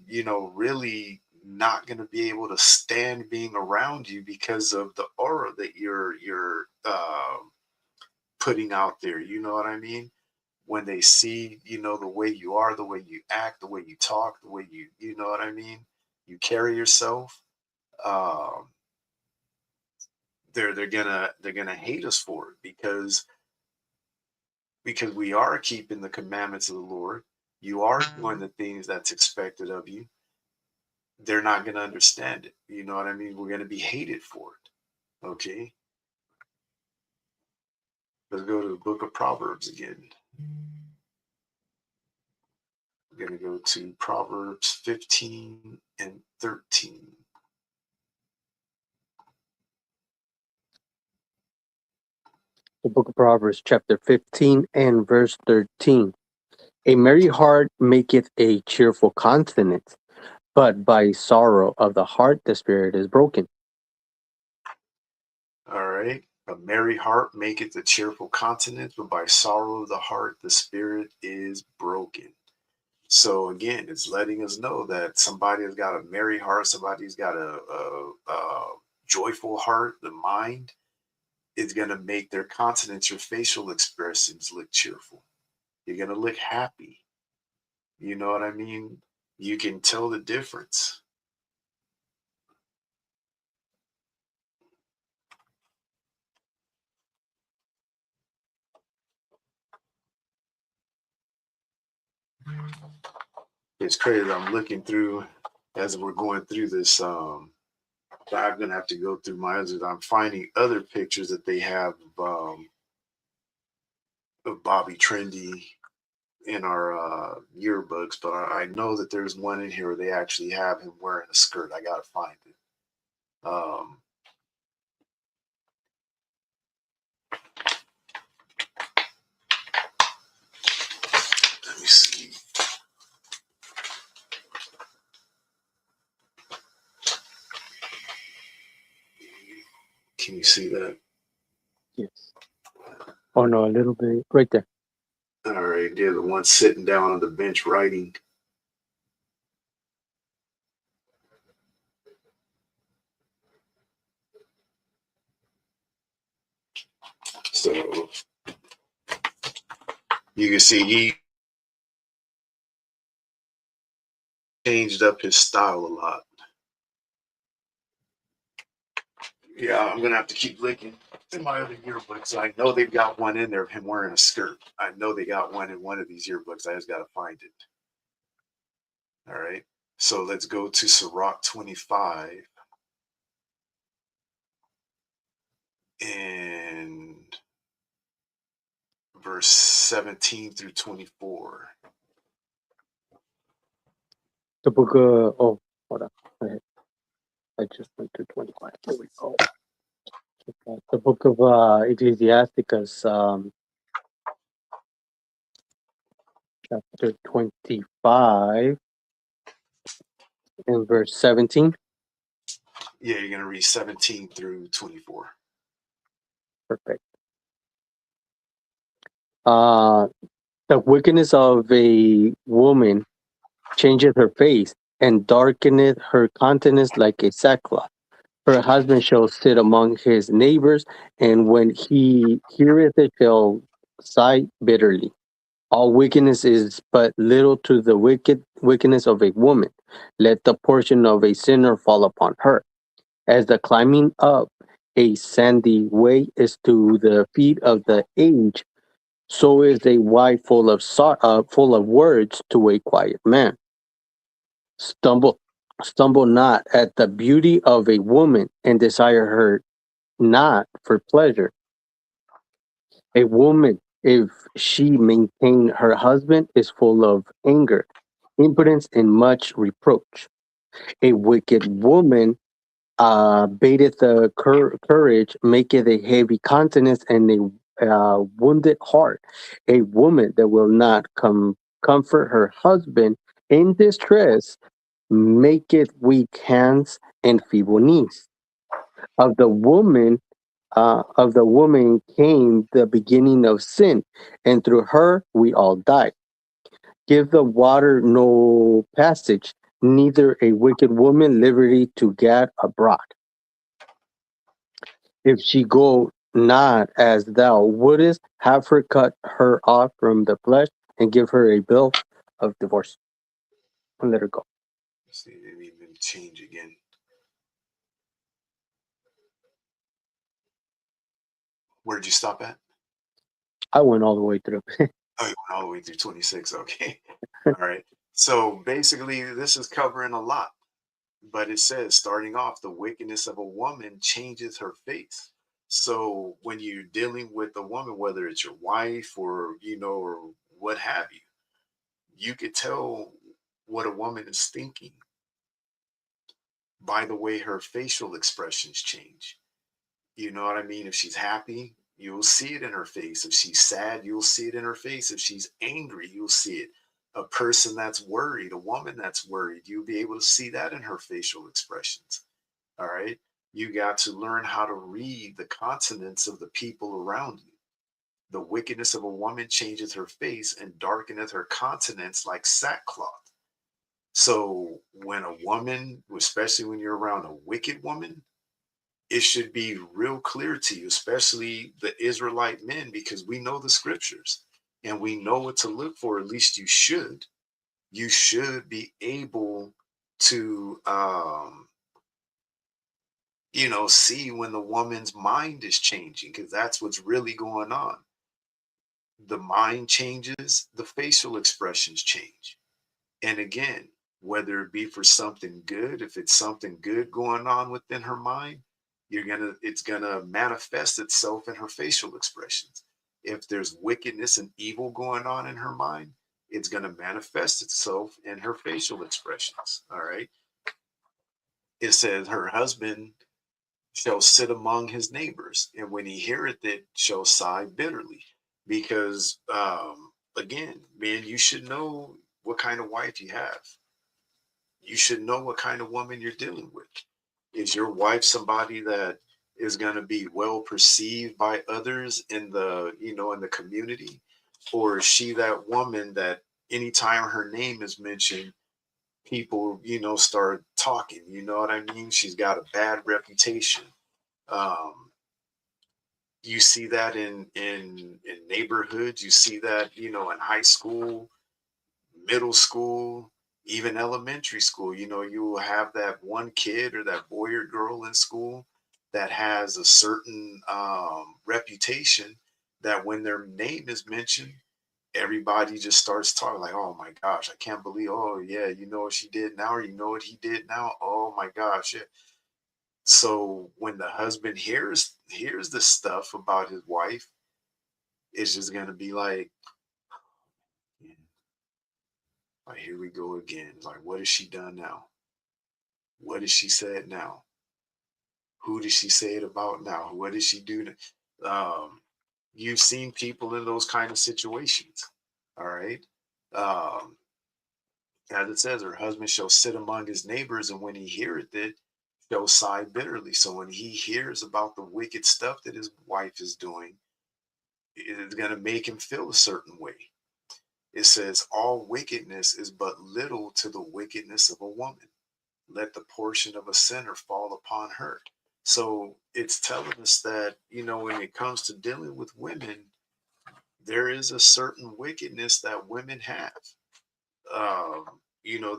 really not going to be able to stand being around you because of the aura that you're putting out there. You know what I mean? When they see, the way you are, the way you act, the way you talk, the way you know what I mean? You carry yourself. Um, they're gonna hate us for it because we are keeping the commandments of the Lord. You are doing the things that's expected of you. They're not gonna understand it. You know what I mean? We're gonna be hated for it. Okay. Let's go to the book of Proverbs again. We're going to go to Proverbs 15 and 13. The book of Proverbs, chapter 15 and verse 13. A merry heart maketh a cheerful countenance, but by sorrow of the heart the spirit is broken. All right. A merry heart maketh a cheerful countenance, but by sorrow of the heart the spirit is broken. So again, it's letting us know that somebody has got a merry heart, somebody's got a joyful heart. The mind is going to make their countenance, your facial expressions, look cheerful. You're going to look happy. You know what I mean? You can tell the difference. It's crazy. I'm looking through as we're going through this. I'm gonna have to go through my others. I'm finding other pictures that they have of Bobby Trendy in our yearbooks, but I know that there's one in here where they actually have him wearing a skirt. I gotta find it. Let me see. Can you see that? Yes. Oh no, a little bit right there. All right, yeah, the one sitting down on the bench writing. So you can see he changed up his style a lot. Yeah, I'm gonna have to keep looking in my other yearbooks. I know they've got one in there of him wearing a skirt. I know they got one in one of these yearbooks. I just gotta find it. All right. So let's go to Sirach 25 and verse 17 through 24. The book of hold on. I just went to 25. There we go. The book of Ecclesiasticus, chapter 25 and verse 17. Yeah, you're gonna read 17 through 24. Perfect. The wickedness of a woman changes her face, and darkeneth her countenance like a sackcloth. Her husband shall sit among his neighbors, and when he heareth it, shall sigh bitterly. All wickedness is but little to the wickedness of a woman. Let the portion of a sinner fall upon her. As the climbing up a sandy way is to the feet of the aged, so is a wife full of words to a quiet man. Stumble, stumble not at the beauty of a woman, and desire her not for pleasure. A woman, if she maintain her husband, is full of anger, impudence, and much reproach. A wicked woman baiteth the courage, maketh a heavy countenance, and a wounded heart. A woman that will not comfort her husband in distress maketh weak hands and feeble knees. Of the woman came the beginning of sin, and through her we all die. Give the water no passage, neither a wicked woman liberty to gad abroad. If she go not as thou wouldest, have her cut her off from the flesh, and give her a bill of divorce, and let her go. Let's see, they didn't even change again. Where did you stop at? I went all the way through. Oh, you went all the way through 26. Okay. All right. So basically, this is covering a lot, but it says, starting off, the wickedness of a woman changes her face. So when you're dealing with a woman, whether it's your wife or, or what have you, you could tell what a woman is thinking by the way her facial expressions change. You know what I mean? If she's happy, you'll see it in her face. If she's sad, you'll see it in her face. If she's angry, you'll see it. A person that's worried, a woman that's worried, you'll be able to see that in her facial expressions. All right. You got to learn how to read the consonants of the people around you. The wickedness of a woman changes her face and darkeneth her countenance like sackcloth. So when a woman, especially when you're around a wicked woman, it should be real clear to you, especially the Israelite men, because we know the scriptures and we know what to look for. At least you should. You should be able to, see when the woman's mind is changing, because that's what's really going on. The mind changes, the facial expressions change. And again, whether it be for something good, if it's something good going on within her mind, it's gonna manifest itself in her facial expressions. If there's wickedness and evil going on in her mind, it's gonna manifest itself in her facial expressions. All right. It says her husband shall sit among his neighbors, and when he heareth it, shall sigh bitterly. Because again, man, you should know what kind of wife you have. You should know what kind of woman you're dealing with. Is your wife somebody that is going to be well perceived by others in the community? Or is she that woman that anytime her name is mentioned, people, start talking? You know what I mean? She's got a bad reputation. Um, you see that in neighborhoods. You see that, in high school, middle school, even elementary school. You will have that one kid or that boy or girl in school that has a certain reputation that when their name is mentioned, everybody just starts talking like, oh my gosh, I can't believe, oh yeah, you know what she did now, or you know what he did now. Oh my gosh. Yeah. So when the husband hears the stuff about his wife, it's just gonna be like, "Yeah, like, here we go again. Like, what has she done now? What did she say it now? Who did she say it about now? What did she do? You've seen people in those kind of situations. All right. Um, as it says, her husband shall sit among his neighbors, and when he heareth it, shall sigh bitterly. So when he hears about the wicked stuff that his wife is doing, it is going to make him feel a certain way. It says, all wickedness is but little to the wickedness of a woman. Let the portion of a sinner fall upon her. So it's telling us that, when it comes to dealing with women, there is a certain wickedness that women have,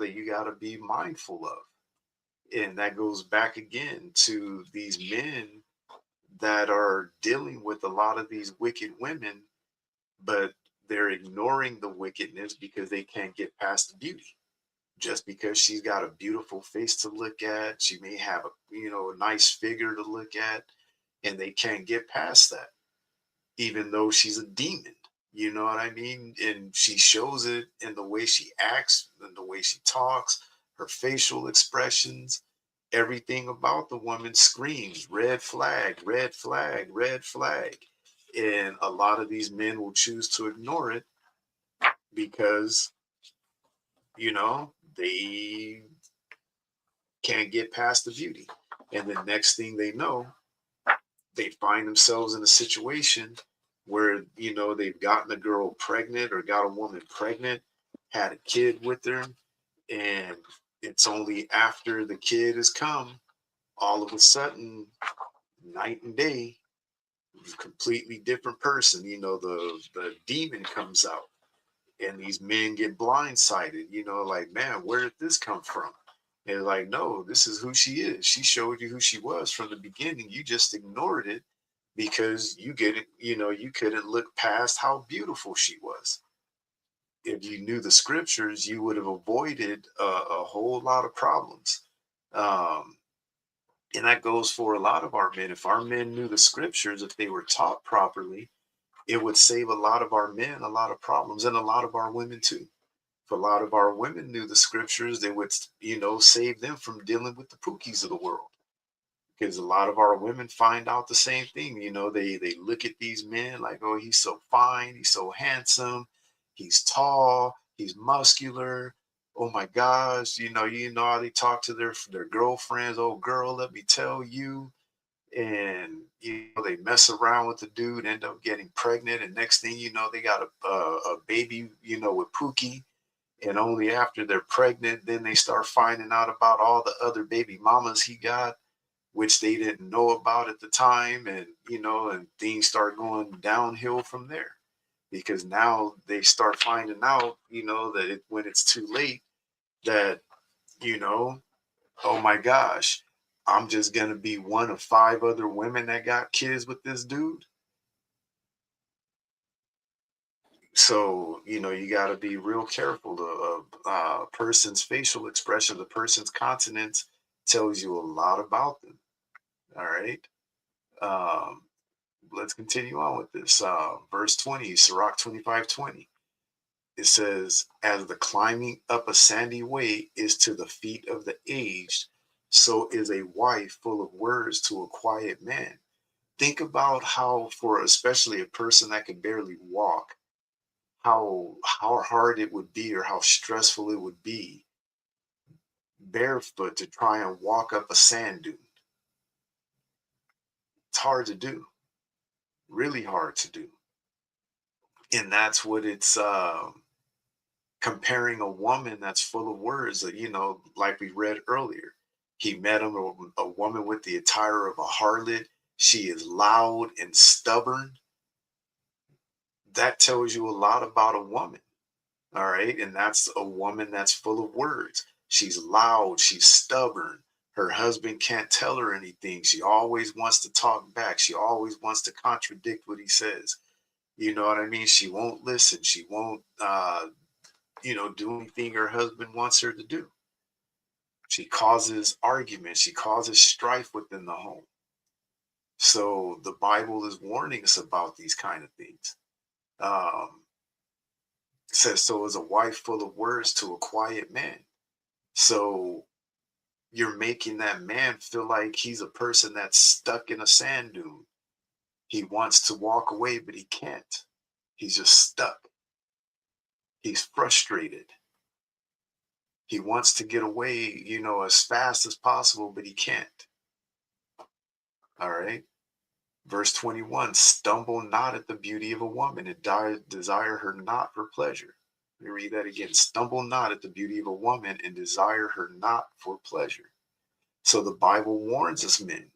that you got to be mindful of. And that goes back again to these men that are dealing with a lot of these wicked women, but they're ignoring the wickedness because they can't get past the beauty. Just because she's got a beautiful face to look at, she may have a nice figure to look at, and they can't get past that, even though she's a demon. You know what I mean? And she shows it in the way she acts, in the way she talks, her facial expressions, everything about the woman screams red flag, red flag, red flag. And a lot of these men will choose to ignore it because, they can't get past the beauty. And the next thing they know, they find themselves in a situation where, they've gotten a girl pregnant or got a woman pregnant, had a kid with her, and it's only after the kid has come, all of a sudden, night and day, completely different person. The demon comes out, and these men get blindsided. Like, man, where did this come from? And they're like, no, this is who she is. She showed you who she was from the beginning. You just ignored it because you couldn't look past how beautiful she was. If you knew the scriptures, you would have avoided a whole lot of problems. Um, and that goes for a lot of our men. If our men knew the scriptures, if they were taught properly, it would save a lot of our men a lot of problems, and a lot of our women too. If a lot of our women knew the scriptures, they would, save them from dealing with the pookies of the world. Because a lot of our women find out the same thing. They look at these men like, oh, he's so fine, he's so handsome, he's tall, he's muscular. Oh my gosh, you know how they talk to their girlfriends. Oh, girl, let me tell you. And they mess around with the dude, end up getting pregnant, and next thing you know, they got a baby, with Pookie. And only after they're pregnant, then they start finding out about all the other baby mamas he got, which they didn't know about at the time. And and things start going downhill from there, because now they start finding out, that when it's too late, that you know oh my gosh, I'm just gonna be one of 5 other women that got kids with this dude. So you got to be real careful. The person's facial expression, the person's countenance tells you a lot about them. All right. um let's continue on with this. Verse 20, Sirach 25:20. It says, as the climbing up a sandy way is to the feet of the aged, so is a wife full of words to a quiet man. Think about how, for especially a person that can barely walk, how hard it would be, or how stressful it would be barefoot to try and walk up a sand dune. It's hard to do, really hard to do. And that's what it's comparing a woman that's full of words that, like we read earlier. He met him, a woman with the attire of a harlot. She is loud and stubborn. That tells you a lot about a woman. All right. And that's a woman that's full of words. She's loud. She's stubborn. Her husband can't tell her anything. She always wants to talk back. She always wants to contradict what he says. You know what I mean? She won't listen. She won't, do anything her husband wants her to do. She causes arguments. She causes strife within the home. So the Bible is warning us about these kind of things. Um, it says, so is a wife full of words to a quiet man. So you're making that man feel like he's a person that's stuck in a sand dune. He wants to walk away, but he can't. He's just stuck. He's frustrated. He wants to get away, as fast as possible, but he can't. All right. Verse 21, stumble not at the beauty of a woman, and desire her not for pleasure. Let me read that again. Stumble not at the beauty of a woman and desire her not for pleasure. So the Bible warns us, men,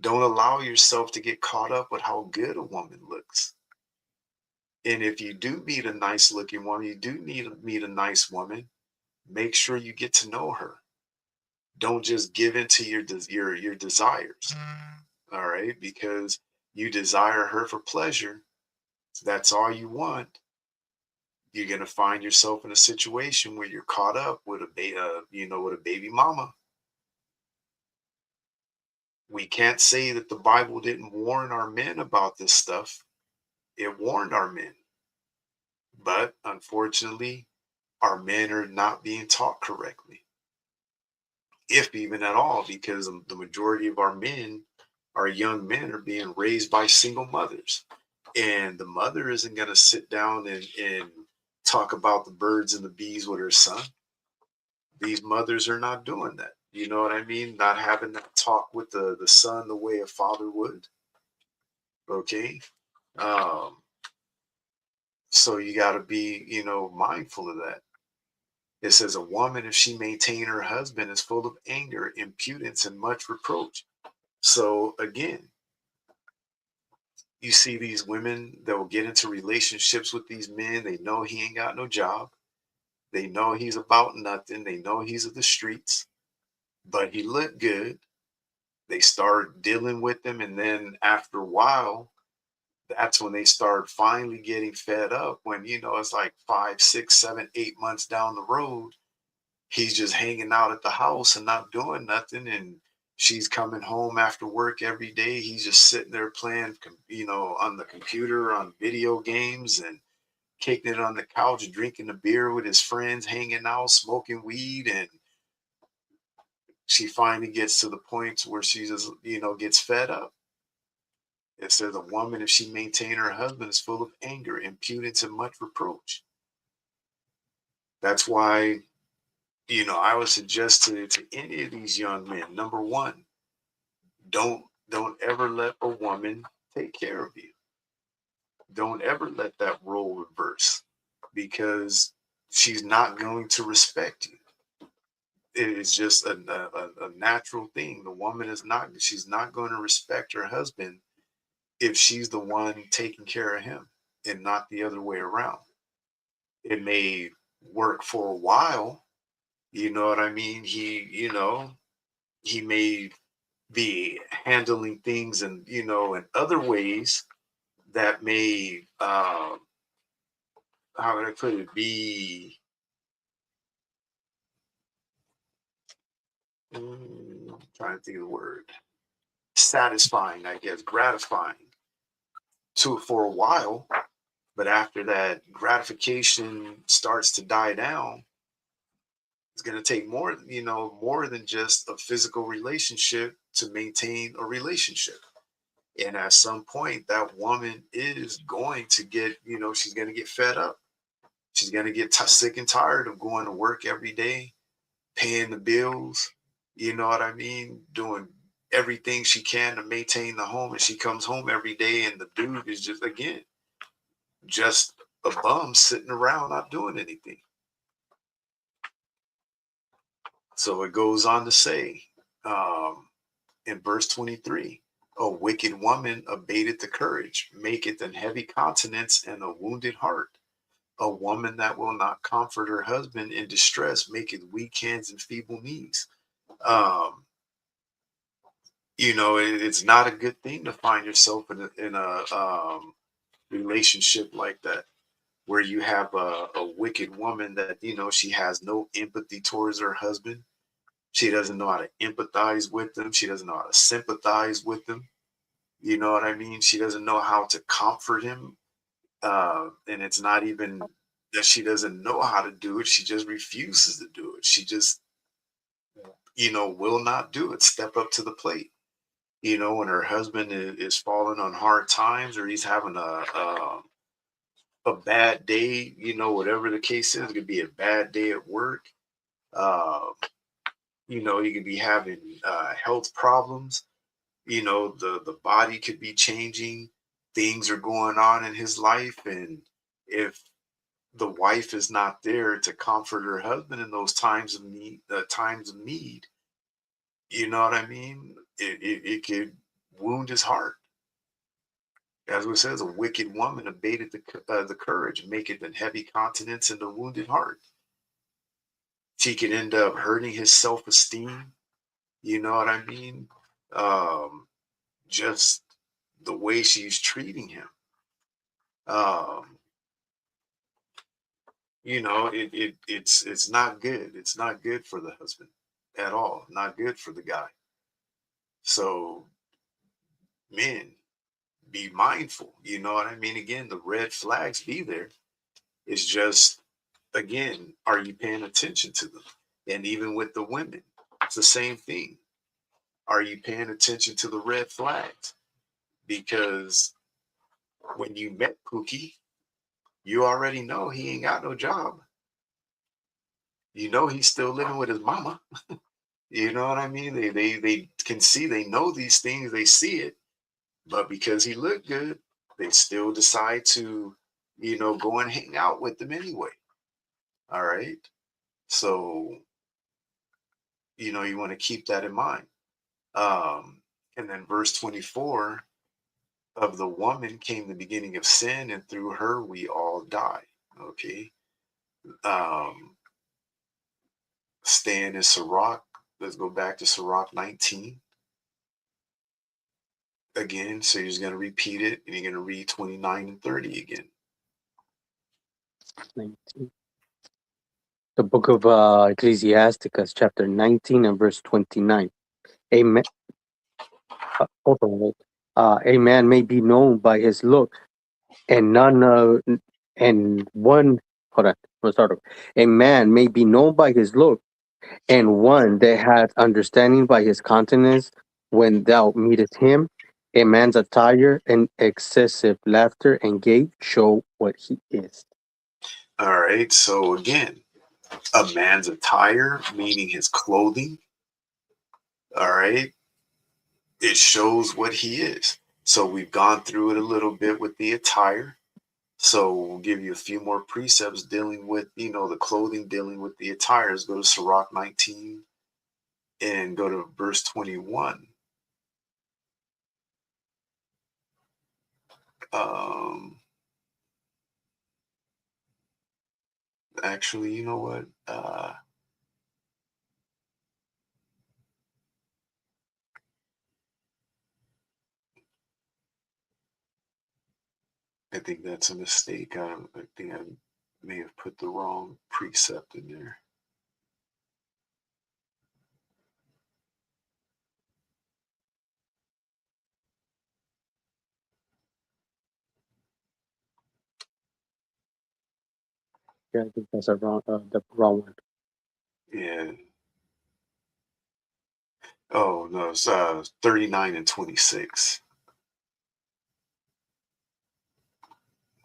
don't allow yourself to get caught up with how good a woman looks. And if you do meet a nice looking woman, you do meet a nice woman, make sure you get to know her. Don't just give in to your desires. All right, because you desire her for pleasure. That's all you want. You're gonna find yourself in a situation where you're caught up with with a baby mama. We can't say that the Bible didn't warn our men about this stuff. It warned our men, but unfortunately, our men are not being taught correctly, if even at all, because the majority of our men, our young men, are being raised by single mothers. And the mother isn't going to sit down and talk about the birds and the bees with her son. These mothers are not doing that. You know what I mean? Not having that talk with the son the way a father would. Okay. Um, so you got to be, mindful of that. It says a woman, if she maintain her husband, is full of anger, impudence, and much reproach. So again, you see these women that will get into relationships with these men. They know he ain't got no job. They know he's about nothing. They know he's of the streets, but he looked good. They start dealing with him. And then after a while, that's when they start finally getting fed up when, it's like 5, 6, 7, 8 months down the road. He's just hanging out at the house and not doing nothing. And she's coming home after work every day. He's just sitting there playing, on the computer, on video games, and kicking it on the couch, drinking a beer with his friends, hanging out, smoking weed. And she finally gets to the point where she just, gets fed up. It says a woman, if she maintain her husband, is full of anger, impudence, and much reproach. That's why, I would suggest to any of these young men, number one, don't ever let a woman take care of you. Don't ever let that role reverse, because she's not going to respect you. It is just a natural thing. The woman she's not going to respect her husband if she's the one taking care of him and not the other way around. It may work for a while, you know what I mean? He may be handling things and in other ways that may how would I put it, be trying to think of the word, satisfying, I guess, gratifying for a while. But after that gratification starts to die down, it's going to take more than just a physical relationship to maintain a relationship. And at some point, that woman is going to get, she's going to get fed up. She's going to get sick and tired of going to work every day, paying the bills, you know what I mean? Doing everything she can to maintain the home. And she comes home every day and the dude is just, again, just a bum sitting around not doing anything. So it goes on to say in verse 23, a wicked woman abated the courage, maketh an heavy countenance and a wounded heart. A woman that will not comfort her husband in distress maketh weak hands and feeble knees. It's not a good thing to find yourself in a relationship like that, where you have a wicked woman that, she has no empathy towards her husband. She doesn't know how to empathize with him. She doesn't know how to sympathize with him. You know what I mean? She doesn't know how to comfort him. And it's not even that she doesn't know how to do it. She just refuses to do it. She just, will not do it. Step up to the plate. When her husband is falling on hard times, or he's having a bad day, whatever the case is, it could be a bad day at work. He could be having health problems. The body could be changing. Things are going on in his life, and if the wife is not there to comfort her husband in those times of need, you know what I mean? It could wound his heart. As it says, a wicked woman abated the courage, maketh an heavy countenance and a wounded heart. She could end up hurting his self-esteem. You know what I mean? Um, just the way she's treating him. Um, it's not good. It's not good for the husband at all. Not good for the guy. So men, be mindful. You know what I mean? Again, the red flags be there. It's just, again, are you paying attention to them? And even with the women, it's the same thing. Are you paying attention to the red flags? Because when you met Pookie, you already know he ain't got no job. You know he's still living with his mama. You know what I mean? They can see, they know these things, they see it, but because he looked good, they still decide to, go and hang out with them anyway. All right. So, you want to keep that in mind. And then verse 24, of the woman came the beginning of sin, and through her we all die. Okay. Um, Staying in Sirach, let's go back to Sirach 19 again. So you're just going to repeat it, and you're going to read 29 and 30 again. 19. The book of Ecclesiasticus, chapter 19 and verse 29. Amen. Hold on, wait. A man may be known by his look, and none of, and one, hold on, let's start over. A man may be known by his look, and one that hath understanding by his countenance. When thou meetest him, a man's attire and excessive laughter and gait show what he is. All right. So again, a man's attire, meaning his clothing. All right. It shows what he is. So we've gone through it a little bit with the attire. So we'll give you a few more precepts dealing with, the clothing, dealing with the attires. Go to Sirach 19 and go to verse 21. Actually, you know what? I think that's a mistake. I think I may have put the wrong precept in there. Yeah, I think that's the wrong one. Yeah. Oh, no, it's 39 and 26.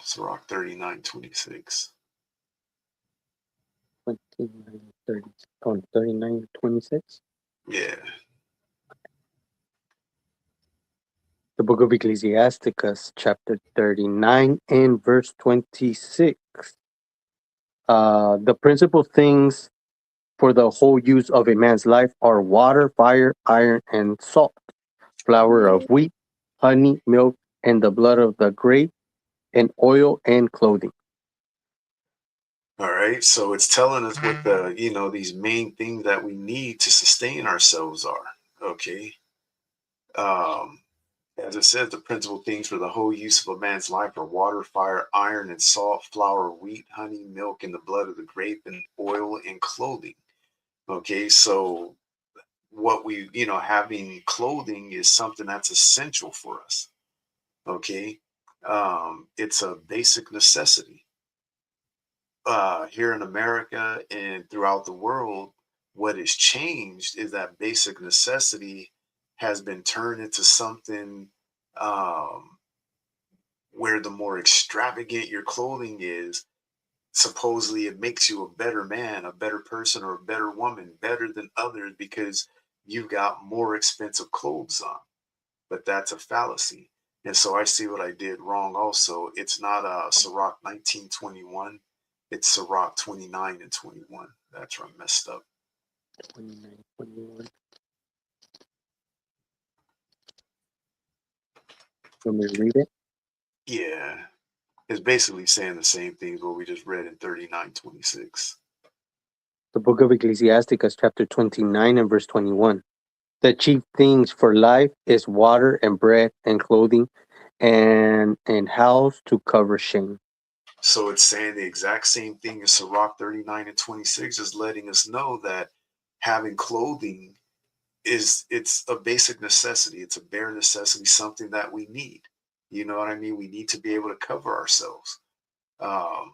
Sirach 39, 26. 29, 30, 39, 26. Yeah. The book of Ecclesiasticus, chapter 39 and verse 26. The principal things for the whole use of a man's life are water, fire, iron, and salt, flour of wheat, honey, milk, and the blood of the grape, and oil and clothing. All right. So it's telling us what these main things that we need to sustain ourselves are. Okay. As it says, the principal things for the whole use of a man's life are water, fire, iron, and salt, flour, wheat, honey, milk, and the blood of the grape, and oil and clothing. Okay. So what we, having clothing is something that's essential for us. Okay. It's a basic necessity. Here in America and throughout the world, what has changed is that basic necessity has been turned into something um, where the more extravagant your clothing is, supposedly it makes you a better man, a better person, or a better woman, better than others because you've got more expensive clothes on. But that's a fallacy. And so I see what I did wrong also. It's not Sirach 19:21. It's Sirach 29 and 21. That's where I messed up. 29, 21. You want me to read it? Yeah. It's basically saying the same things what we just read in 39:26. The book of Ecclesiasticus, chapter 29 and verse 21. The chief things for life is water and bread and clothing and house to cover shame. So it's saying the exact same thing as Sirach 39 and 26, just letting us know that having clothing it's a basic necessity. It's a bare necessity, something that we need. You know what I mean? We need to be able to cover ourselves. Um,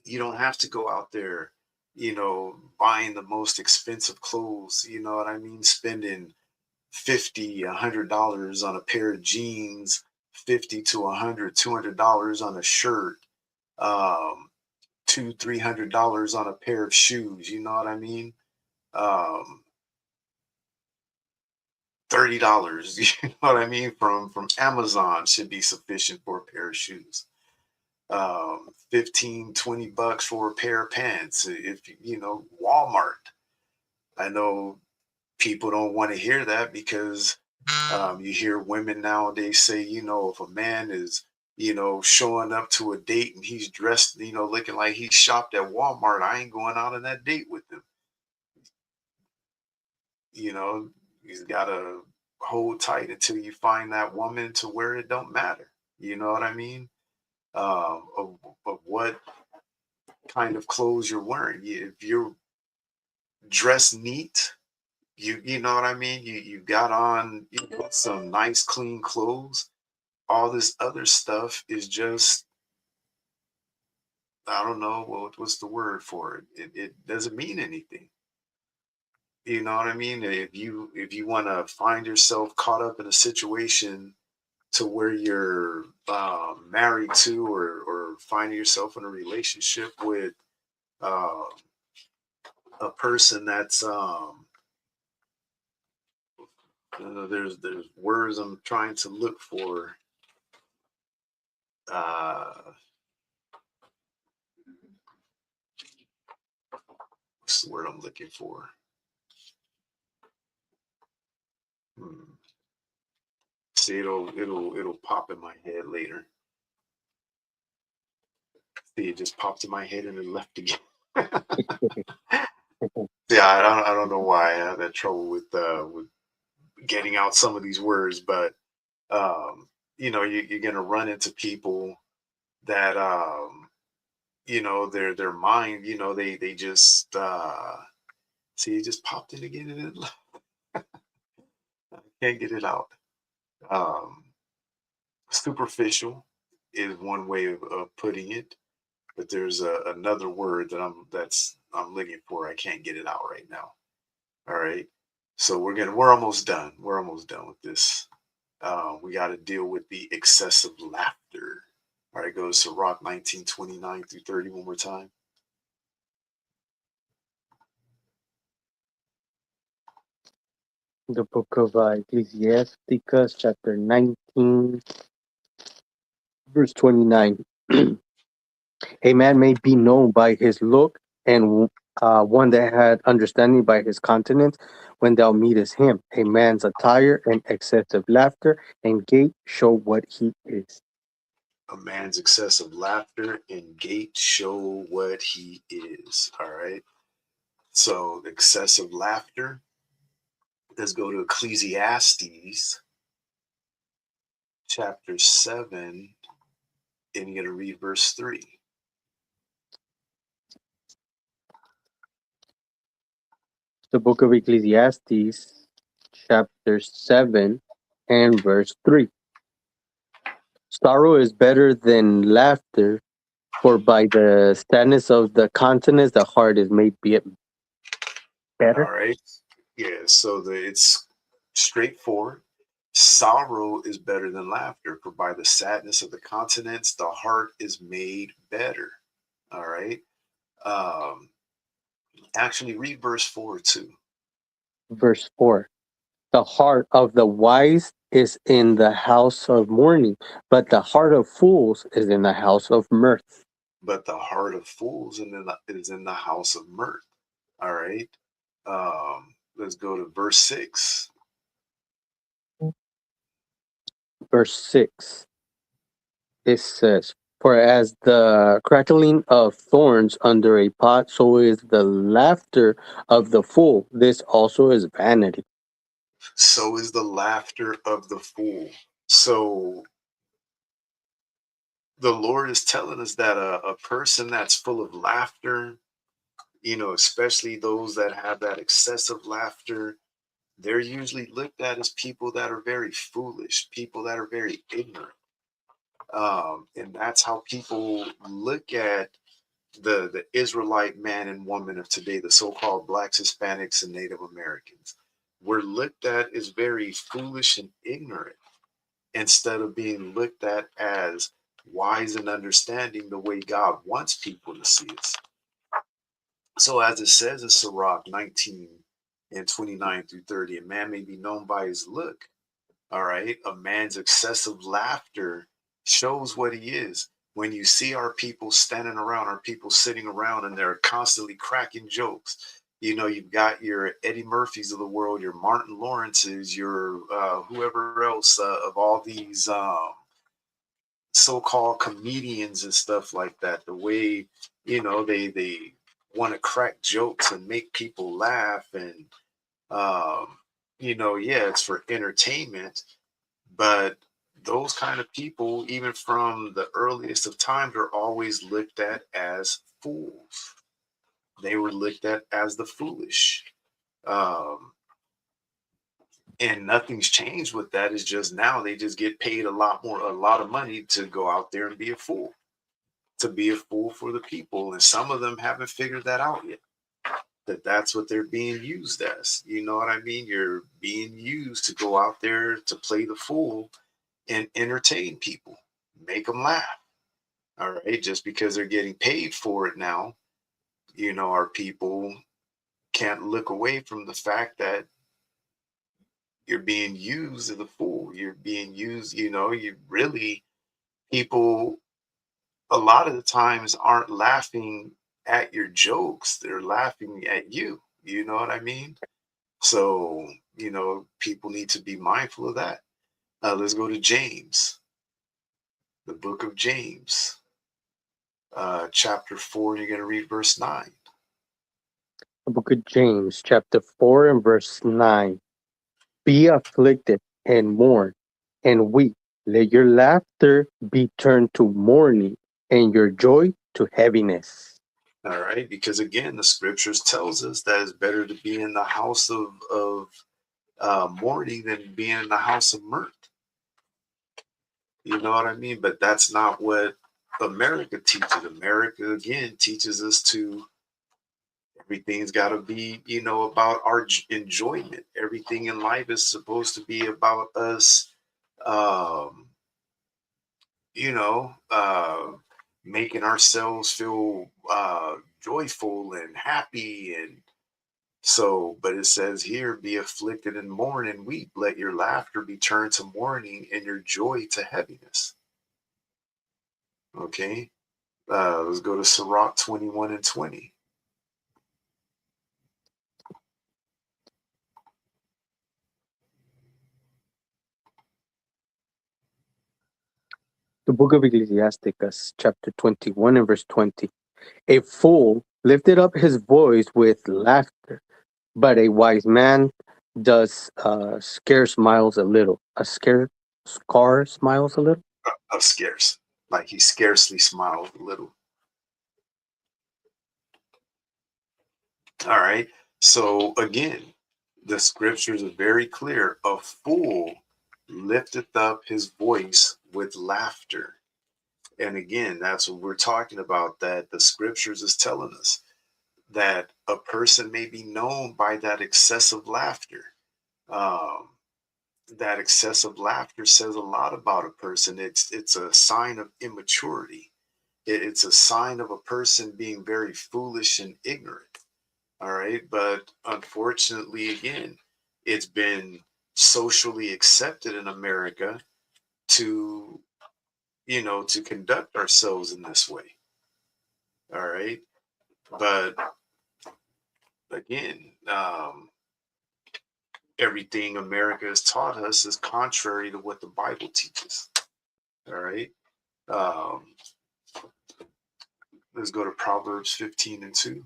you don't have to go out there, buying the most expensive clothes. You know what I mean? Spending $50, $100 on a pair of jeans, 50 to $100, $200 on a shirt, um, $200, $300 on a pair of shoes. You know what I mean? Um, $30, you know what I mean, from Amazon should be sufficient for a pair of shoes. 15, $20 for a pair of pants. If Walmart. I know people don't want to hear that because you hear women nowadays say, if a man is, showing up to a date and he's dressed, looking like he shopped at Walmart, I ain't going out on that date with him. He's got to hold tight until you find that woman to where it don't matter. You know what I mean? Of what kind of clothes you're wearing. If you're dressed neat, you know what I mean? You got on some nice clean clothes. All this other stuff is just, I don't know what's the word for it. It doesn't mean anything. You know what I mean? If you want to find yourself caught up in a situation to where you're married to or finding yourself in a relationship with uh, a person that's there's words I'm trying to look for. What's the word I'm looking for? See, it'll pop in my head later. See, it just popped in my head and it left again. Yeah, I don't know why I have that trouble with getting out some of these words, but you're gonna run into people that their mind, they just see, it just popped in again and it left. I can't get it out. Um, Superficial is one way of putting it, but there's another word I'm looking for. I can't get it out right now. All right, so we're almost done. We're almost done with this. We got to deal with the excessive laughter. All right, go to Sirach 19:29 through 30 one more time. The book of Ecclesiasticus, chapter 19, verse 29. A man may be known by his look, and one that had understanding by his countenance when thou meetest him. A man's attire and excessive laughter and gait show what he is. A man's excessive laughter and gait show what he is. All right. So excessive laughter. Let's go to Ecclesiastes chapter 7, and you're going to read verse 3. The book of Ecclesiastes, chapter 7 and verse 3. Sorrow is better than laughter, for by the sadness of the countenance the heart is made better. All right. Yeah. So it's straightforward. Sorrow is better than laughter, for by the sadness of the countenance, the heart is made better. All right. Actually, read verse 4 too. Verse 4. The heart of the wise is in the house of mourning, but the heart of fools is in the house of mirth. but the heart of fools is in the house of mirth. All right. Let's go to verse 6. Verse 6, it says, "For as the crackling of thorns under a pot, so is the laughter of the fool. This also is vanity." So is the laughter of the fool. So the Lord is telling us that a person that's full of laughter, especially those that have that excessive laughter, they're usually looked at as people that are very foolish, people that are very ignorant. And that's how people look at the Israelite man and woman of today, the so-called blacks, Hispanics, and Native Americans. We're looked at as very foolish and ignorant instead of being looked at as wise and understanding the way God wants people to see us. So as it says in Sirach 19 and 29 through 30, a man may be known by his look. All right. A man's excessive laughter shows what he is. When you see our people standing around, our people sitting around, and they're constantly cracking jokes. You've got your Eddie Murphys of the world, your Martin Lawrences, your whoever else of all these so-called comedians and stuff like that. The way they want to crack jokes and make people laugh, and yeah, it's for entertainment. But those kind of people, even from the earliest of times, are always looked at as fools. They were looked at as the foolish. Um, and nothing's changed with that. It's just now they just get paid a lot of money to go out there and be a fool, to be a fool for the people. And some of them haven't figured that out yet, that that's what they're being used as. You know what I mean? You're being used to go out there to play the fool and entertain people, make them laugh. All right. Just because they're getting paid for it now, our people can't look away from the fact that you're being used as a fool. You're being used, you really, people a lot of the times aren't laughing at your jokes, they're laughing at you. You know what I mean? So, people need to be mindful of that. Let's go to James, the book of James, chapter 4. You're going to read verse 9. The book of James, chapter 4 and verse 9. "Be afflicted and mourn and weep. Let your laughter be turned to mourning and your joy to heaviness." All right, because again, the scriptures tells us that it's better to be in the house of mourning than being in the house of mirth. You know what I mean? But that's not what America teaches. America again teaches us to everything's got to be, about our enjoyment. Everything in life is supposed to be about us, um, you know, uh, making ourselves feel joyful and happy. And so, but it says here, be afflicted and mourn and weep. Let your laughter be turned to mourning and your joy to heaviness. Okay. Let's go to Sirach 21 and 20. The book of Ecclesiasticus, chapter 21 and verse 20. "A fool lifted up his voice with laughter, but a wise man does scare smiles a little." A scar smiles a little. Of scarce. Like he scarcely smiled a little. All right. So again, the scriptures are very clear. A fool lifteth up his voice with laughter. And again, that's what we're talking about, that the scriptures is telling us that a person may be known by that excessive laughter. Um, that excessive laughter says a lot about a person. It's a sign of immaturity. It's a sign of a person being very foolish and ignorant. All right. But unfortunately, again, it's been socially accepted in America to, to conduct ourselves in this way. All right. But again, everything America has taught us is contrary to what the Bible teaches. All right. Um, let's go to Proverbs 15:2.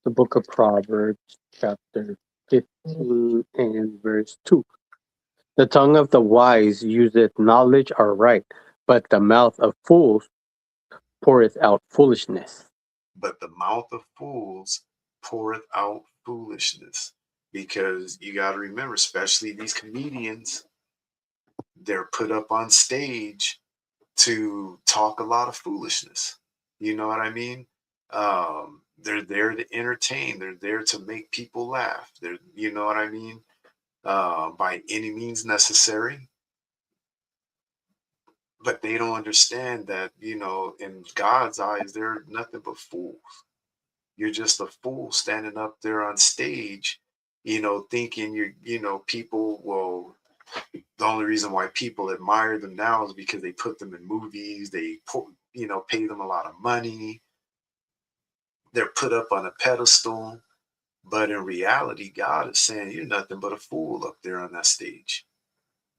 The book of Proverbs, chapter 15 and verse 2. The tongue of the wise useth knowledge aright, but the mouth of fools poureth out foolishness. But the mouth of fools poureth out foolishness. Because you got to remember, especially these comedians, they're put up on stage to talk a lot of foolishness. You know what I mean? They're there to entertain. They're there to make people laugh. You know what I mean? By any means necessary. But they don't understand that, in God's eyes, they're nothing but fools. You're just a fool standing up there on stage, thinking people will. The only reason why people admire them now is because they put them in movies. They put, pay them a lot of money. They're put up on a pedestal. But in reality, God is saying you're nothing but a fool up there on that stage.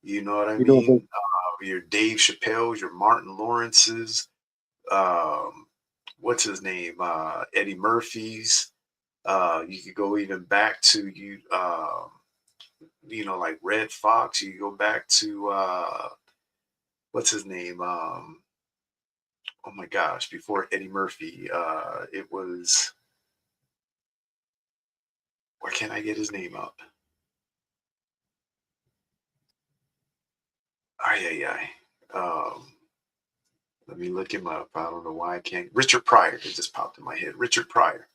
You know what I You know, but mean? Your Dave Chappelle's, your Martin Lawrence's, um, what's his name? Eddie Murphy's. You could go even back to like Red Fox. You go back to what's his name? Oh my gosh, before Eddie Murphy, it was. Why can't I get his name up? Ay, ay, ay. Let me look him up. I don't know why I can't. Richard Pryor. It just popped in my head. Richard Pryor.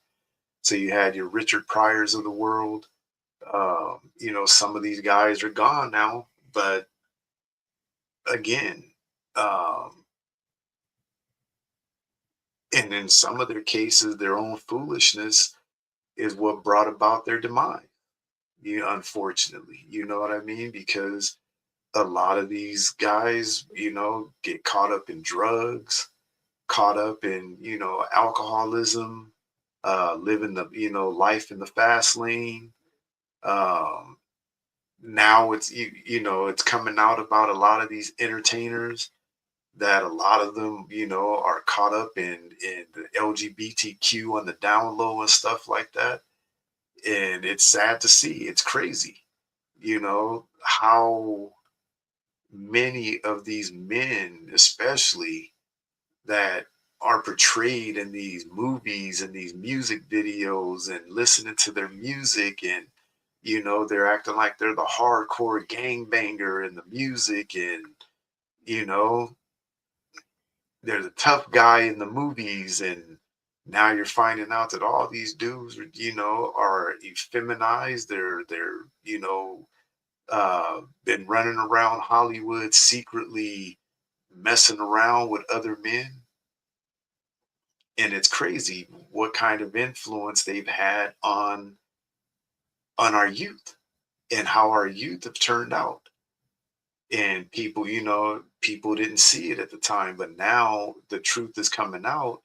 So you had your Richard Pryors of the world. Some of these guys are gone now, but again, um, and in some of their cases, their own foolishness is what brought about their demise. Unfortunately, you know what I mean? Because a lot of these guys, get caught up in drugs, caught up in, alcoholism, living the, life in the fast lane. Um, Now it's coming out about a lot of these entertainers that a lot of them, are caught up in the LGBTQ on the down low and stuff like that. And it's sad to see. It's crazy, how many of these men, especially that are portrayed in these movies and these music videos and listening to their music, and they're acting like they're the hardcore gangbanger in the music, and you know they're the tough guy in the movies, and now you're finding out that all these dudes are effeminized. They're been running around Hollywood secretly messing around with other men. And it's crazy what kind of influence they've had on our youth and how our youth have turned out. And people didn't see it at the time, but now the truth is coming out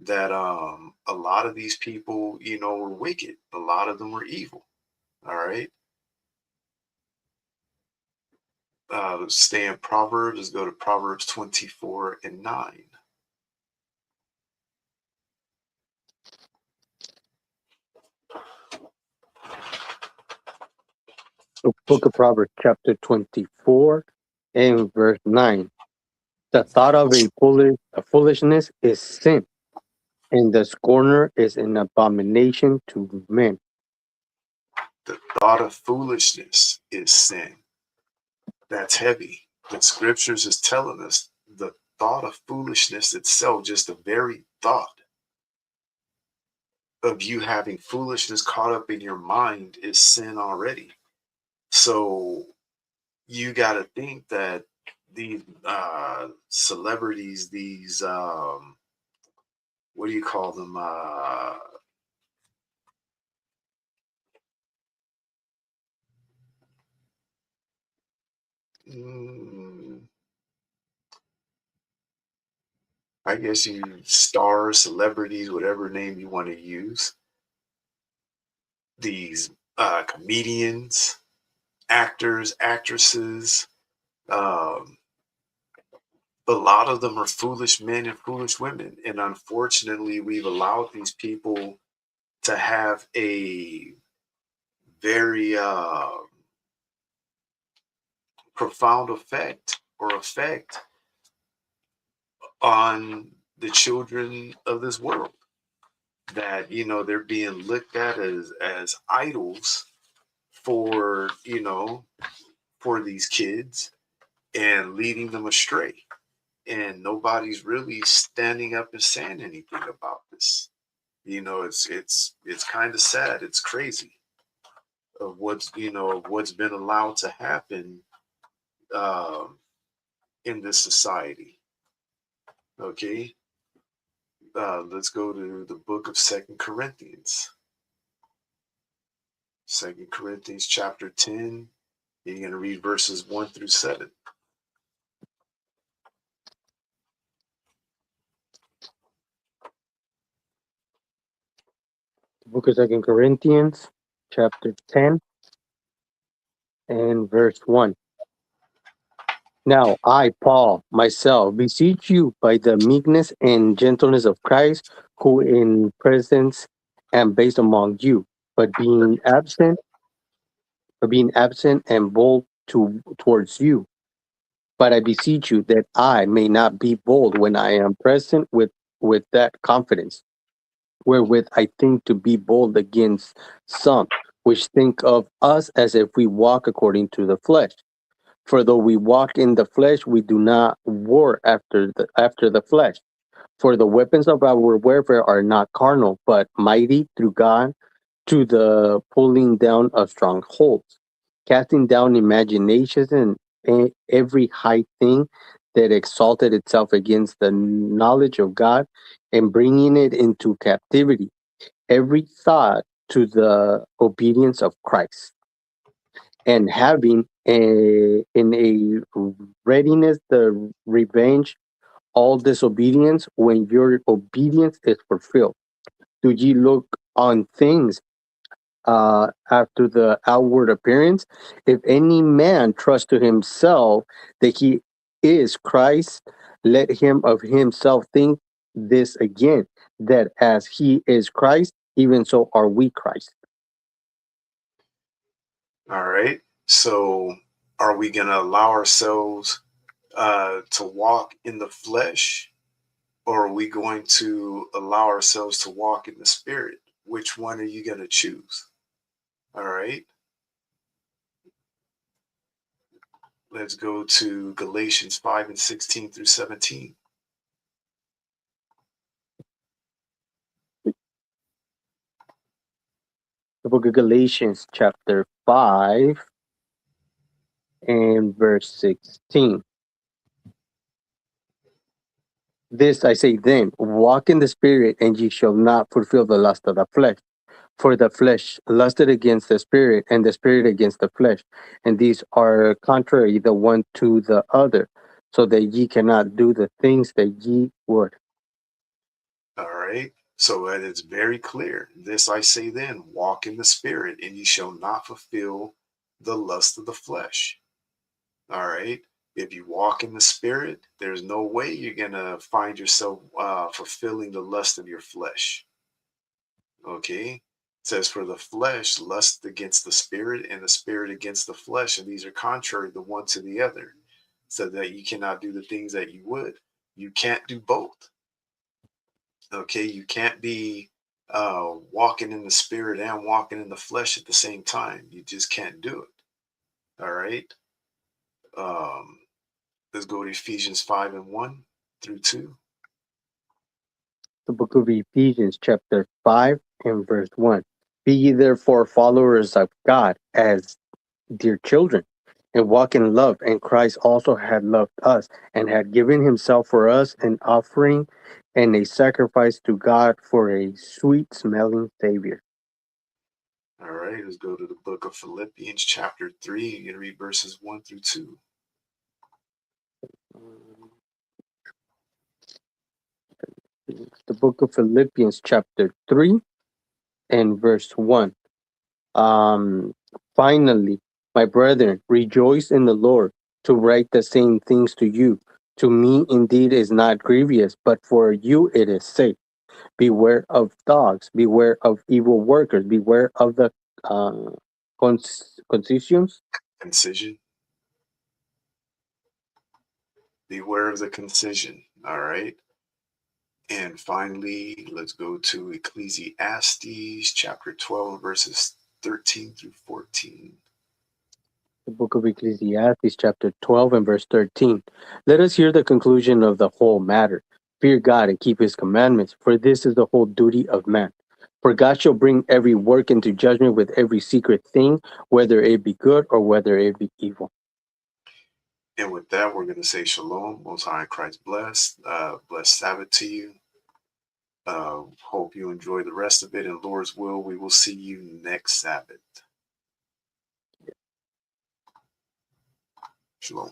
that a lot of these people, were wicked. A lot of them were evil. All right. Let's stay in Proverbs. Let's go to Proverbs 24:9. the book of Proverbs, chapter 24 and verse 9. The thought of a foolishness is sin, and the scorner is an abomination to men. The thought of foolishness is sin. That's heavy. The scriptures is telling us the thought of foolishness itself, just the very thought of you having foolishness caught up in your mind is sin already. So you got to think that these celebrities, these what do you call them? Mm, I guess you stars, celebrities, whatever name you want to use, these comedians, actors, actresses, um, a lot of them are foolish men and foolish women. And unfortunately, we've allowed these people to have a very profound effect on the children of this world, that they're being looked at as idols for for these kids, and leading them astray, and nobody's really standing up and saying anything about this. It's kind of sad. It's crazy of what's been allowed to happen um, in this society. Okay, let's go to the book of Second Corinthians. Second Corinthians chapter 10. You're going to read verses 1 through 7. The book of Second Corinthians, chapter 10 and verse 1. Now I, Paul, myself, beseech you by the meekness and gentleness of Christ, who in presence am based among you, but being absent and bold towards you. But I beseech you that I may not be bold when I am present with that confidence, wherewith I think to be bold against some, which think of us as if we walk according to the flesh. For though we walk in the flesh, we do not war after the flesh. For the weapons of our warfare are not carnal, but mighty through God to the pulling down of strongholds, casting down imaginations and every high thing that exalted itself against the knowledge of God, and bringing it into captivity, every thought to the obedience of Christ, and having in a readiness the revenge all disobedience when your obedience is fulfilled. Do ye look on things after the outward appearance? If any man trust to himself that he is Christ, let him of himself think this again, that as he is Christ, even so are we Christ. All right. So, are we going to allow ourselves to walk in the flesh, or are we going to allow ourselves to walk in the spirit? Which one are you going to choose? All right. Let's go to Galatians 5 and 16 through 17. The book of Galatians, chapter 5 and verse 16. This I say then, walk in the spirit, and ye shall not fulfill the lust of the flesh. For the flesh lusted against the spirit, and the spirit against the flesh. And these are contrary the one to the other, so that ye cannot do the things that ye would. All right. So that it's very clear. This I say then, walk in the spirit, and ye shall not fulfill the lust of the flesh. All right. If you walk in the spirit, there's no way you're going to find yourself fulfilling the lust of your flesh. Okay. It says, for the flesh lust against the spirit, and the spirit against the flesh. And these are contrary the one to the other, so that you cannot do the things that you would. You can't do both. Okay. You can't be walking in the spirit and walking in the flesh at the same time. You just can't do it. All right. Um, let's go to Ephesians 5 and 1 through 2. The book of Ephesians, chapter 5 and verse 1. Be ye therefore followers of God as dear children, and walk in love. And Christ also had loved us, and had given himself for us an offering and a sacrifice to God for a sweet smelling Savior. All right, let's go to the book of Philippians, chapter 3. You're going to read verses 1 through 2. The book of Philippians, chapter 3 and verse 1. Finally, my brethren, rejoice in the Lord. To write the same things to you, to me indeed is not grievous, but for you it is safe. Beware of dogs, beware of evil workers, beware of the concisions. Concision. Beware of the concision. All right. And finally, let's go to Ecclesiastes chapter 12, verses 13 through 14. The book of Ecclesiastes, chapter 12 and verse 13. Let us hear the conclusion of the whole matter. Fear God and keep his commandments, for this is the whole duty of man. For God shall bring every work into judgment with every secret thing, whether it be good or whether it be evil. And with that, we're going to say shalom. Most High in Christ blessed. Blessed Sabbath to you. Hope you enjoy the rest of it. In Lord's will, we will see you next Sabbath. Shalom.